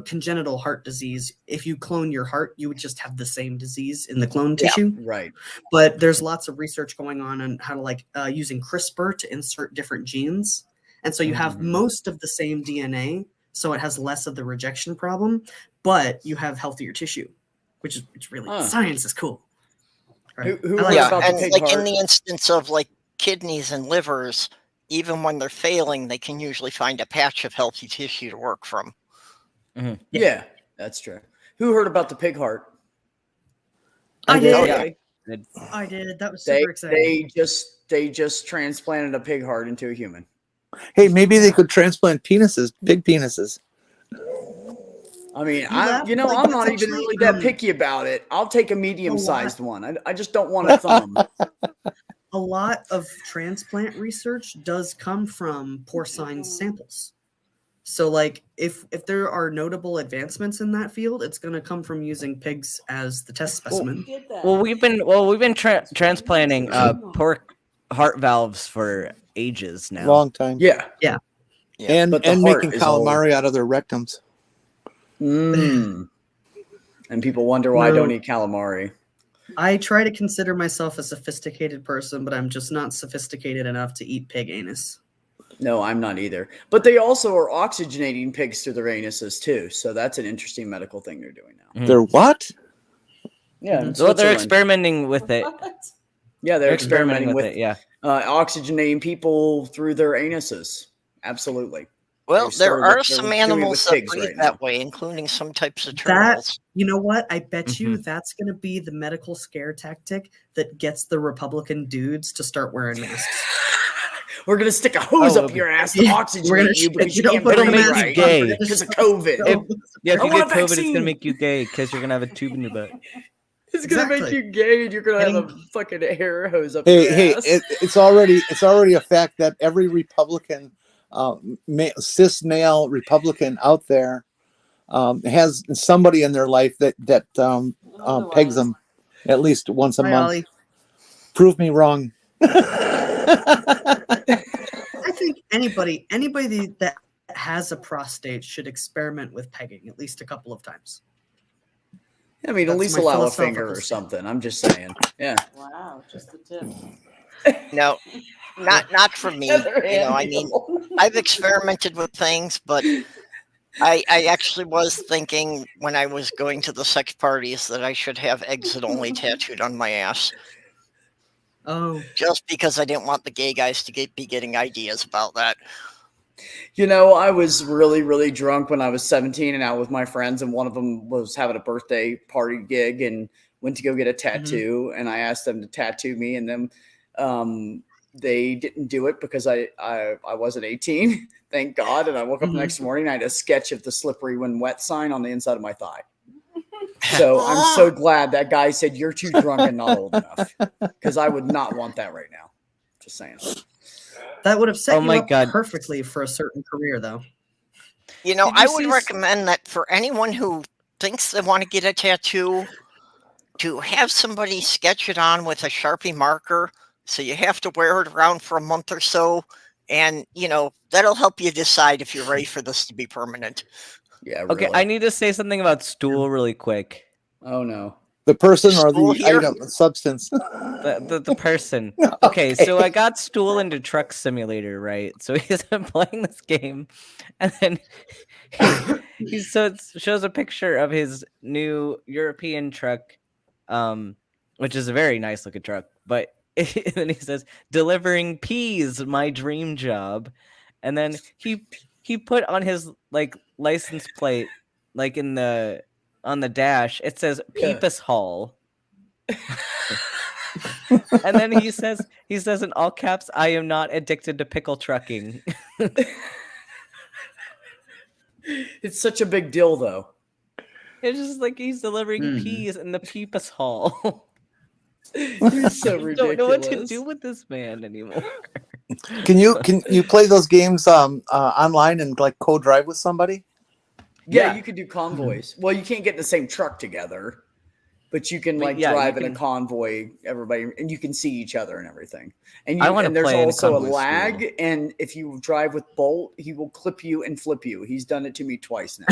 congenital heart disease, if you clone your heart, you would just have the same disease in the clone tissue. Right. But there's lots of research going on how to like using CRISPR to insert different genes. And so you have most of the same DNA, so it has less of the rejection problem, but you have healthier tissue, which is really, science is cool. Right. And like in the instance of like kidneys and livers, even when they're failing, they can usually find a patch of healthy tissue to work from. Mm-hmm. Yeah, that's true. Who heard about the pig heart? I did. Okay. I did. That was super exciting. They just transplanted a pig heart into a human. Hey, maybe they could transplant penises, big penises. I mean, I'm not even really that picky about it. I'll take a medium-sized one. I just don't want a thumb. A lot of transplant research does come from porcine samples. So, like, if there are notable advancements in that field, it's going to come from using pigs as the test specimen. Well, we've been transplanting pork heart valves for ages now. Long time. Yeah. And making calamari out of their rectums. And people wonder why I don't eat calamari. I try to consider myself a sophisticated person, but I'm just not sophisticated enough to eat pig anus. No, I'm not either. But they also are oxygenating pigs through their anuses too. So that's an interesting medical thing they're doing now. They're what? Yeah. Well, they're experimenting with it. Yeah, they're experimenting with it. Yeah. Oxygenating people through their anuses. Absolutely. Well, there are some animals that breathe that way, including some types of turtles. You know what? I bet you that's going to be the medical scare tactic that gets the Republican dudes to start wearing masks. We're going to stick a hose up your ass to oxygenate you because you can't it'll make you gay because of COVID. If you get COVID, it's going to make you gay because you're going to have a tube in your butt. It's going to make you gay and you're going to have a fucking air hose up your ass. It's already a fact that every Republican cis male Republican out there has somebody in their life that pegs them at least once a month. Ollie. Prove me wrong. I think anybody that has a prostate should experiment with pegging at least a couple of times. I mean, at least allow a finger or something. I'm just saying. Yeah. Wow, just the tip. No. Not for me. I mean, I've experimented with things, but I actually was thinking when I was going to the sex parties that I should have exit only tattooed on my ass. Oh, just because I didn't want the gay guys to be getting ideas about that. You know, I was really, really drunk when I was 17 and out with my friends, and one of them was having a birthday party gig and went to go get a tattoo, and I asked them to tattoo me, and then they didn't do it because I wasn't 18, thank God, and I woke up the next morning and I had a sketch of the slippery when wet sign on the inside of my thigh. So I'm so glad that guy said you're too drunk and not old enough, because I would not want that right now. Just saying. That would have set you up perfectly for a certain career, though. You know, I would recommend that for anyone who thinks they want to get a tattoo, to have somebody sketch it on with a Sharpie marker, so you have to wear it around for a month or so, and, you know, that'll help you decide if you're ready for this to be permanent. Yeah, really. Okay, I need to say something about stool really quick. Oh, no. The person or the item, the substance? The person. Okay, so I got Stool into Truck Simulator, right? So he's been playing this game, and then so it shows a picture of his new European truck, which is a very nice looking truck. But then he says, "Delivering peas, my dream job," and then he put on his license plate, on the dash, it says Peepus Hall. And then he says in all caps, "I am not addicted to pickle trucking." It's such a big deal, though. It's just like he's delivering peas in the Peepus Hall. He's so ridiculous. I don't know what to do with this man anymore. Can you play those games online and co-drive with somebody? Yeah, you could do convoys. Well, you can't get in the same truck together, but you can drive in a convoy, everybody, and you can see each other and everything. And there's also a lag, and if you drive with Bolt, he will clip you and flip you. He's done it to me twice now.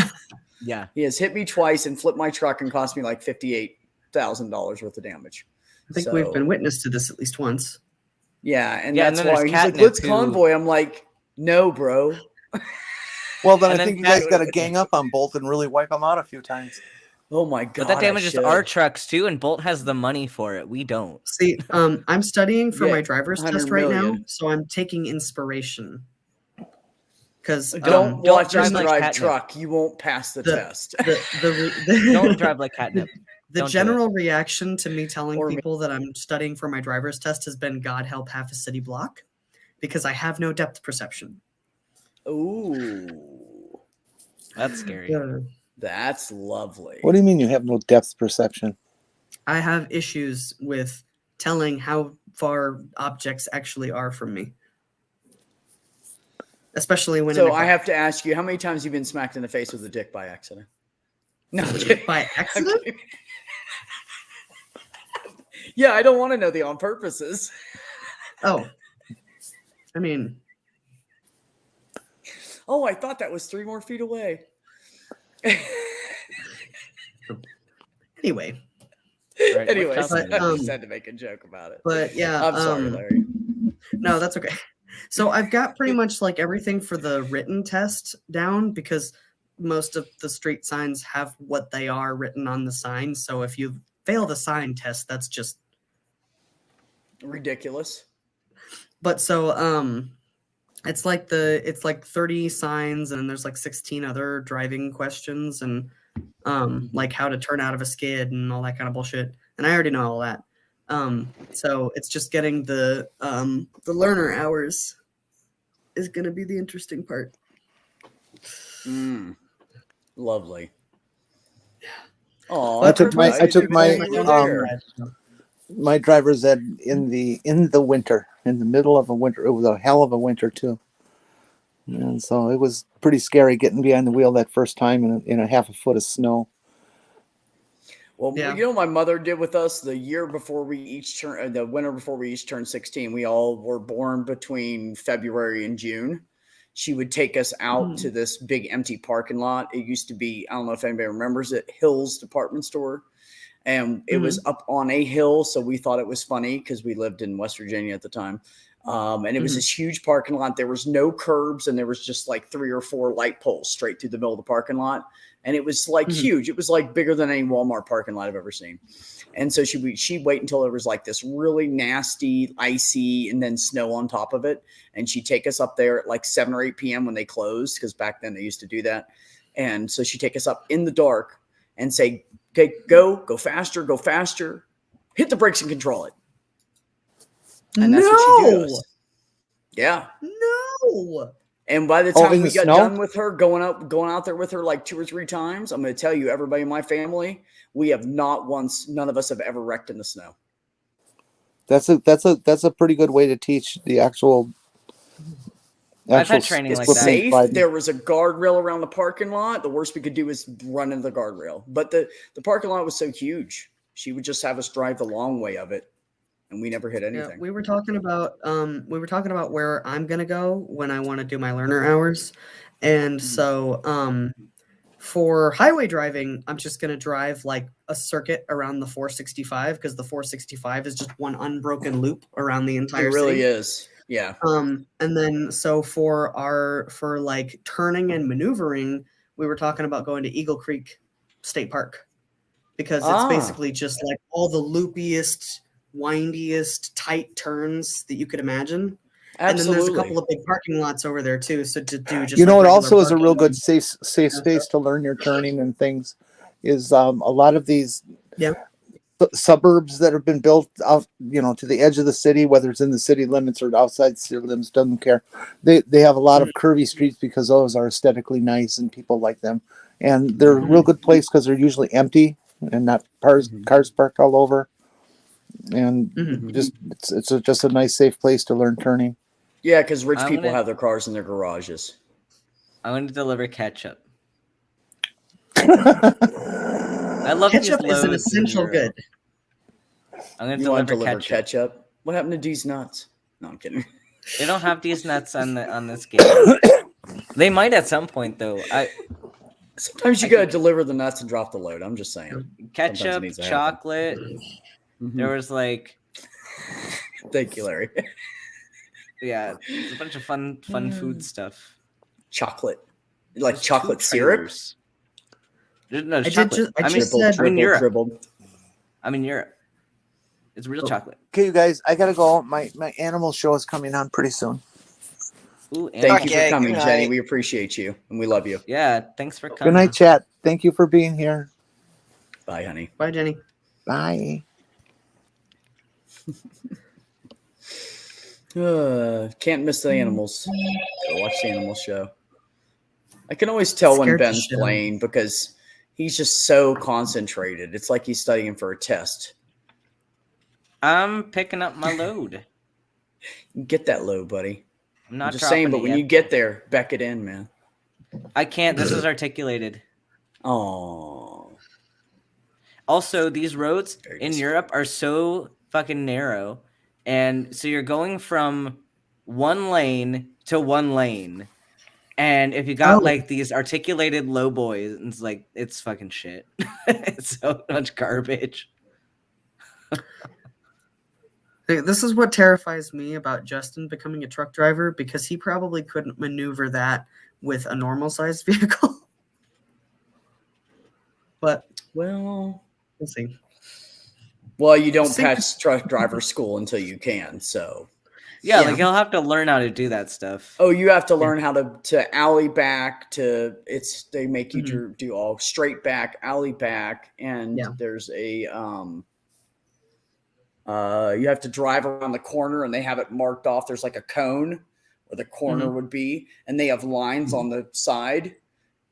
Yeah. He has hit me twice and flipped my truck and cost me like $58,000 worth of damage. I think we've been witness to this at least once. Yeah, and that's why he's like, "Let's convoy." I'm like, "No, bro." Well, then I think you guys got to gang up on Bolt and really wipe them out a few times. Oh my God! But that damages our trucks too, and Bolt has the money for it. We don't. See, I'm studying for my driver's test right now, so I'm taking inspiration. Because don't watch us drive truck. You won't pass the test. Don't drive like catnip. The general reaction to me telling people that I'm studying for my driver's test has been, "God help half a city block," because I have no depth perception. Ooh, that's scary. That's lovely. What do you mean you have no depth perception? I have issues with telling how far objects actually are from me, especially when. So I have to ask you, how many times have you been smacked in the face with a dick by accident? No, by accident. Yeah, I don't want to know the on purposes. Oh, I mean. Oh, I thought that was 3 more feet away. Anyway. Right, anyways, I just had to make a joke about it. But yeah. I'm sorry, Larry. No, that's okay. So I've got pretty much everything for the written test down, because most of the street signs have what they are written on the sign. So if you fail the sign test, that's just ridiculous. But so it's like 30 signs, and there's 16 other driving questions, and like how to turn out of a skid and all that kind of bullshit. And I already know all that. So it's just getting the learner hours is going to be the interesting part. Lovely. Oh, I took my driver's ed in the winter, in the middle of a winter. It was a hell of a winter too. And so it was pretty scary getting behind the wheel that first time in a half a foot of snow. Well, you know what my mother did with us the winter before we each turned 16. We all were born between February and June. She would take us out to this big empty parking lot. It used to be, I don't know if anybody remembers it, Hill's department store. And it was up on a hill. So we thought it was funny because we lived in West Virginia at the time. And it was this huge parking lot. There was no curbs, and there was just like 3 or 4 light poles straight through the middle of the parking lot. And it was like huge. It was like bigger than any Walmart parking lot I've ever seen. And so she'd wait until there was like this really nasty, icy, and then snow on top of it. And she'd take us up there at like 7 or 8 p.m. when they closed, because back then they used to do that. And so she'd take us up in the dark and say, okay, go faster, hit the brakes and control it. And that's what she did to us. Yeah. No. And by the time we got done with her, going out there with her like 2 or 3 times, I'm going to tell you, everybody in my family, we have not once, none of us have ever wrecked in the snow. That's a pretty good way to teach the actual I've had training like that. Safe. There was a guardrail around the parking lot. The worst we could do is run into the guardrail. But the parking lot was so huge. She would just have us drive the long way of it. And we never hit anything. Yeah, we were talking about where I'm gonna go when I want to do my learner hours. And so for highway driving, I'm just gonna drive like a circuit around the 465, because the 465 is just one unbroken loop around the entire city. It really is. Yeah. And then so for like turning and maneuvering, we were talking about going to Eagle Creek State Park, because it's basically just like all the loopiest, windiest, tight turns that you could imagine. Absolutely. And then there's a couple of big parking lots over there too. So to do just it also is a real good safe space to learn your turning and things. Is a lot of these suburbs that have been built out, to the edge of the city, whether it's in the city limits or outside city limits, doesn't care. They have a lot of curvy streets because those are aesthetically nice and people like them. And they're a real good place because they're usually empty and not cars parked all over. And it's just a nice, safe place to learn turning. Yeah, because rich people have their cars in their garages. I'm going to deliver ketchup. I love ketchup is an essential good. I'm going to deliver ketchup. What happened to these nuts? No, I'm kidding. They don't have these nuts on this game. They might at some point though. Sometimes you gotta deliver the nuts and drop the load. I'm just saying. Ketchup, chocolate. There was like. Thank you, Larry. Yeah, there's a bunch of fun food stuff. Chocolate, like chocolate syrup. No, chocolate. I'm in Europe. I'm in Europe. It's real chocolate. Okay, you guys, I gotta go. My animal show is coming on pretty soon. Ooh, thank you for coming, Jenny. We appreciate you and we love you. Yeah, thanks for coming. Good night, chat. Thank you for being here. Bye, honey. Bye, Jenny. Bye. Can't miss the animals. Go watch the animal show. I can always tell when Ben's playing because he's just so concentrated. It's like he's studying for a test. I'm picking up my load. Get that load, buddy. I'm not just saying, but when you get there, back it in, man. I can't. This is articulated. Oh. Also, these roads in Europe are so fucking narrow. And so you're going from one lane to one lane. And if you got like these articulated low boys, it's like, it's fucking shit. It's so much garbage. This is what terrifies me about Justin becoming a truck driver, because he probably couldn't maneuver that with a normal sized vehicle. But we'll see. Well, you don't pass truck driver school until you can, so. Yeah, like he'll have to learn how to do that stuff. Oh, you have to learn how to alley back they make you do all straight back, alley back, and there's a you have to drive around the corner and they have it marked off. There's like a cone where the corner would be, and they have lines on the side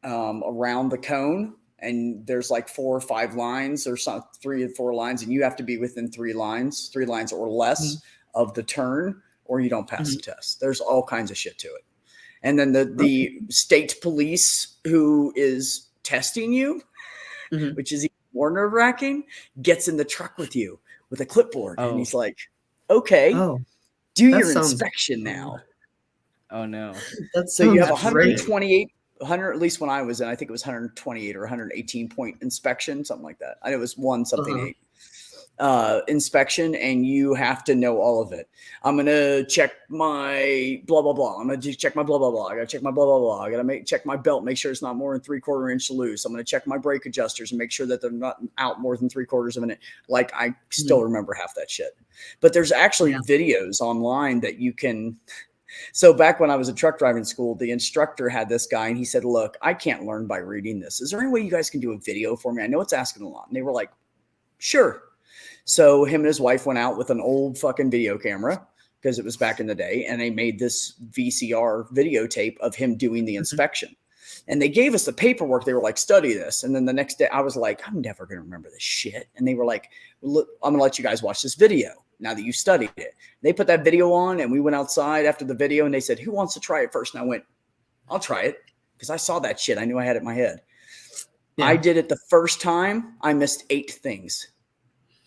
around the cone. And there's like 4 or 5 lines or 3 or 4 lines, and you have to be within 3 lines or less of the turn, or you don't pass the test. There's all kinds of shit to it. And then the state police who is testing you, which is even more nerve-wracking, gets in the truck with you with a clipboard. And he's like, okay, do your inspection now. Oh, no. So you have 128 100, at least when I was in, I think it was 128 or 118 point inspection, something like that. I know it was 1 something 8. inspection, and you have to know all of it. I'm going to check my blah, blah, blah. I'm going to check my blah, blah, blah. I got to check my blah, blah, blah. I got to check my belt, make sure it's not more than 3/4 inch loose. I'm going to check my brake adjusters and make sure that they're not out more than 3/4 of an inch. Like, I still remember half that shit. But there's actually videos online that you can. So back when I was a truck driving school, the instructor had this guy, and he said, look, I can't learn by reading this. Is there any way you guys can do a video for me? I know it's asking a lot. And they were like, sure. So him and his wife went out with an old fucking video camera, because it was back in the day, and they made this VCR videotape of him doing the inspection. And they gave us the paperwork. They were like, study this. And then the next day I was like, I'm never going to remember this shit. And they were like, look, I'm going to let you guys watch this video now that you studied it. They put that video on, and we went outside after the video, and they said, who wants to try it first? And I went, I'll try it, because I saw that shit. I knew I had it in my head. Yeah. I did it the first time. I missed 8 things.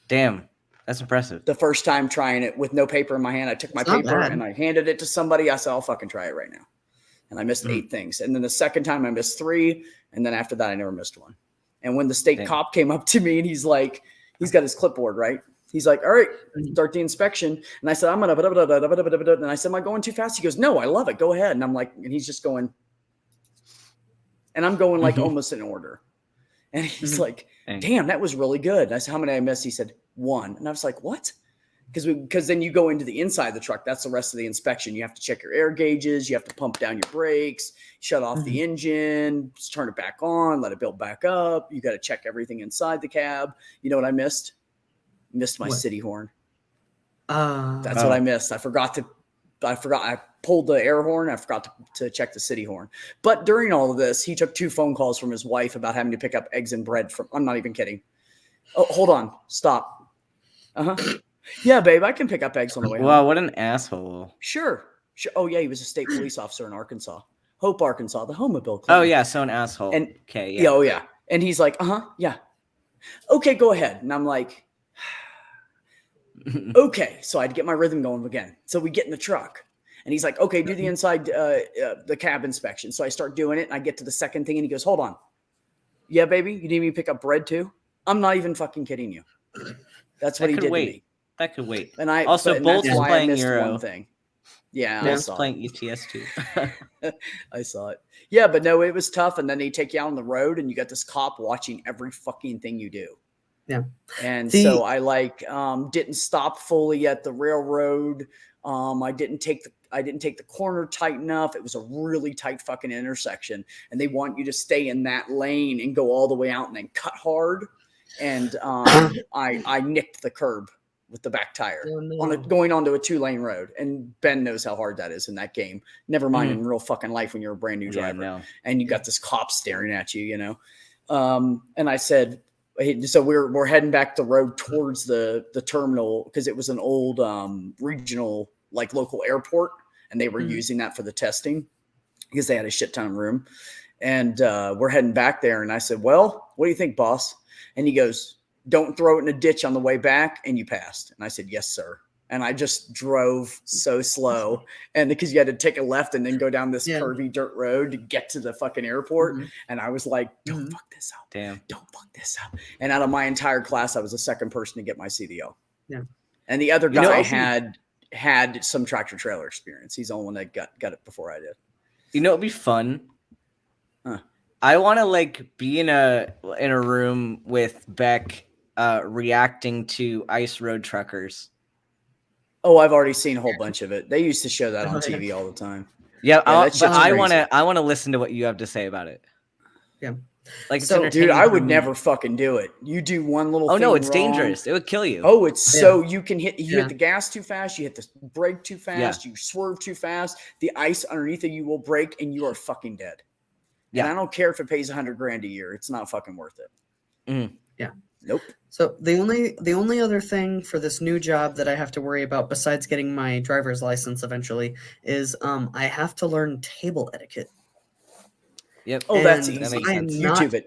Damn, that's impressive. The first time trying it with no paper in my hand, I took my paper and I handed it to somebody. I said, I'll fucking try it right now. And I missed 8 things. And then the second time I missed 3. And then after that, I never missed 1. And when the state cop came up to me, and he's like, he's got his clipboard, right? He's like, all right, start the inspection. And I said, I'm going to, and I said, am I going too fast? He goes, no, I love it. Go ahead. And I'm like, and he's just going, and I'm going like almost in order. And he's like, damn, that was really good. And I said, how many I missed? He said, 1. And I was like, what? Because then you go into the inside of the truck. That's the rest of the inspection. You have to check your air gauges. You have to pump down your brakes, shut off the engine, turn it back on, let it build back up. You got to check everything inside the cab. You know what I missed? Missed my city horn. That's what I missed. I pulled the air horn. I forgot to check the city horn. But during all of this, he took 2 phone calls from his wife about having to pick up eggs and bread from, I'm not even kidding. Oh, hold on. Stop. Yeah, babe, I can pick up eggs on the way home. Wow, what an asshole. Sure. Oh, yeah, he was a state police officer in Arkansas. Hope, Arkansas, the home of Bill Oh, Clinton. yeah, so an asshole. And, okay, yeah. Oh, yeah. And he's like, yeah. Okay, go ahead. And I'm like, okay. So I'd get my rhythm going again. So we get in the truck. And he's like, okay, do the inside, the cab inspection. So I start doing it, and I get to the second thing, and he goes, hold on. Yeah, baby, you need me to pick up bread too? I'm not even fucking kidding you. That's what he did to me. That could wait. And I also Bolt's playing Euro. One thing. Yeah, Bolt's playing ETS too. I saw it. Yeah, but no, it was tough. And then they take you out on the road, and you got this cop watching every fucking thing you do. Yeah. And so I didn't stop fully at the railroad. I didn't take the corner tight enough. It was a really tight fucking intersection, and they want you to stay in that lane and go all the way out and then cut hard. And I nicked the curb with the back tire going onto a 2-lane road. And Ben knows how hard that is in that game. Never mind in real fucking life when you're a brand new driver and you got this cop staring at you, you know? And I said, so we're heading back the road towards the terminal, because it was an old regional, like local airport, and they were using that for the testing because they had a shit ton of room. And we're heading back there. And I said, well, what do you think, boss? And he goes, don't throw it in a ditch on the way back. And you passed. And I said, yes, sir. And I just drove so slow. And because you had to take a left and then go down this curvy dirt road to get to the fucking airport. And I was like, don't fuck this up. Damn. Don't fuck this up. And out of my entire class, I was the second person to get my CDL. Yeah. And the other guy had some tractor trailer experience. He's the only one that got it before I did. You know, it'd be fun. I want to like be in a room with Beck reacting to ice road truckers. Oh, I've already seen a whole bunch of it. They used to show that on TV all the time. Yeah, but I want to listen to what you have to say about it. Yeah. Like, so, dude, I would never fucking do it. You do one little thing. Oh no, it's wrong. Dangerous. It would kill you. Oh, it's so you can hit the gas too fast, you hit the brake too fast, you swerve too fast, the ice underneath of you will break and you are fucking dead. Yeah. And I don't care if it pays $100,000 a year. It's not fucking worth it. Yeah. Nope. So the only other thing for this new job that I have to worry about, besides getting my driver's license eventually, is I have to learn table etiquette. Yep. Oh, that's easy. That makes sense. YouTube it.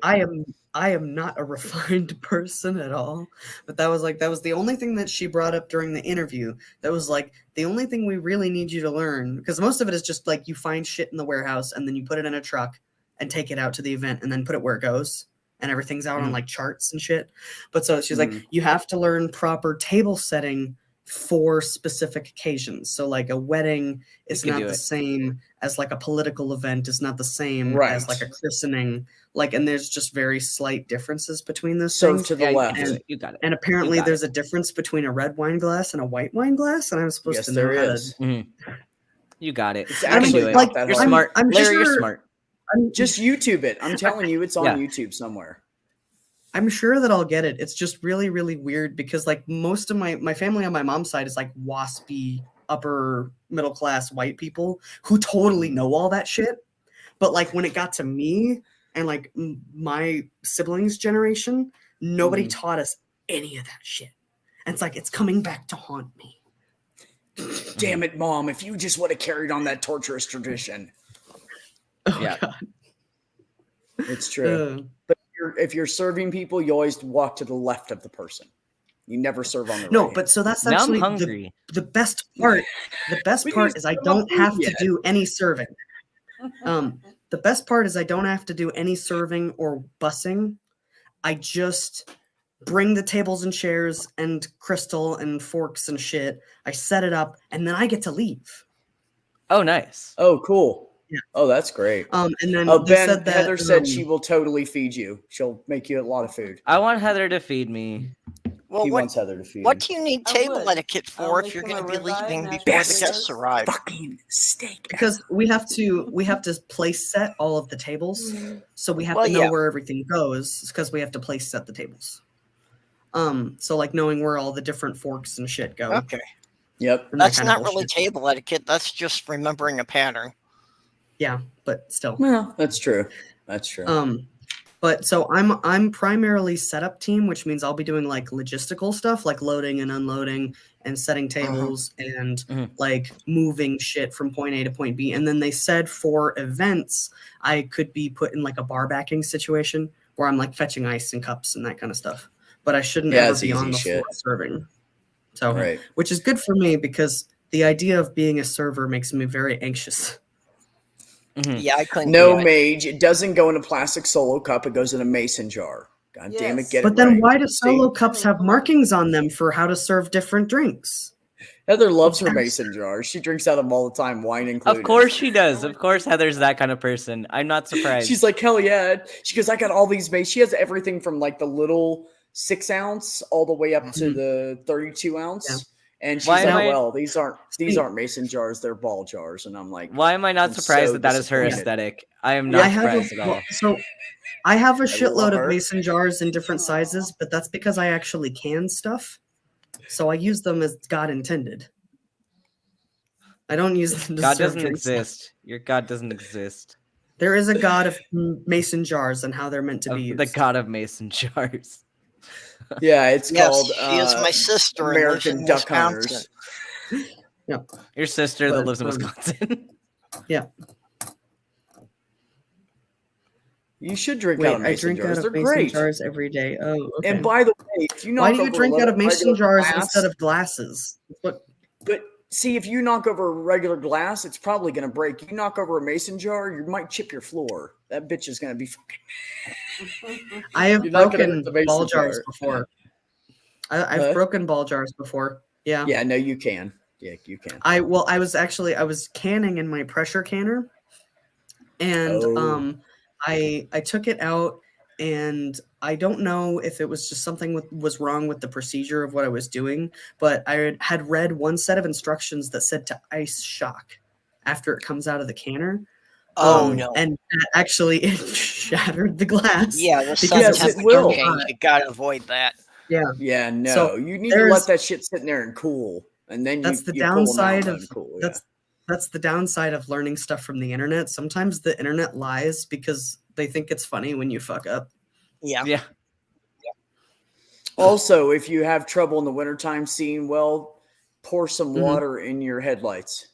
I am not a refined person at all, but that was the only thing that she brought up during the interview. That was like the only thing we really need you to learn, because most of it is just like you find shit in the warehouse and then you put it in a truck and take it out to the event and then put it where it goes. and everything's out on like charts and shit. But so she's like, you have to learn proper table setting for specific occasions. So like a wedding is not the same as like a political event, is not the same as like a christening. Like, and there's just very slight differences between those things. To the left. You got it. And apparently there's a difference between a red wine glass and a white wine glass. And I'm supposed to know how to. You got it. It's actually like you're smart. Larry, you're smart. Just YouTube it. I'm telling you, it's on YouTube somewhere. I'm sure that I'll get it. It's just really, really weird because like most of my family on my mom's side is like waspy, upper middle class white people who totally know all that shit. But like when it got to me and like my siblings' generation, nobody taught us any of that shit. And it's like, it's coming back to haunt me. Damn it, Mom. If you just would have carried on that torturous tradition. Oh, God. It's true. But if you're serving people, you always walk to the left of the person. You never serve on the right. But so that's actually the best part. The best part is I don't have to do any serving. The best part is I don't have to do any serving or bussing. I just bring the tables and chairs and crystal and forks and shit. I set it up and then I get to leave. Oh, nice. Oh, cool. Yeah. Oh, that's great. And then Heather said she will totally feed you. She'll make you a lot of food. I want Heather to feed me. Well, he wants Heather to feed What him. do you need table etiquette for if you're going to be leaving before the guests arrive? Fucking steak. Because we have to place set all of the tables, so we have to know where everything goes. Because we have to place set the tables. So like knowing where all the different forks and shit go. Okay. Yep. That's not really table etiquette. That's just remembering a pattern. Yeah, but still. Well, that's true. That's true. But so I'm primarily setup team, which means I'll be doing like logistical stuff, like loading and unloading and setting tables and like moving shit from point A to point B. And then they said for events, I could be put in like a bar backing situation where I'm like fetching ice and cups and that kind of stuff. But I shouldn't ever be on the floor serving. So, which is good for me because the idea of being a server makes me very anxious. Yeah, I couldn't. No mage. It doesn't go in a plastic solo cup. It goes in a mason jar. God damn it, get it. But then why do solo cups have markings on them for how to serve different drinks? Heather loves her mason jars. She drinks out of them all the time, wine included. Of course she does. Of course Heather's that kind of person. I'm not surprised. She's like, hell yeah. She goes, I got all these mason. She has everything from like the little 6 ounce all the way up to the 32 ounce. Yeah. And she's like, well, these aren't mason jars, they're ball jars. And I'm like, why am I not surprised that is her aesthetic? I am not surprised at all. So I have a shitload of mason jars in different sizes, but that's because I actually can stuff. So I use them as God intended. I don't use them to God doesn't exist. Your God doesn't exist. There is a God of mason jars and how they're meant to be used. The God of mason jars. Yeah, it's called she is my sister. American Duck Hunters. Yeah. Your sister that lives in Wisconsin. Yeah. You should drink out of mason jars. They're great. Jars every day. Oh, okay. And by the way, if you why do you drink out of mason jars instead of glasses? But see, if you knock over a regular glass, it's probably going to break. You knock over a mason jar, you might chip your floor. That bitch is going to be fucking. I have broken ball jars before. I've broken ball jars before. Yeah. Yeah, no, you can. Yeah, you can. I was canning in my pressure canner, and I took it out, and I don't know if it was just something was wrong with the procedure of what I was doing, but I had read one set of instructions that said to ice shock after it comes out of the canner. Oh no! And actually, it shattered the glass. Yeah, the sun temperature change. You gotta avoid that. Yeah. Yeah. No, so you need to let that shit sit in there and cool, and then that's the downside of that's the downside of learning stuff from the internet. Sometimes the internet lies because they think it's funny when you fuck up. Yeah. Yeah. Also, if you have trouble in the wintertime seeing well, pour some water in your headlights.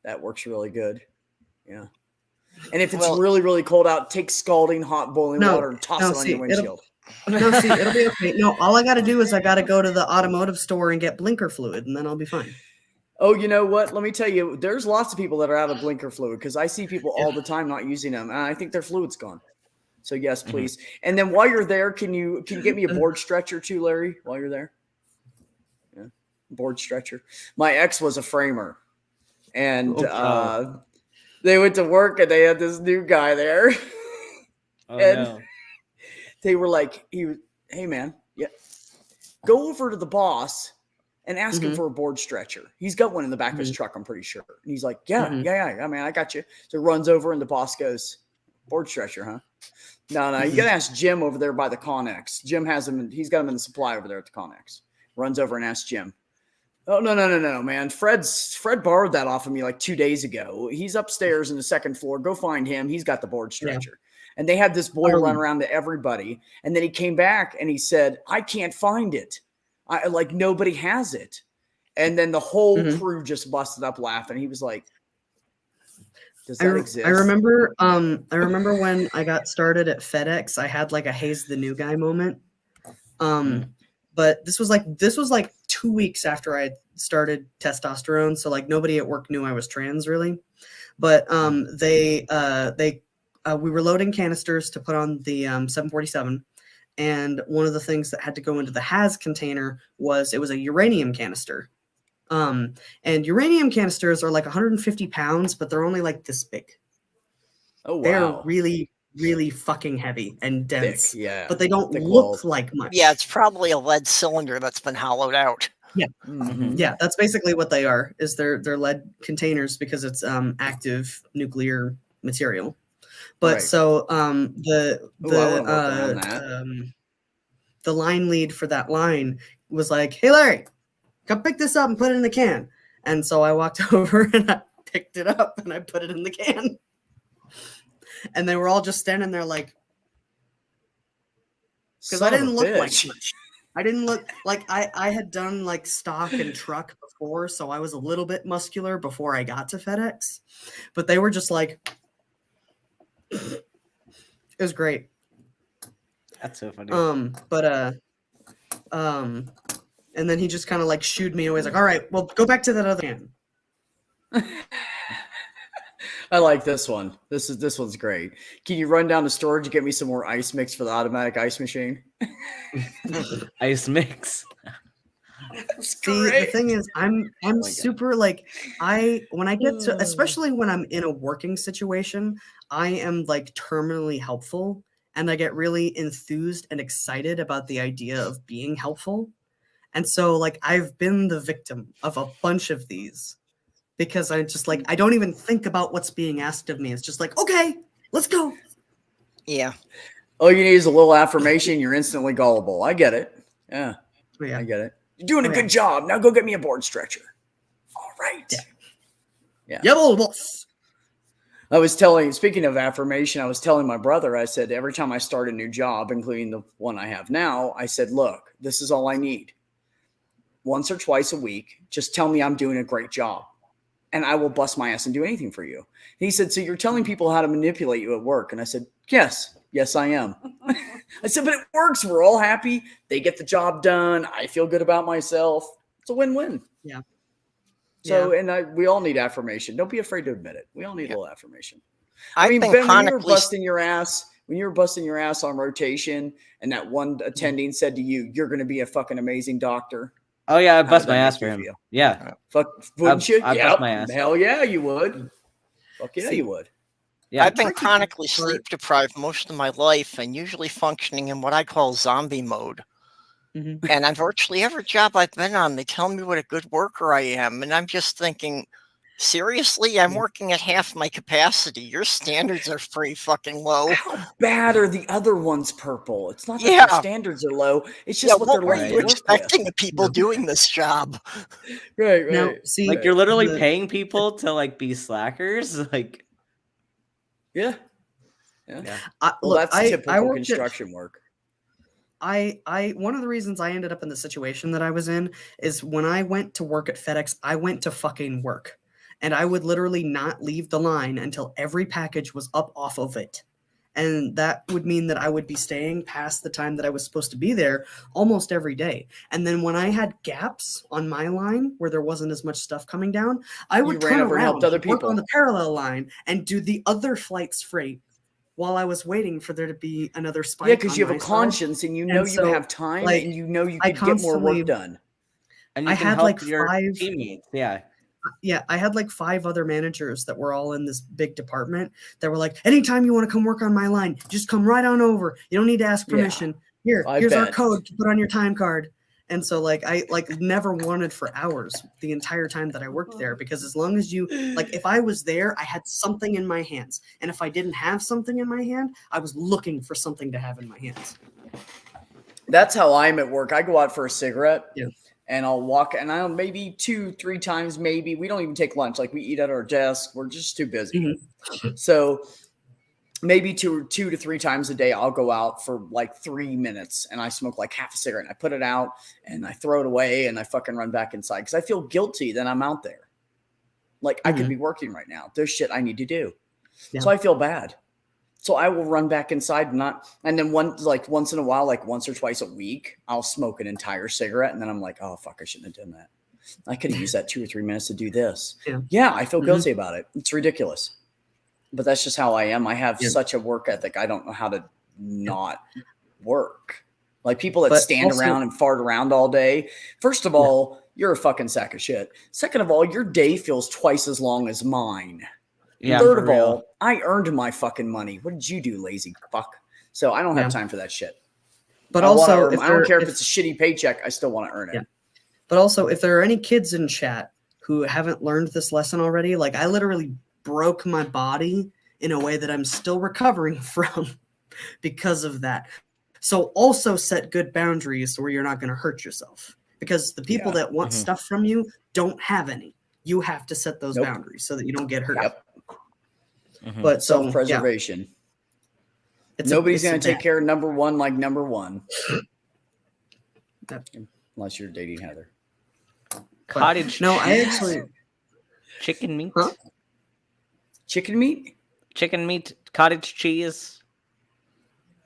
That works really good. Yeah. And if it's really, really cold out, take scalding hot boiling water and toss it on your windshield. It'll be okay. No, all I got to do is I got to go to the automotive store and get blinker fluid, and then I'll be fine. Oh, you know what? Let me tell you, there's lots of people that are out of blinker fluid because I see people all the time not using them, and I think their fluid's gone. So yes, please. And then while you're there, can you get me a board stretcher too, Larry? While you're there, yeah, board stretcher. My ex was a framer, and they went to work and they had this new guy there, and they were like, "Hey man, yeah, go over to the boss and ask him for a board stretcher. He's got one in the back of his truck, I'm pretty sure." And he's like, yeah, I mean, I got you. So runs over and the boss goes, "Board stretcher, huh? No, you got to ask Jim over there by the Connex. Jim has him. He's got him in the supply over there at the Connex." Runs over and asks Jim. "Oh, no, man. Fred borrowed that off of me like 2 days ago. He's upstairs in the second floor. Go find him. He's got the board stretcher." Yeah. And they had this boy run around to everybody. And then he came back and he said, "I can't find it. Nobody has it." And then the whole crew just busted up laughing. He was like, "Does that exist?" I remember when I got started at FedEx, I had like a Hayes the new guy moment. But this was like 2 weeks after I started testosterone, so like nobody at work knew I was trans really. But we were loading canisters to put on the 747. And one of the things that had to go into the HAZ container was a uranium canister. And uranium canisters are like 150 pounds, but they're only like this big. Oh, wow. They're really, really fucking heavy and dense. Thick, yeah. But they don't look like much. Yeah, it's probably a lead cylinder that's been hollowed out. Yeah. Yeah, that's basically what they are, is they're lead containers because it's active nuclear material. But so the line lead for that line was like, "Hey Larry, come pick this up and put it in the can." And so I walked over and I picked it up and I put it in the can. And they were all just standing there like, because I didn't look like much. I didn't look like I had done like stock and truck before, so I was a little bit muscular before I got to FedEx. But they were just like, it was great. That's so funny. And then he just kind of like shooed me away. He's like, "All right, well, go back to that other can." I like this one. This one's great. Can you run down to storage and get me some more ice mix for the automatic ice machine? Ice mix. See, the thing is, I'm super like when I get to, especially when I'm in a working situation, I am like terminally helpful, and I get really enthused and excited about the idea of being helpful. And so like I've been the victim of a bunch of these because I just like I don't even think about what's being asked of me. It's just like, okay, let's go. Yeah. All you need is a little affirmation. You're instantly gullible. I get it. Yeah. I get it. You're doing a good job. Now go get me a board stretcher. All right. Yeah. Boss. Speaking of affirmation, I was telling my brother, I said, every time I start a new job, including the one I have now, I said, look, this is all I need. Once or twice a week, just tell me I'm doing a great job and I will bust my ass and do anything for you. And he said, so you're telling people how to manipulate you at work? And I said, yes, I am. I said, but it works. We're all happy. They get the job done. I feel good about myself. It's a win-win. Yeah. So, we all need affirmation. Don't be afraid to admit it. We all need a little affirmation. I mean, think Ben, when you were busting your ass on rotation and that one attending said to you, you're going to be a fucking amazing doctor. Oh yeah, I bust my ass for him. Yeah. Fuck, wouldn't you? I bust my ass. Hell yeah, you would. Fuck yeah, you would. Yeah. I've been chronically sleep deprived most of my life and usually functioning in what I call zombie mode. Mm-hmm. And on virtually every job I've been on, they tell me what a good worker I am. And I'm just thinking, seriously, I'm working at half my capacity. Your standards are pretty fucking low. How bad are the other ones, Purple? It's not that their standards are low. It's just what they're like. What are you expecting of people doing this job? Right. Now, see, like you're literally paying people to like be slackers. Like, yeah. Well, that's typical construction work. One of the reasons I ended up in the situation that I was in is when I went to work at FedEx, I went to fucking work. And I would literally not leave the line until every package was up off of it. And that would mean that I would be staying past the time that I was supposed to be there almost every day. And then when I had gaps on my line where there wasn't as much stuff coming down, I would turn around, work on the parallel line and do the other flight's freight while I was waiting for there to be another spike. Yeah, because you on have a my side. conscience and you know And you so, have time like, and you know you I could get more constantly- work done. And you I can had, help like, your 5 teammates. Yeah. Yeah, I had like 5 other managers that were all in this big department that were like, anytime you want to come work on my line, just come right on over. You don't need to ask permission. Here's our code to put on your time card. And so like I never wanted for hours the entire time that I worked there, because as long as you like, if I was there, I had something in my hands. And if I didn't have something in my hand, I was looking for something to have in my hands. That's how I'm at work. I go out for a cigarette. Yeah. And I'll walk, and I'll maybe 2-3 times, maybe. We don't even take lunch. Like, we eat at our desk. We're just too busy. Mm-hmm. So maybe 2 to 3 times a day, I'll go out for like 3 minutes, and I smoke like half a cigarette, and I put it out, and I throw it away, and I fucking run back inside because I feel guilty that I'm out there. Like, I could be working right now. There's shit I need to do. Yeah. So I feel bad. So I will run back inside and then once in a while, like once or twice a week, I'll smoke an entire cigarette. And then I'm like, oh, fuck, I shouldn't have done that. I could have used that 2 or 3 minutes to do this. Yeah, I feel guilty about it. It's ridiculous. But that's just how I am. I have such a work ethic. I don't know how to not work. Like people that stand around and fart around all day. First of all, you're a fucking sack of shit. Second of all, your day feels twice as long as mine. Yeah, third of all, I earned my fucking money. What did you do, lazy fuck? So I don't have time for that shit. But I don't care if it's a shitty paycheck. I still want to earn it. Yeah. But also, if there are any kids in chat who haven't learned this lesson already, like I literally broke my body in a way that I'm still recovering from because of that. So also set good boundaries where you're not going to hurt yourself, because the people that want stuff from you don't have any. You have to set those boundaries so that you don't get hurt. Yep. But self-preservation. Nobody's going to take care of number one like number one. Unless you're dating Heather. Cottage cheese. No, I actually... Chicken meat? Huh? Chicken meat? Chicken meat, cottage cheese.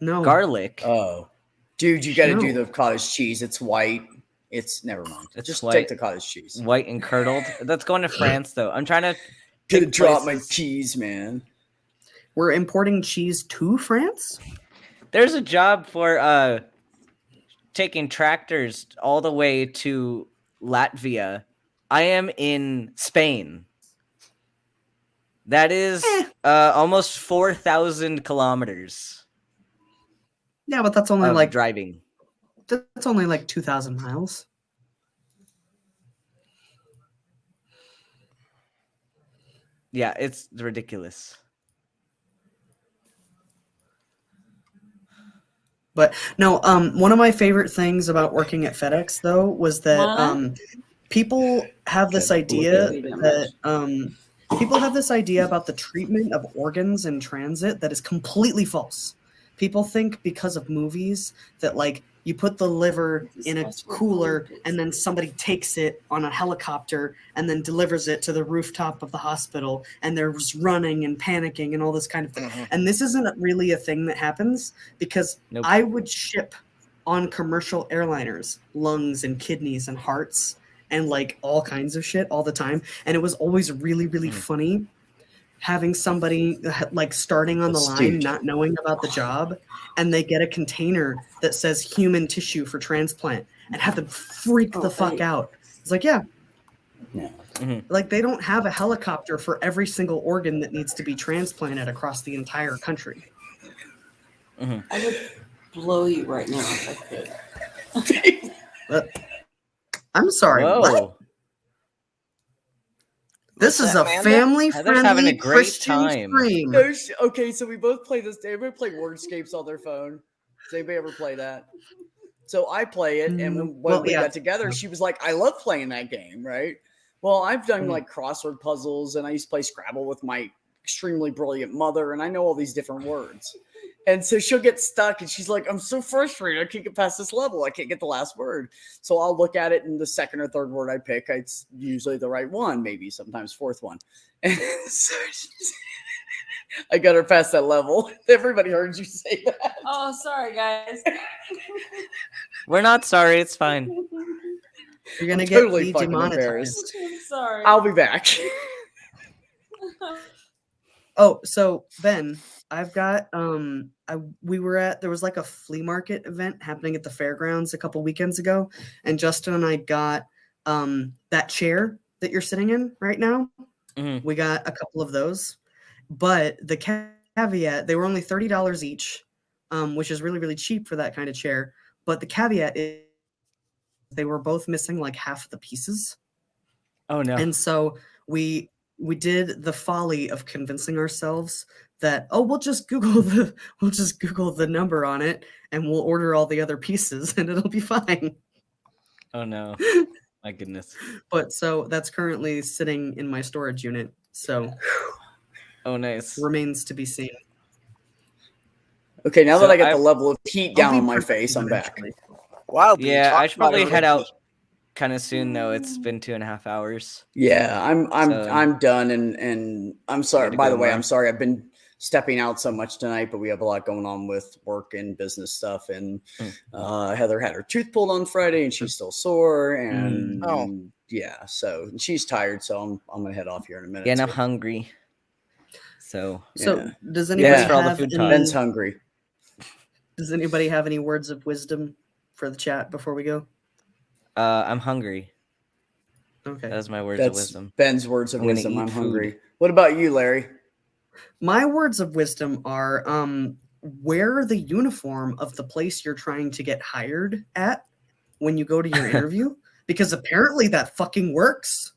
No. Garlic. Oh. Dude, you got to do the cottage cheese. It's white. It's never mind. It's just white, take the cottage cheese. White and curdled. That's going to France, though. I'm trying to... Gonna drop my cheese, man. We're importing cheese to France? There's a job for taking tractors all the way to Latvia. I am in Spain. That is almost 4,000 kilometers. Yeah, but that's only like driving. That's only like 2,000 miles. Yeah, it's ridiculous. But no, one of my favorite things about working at FedEx though was that people have this idea that people have this idea about the treatment of organs in transit that is completely false. People think because of movies that like you put the liver in a cooler and then somebody takes it on a helicopter and then delivers it to the rooftop of the hospital and they're just running and panicking and all this kind of thing. And this isn't really a thing that happens because I would ship on commercial airliners lungs and kidneys and hearts and like all kinds of shit all the time. And it was always really, really funny having somebody like starting on the line, not knowing about the job, and they get a container that says human tissue for transplant and have them freak the fuck out. It's like, like they don't have a helicopter for every single organ that needs to be transplanted across the entire country. I would blow you right now if I could. I'm sorry. What? This is a family-friendly Christian stream. Okay, so we both play this. Everybody play Wordscapes on their phone. Does anybody ever play that? So I play it, and when we got together, she was like, I love playing that game, right? Well, I've done like crossword puzzles, and I used to play Scrabble with my extremely brilliant mother, and I know all these different words. And so she'll get stuck, and she's like, I'm so frustrated. I can't get past this level. I can't get the last word. So I'll look at it, and the second or third word I pick, it's usually the right one, maybe sometimes fourth one. And so I got her past that level. Everybody heard you say that. Oh, sorry, guys. We're not sorry. It's fine. You're going to get totally fucking embarrassed. Sorry. I'll be back. Oh, so Ben, I've got there was like a flea market event happening at the fairgrounds a couple weekends ago, and Justin and I got that chair that you're sitting in right now. Mm-hmm. We got a couple of those, but the caveat, they were only $30 each, which is really, really cheap for that kind of chair. But the caveat is they were both missing like half the pieces. Oh no. And so we did the folly of convincing ourselves that, oh, we'll just Google the number on it and we'll order all the other pieces and it'll be fine. Oh no. My goodness. But so that's currently sitting in my storage unit. So oh nice. Remains to be seen. Okay, now that I got the level of heat down on my face, I'm back. Wow. Yeah, I should probably head out kind of soon though. It's been 2.5 hours. Yeah, I'm done and I'm sorry. By the way, I'm sorry I've been stepping out so much tonight, but we have a lot going on with work and business stuff. And Heather had her tooth pulled on Friday and she's still sore. And yeah, so she's tired. So I'm gonna head off here in a minute. Yeah, and I'm hungry. So does anybody have all the food talk. Ben's hungry. Does anybody have any words of wisdom for the chat before we go? I'm hungry. Okay. That's my words of wisdom. Ben's words of wisdom. I'm hungry. What about you, Larry? My words of wisdom are wear the uniform of the place you're trying to get hired at when you go to your interview, because apparently that fucking works.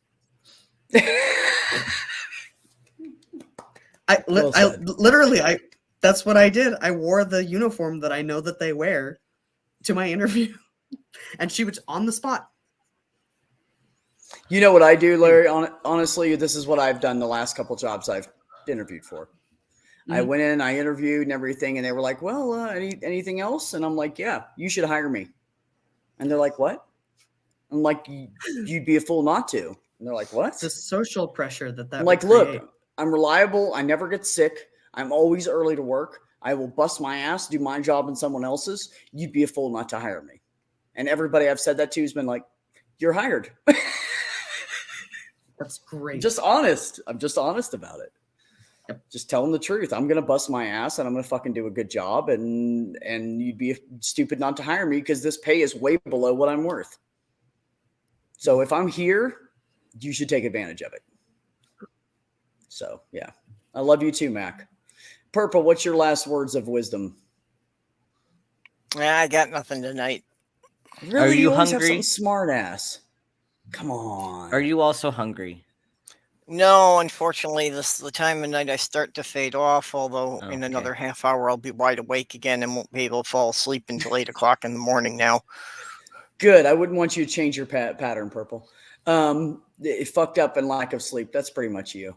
That's what I did. I wore the uniform that I know that they wear to my interview, and she was on the spot. You know what I do, Larry? Honestly, this is what I've done the last couple jobs I've interviewed for. I went in, I interviewed and everything, and they were like, well, anything else? And I'm like, yeah, you should hire me. And they're like, what? I'm like, you'd be a fool not to. And they're like, what? The social pressure that I'm like, look, I'm reliable. I never get sick. I'm always early to work. I will bust my ass, do my job and someone else's. You'd be a fool not to hire me. And everybody I've said that to has been like, you're hired. That's great. I'm just honest about it. Yep. Just tell them the truth. I'm going to bust my ass and I'm going to fucking do a good job. And you'd be stupid not to hire me because this pay is way below what I'm worth. So if I'm here, you should take advantage of it. So, yeah. I love you too, Mac. Purple, what's your last words of wisdom? I got nothing tonight. Really? Are you always hungry? Have some smart ass. Come on. Are you also hungry? No, unfortunately, this is the time of night I start to fade off, although in another half hour I'll be wide awake again and won't be able to fall asleep until 8 o'clock in the morning now. Good. I wouldn't want you to change your pattern, Purple. It fucked up and lack of sleep. That's pretty much you.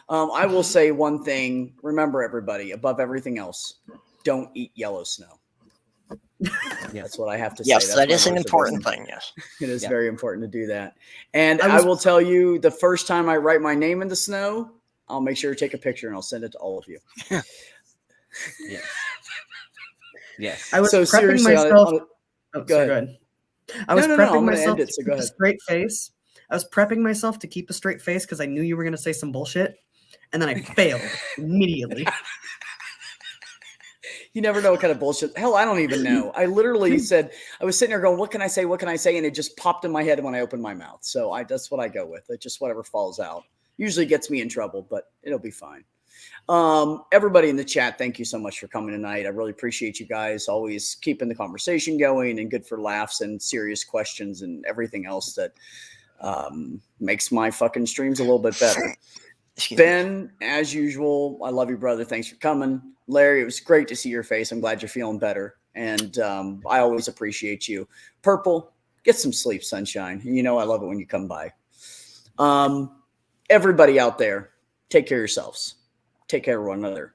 I will say one thing. Remember, everybody, above everything else, don't eat yellow snow. Yeah, that's what I have to say. Yes, that is an important thing. Yes, it is very important to do that. And I will tell you, the first time I write my name in the snow, I'll make sure to take a picture and I'll send it to all of you. Yes. Yes. I was prepping myself. Go ahead. I was prepping myself to keep a straight face. I was prepping myself to keep a straight face because I knew you were going to say some bullshit, and then I failed immediately. You never know what kind of bullshit. Hell, I don't even know. I literally said, I was sitting there going, what can I say? What can I say? And it just popped in my head when I opened my mouth. So that's what I go with. It's just whatever falls out. Usually gets me in trouble, but it'll be fine. Everybody in the chat, thank you so much for coming tonight. I really appreciate you guys always keeping the conversation going and good for laughs and serious questions and everything else that makes my fucking streams a little bit better. Ben, as usual, I love you, brother. Thanks for coming. Larry, it was great to see your face. I'm glad you're feeling better. And I always appreciate you. Purple, get some sleep, sunshine. You know I love it when you come by. Everybody out there, take care of yourselves. Take care of one another.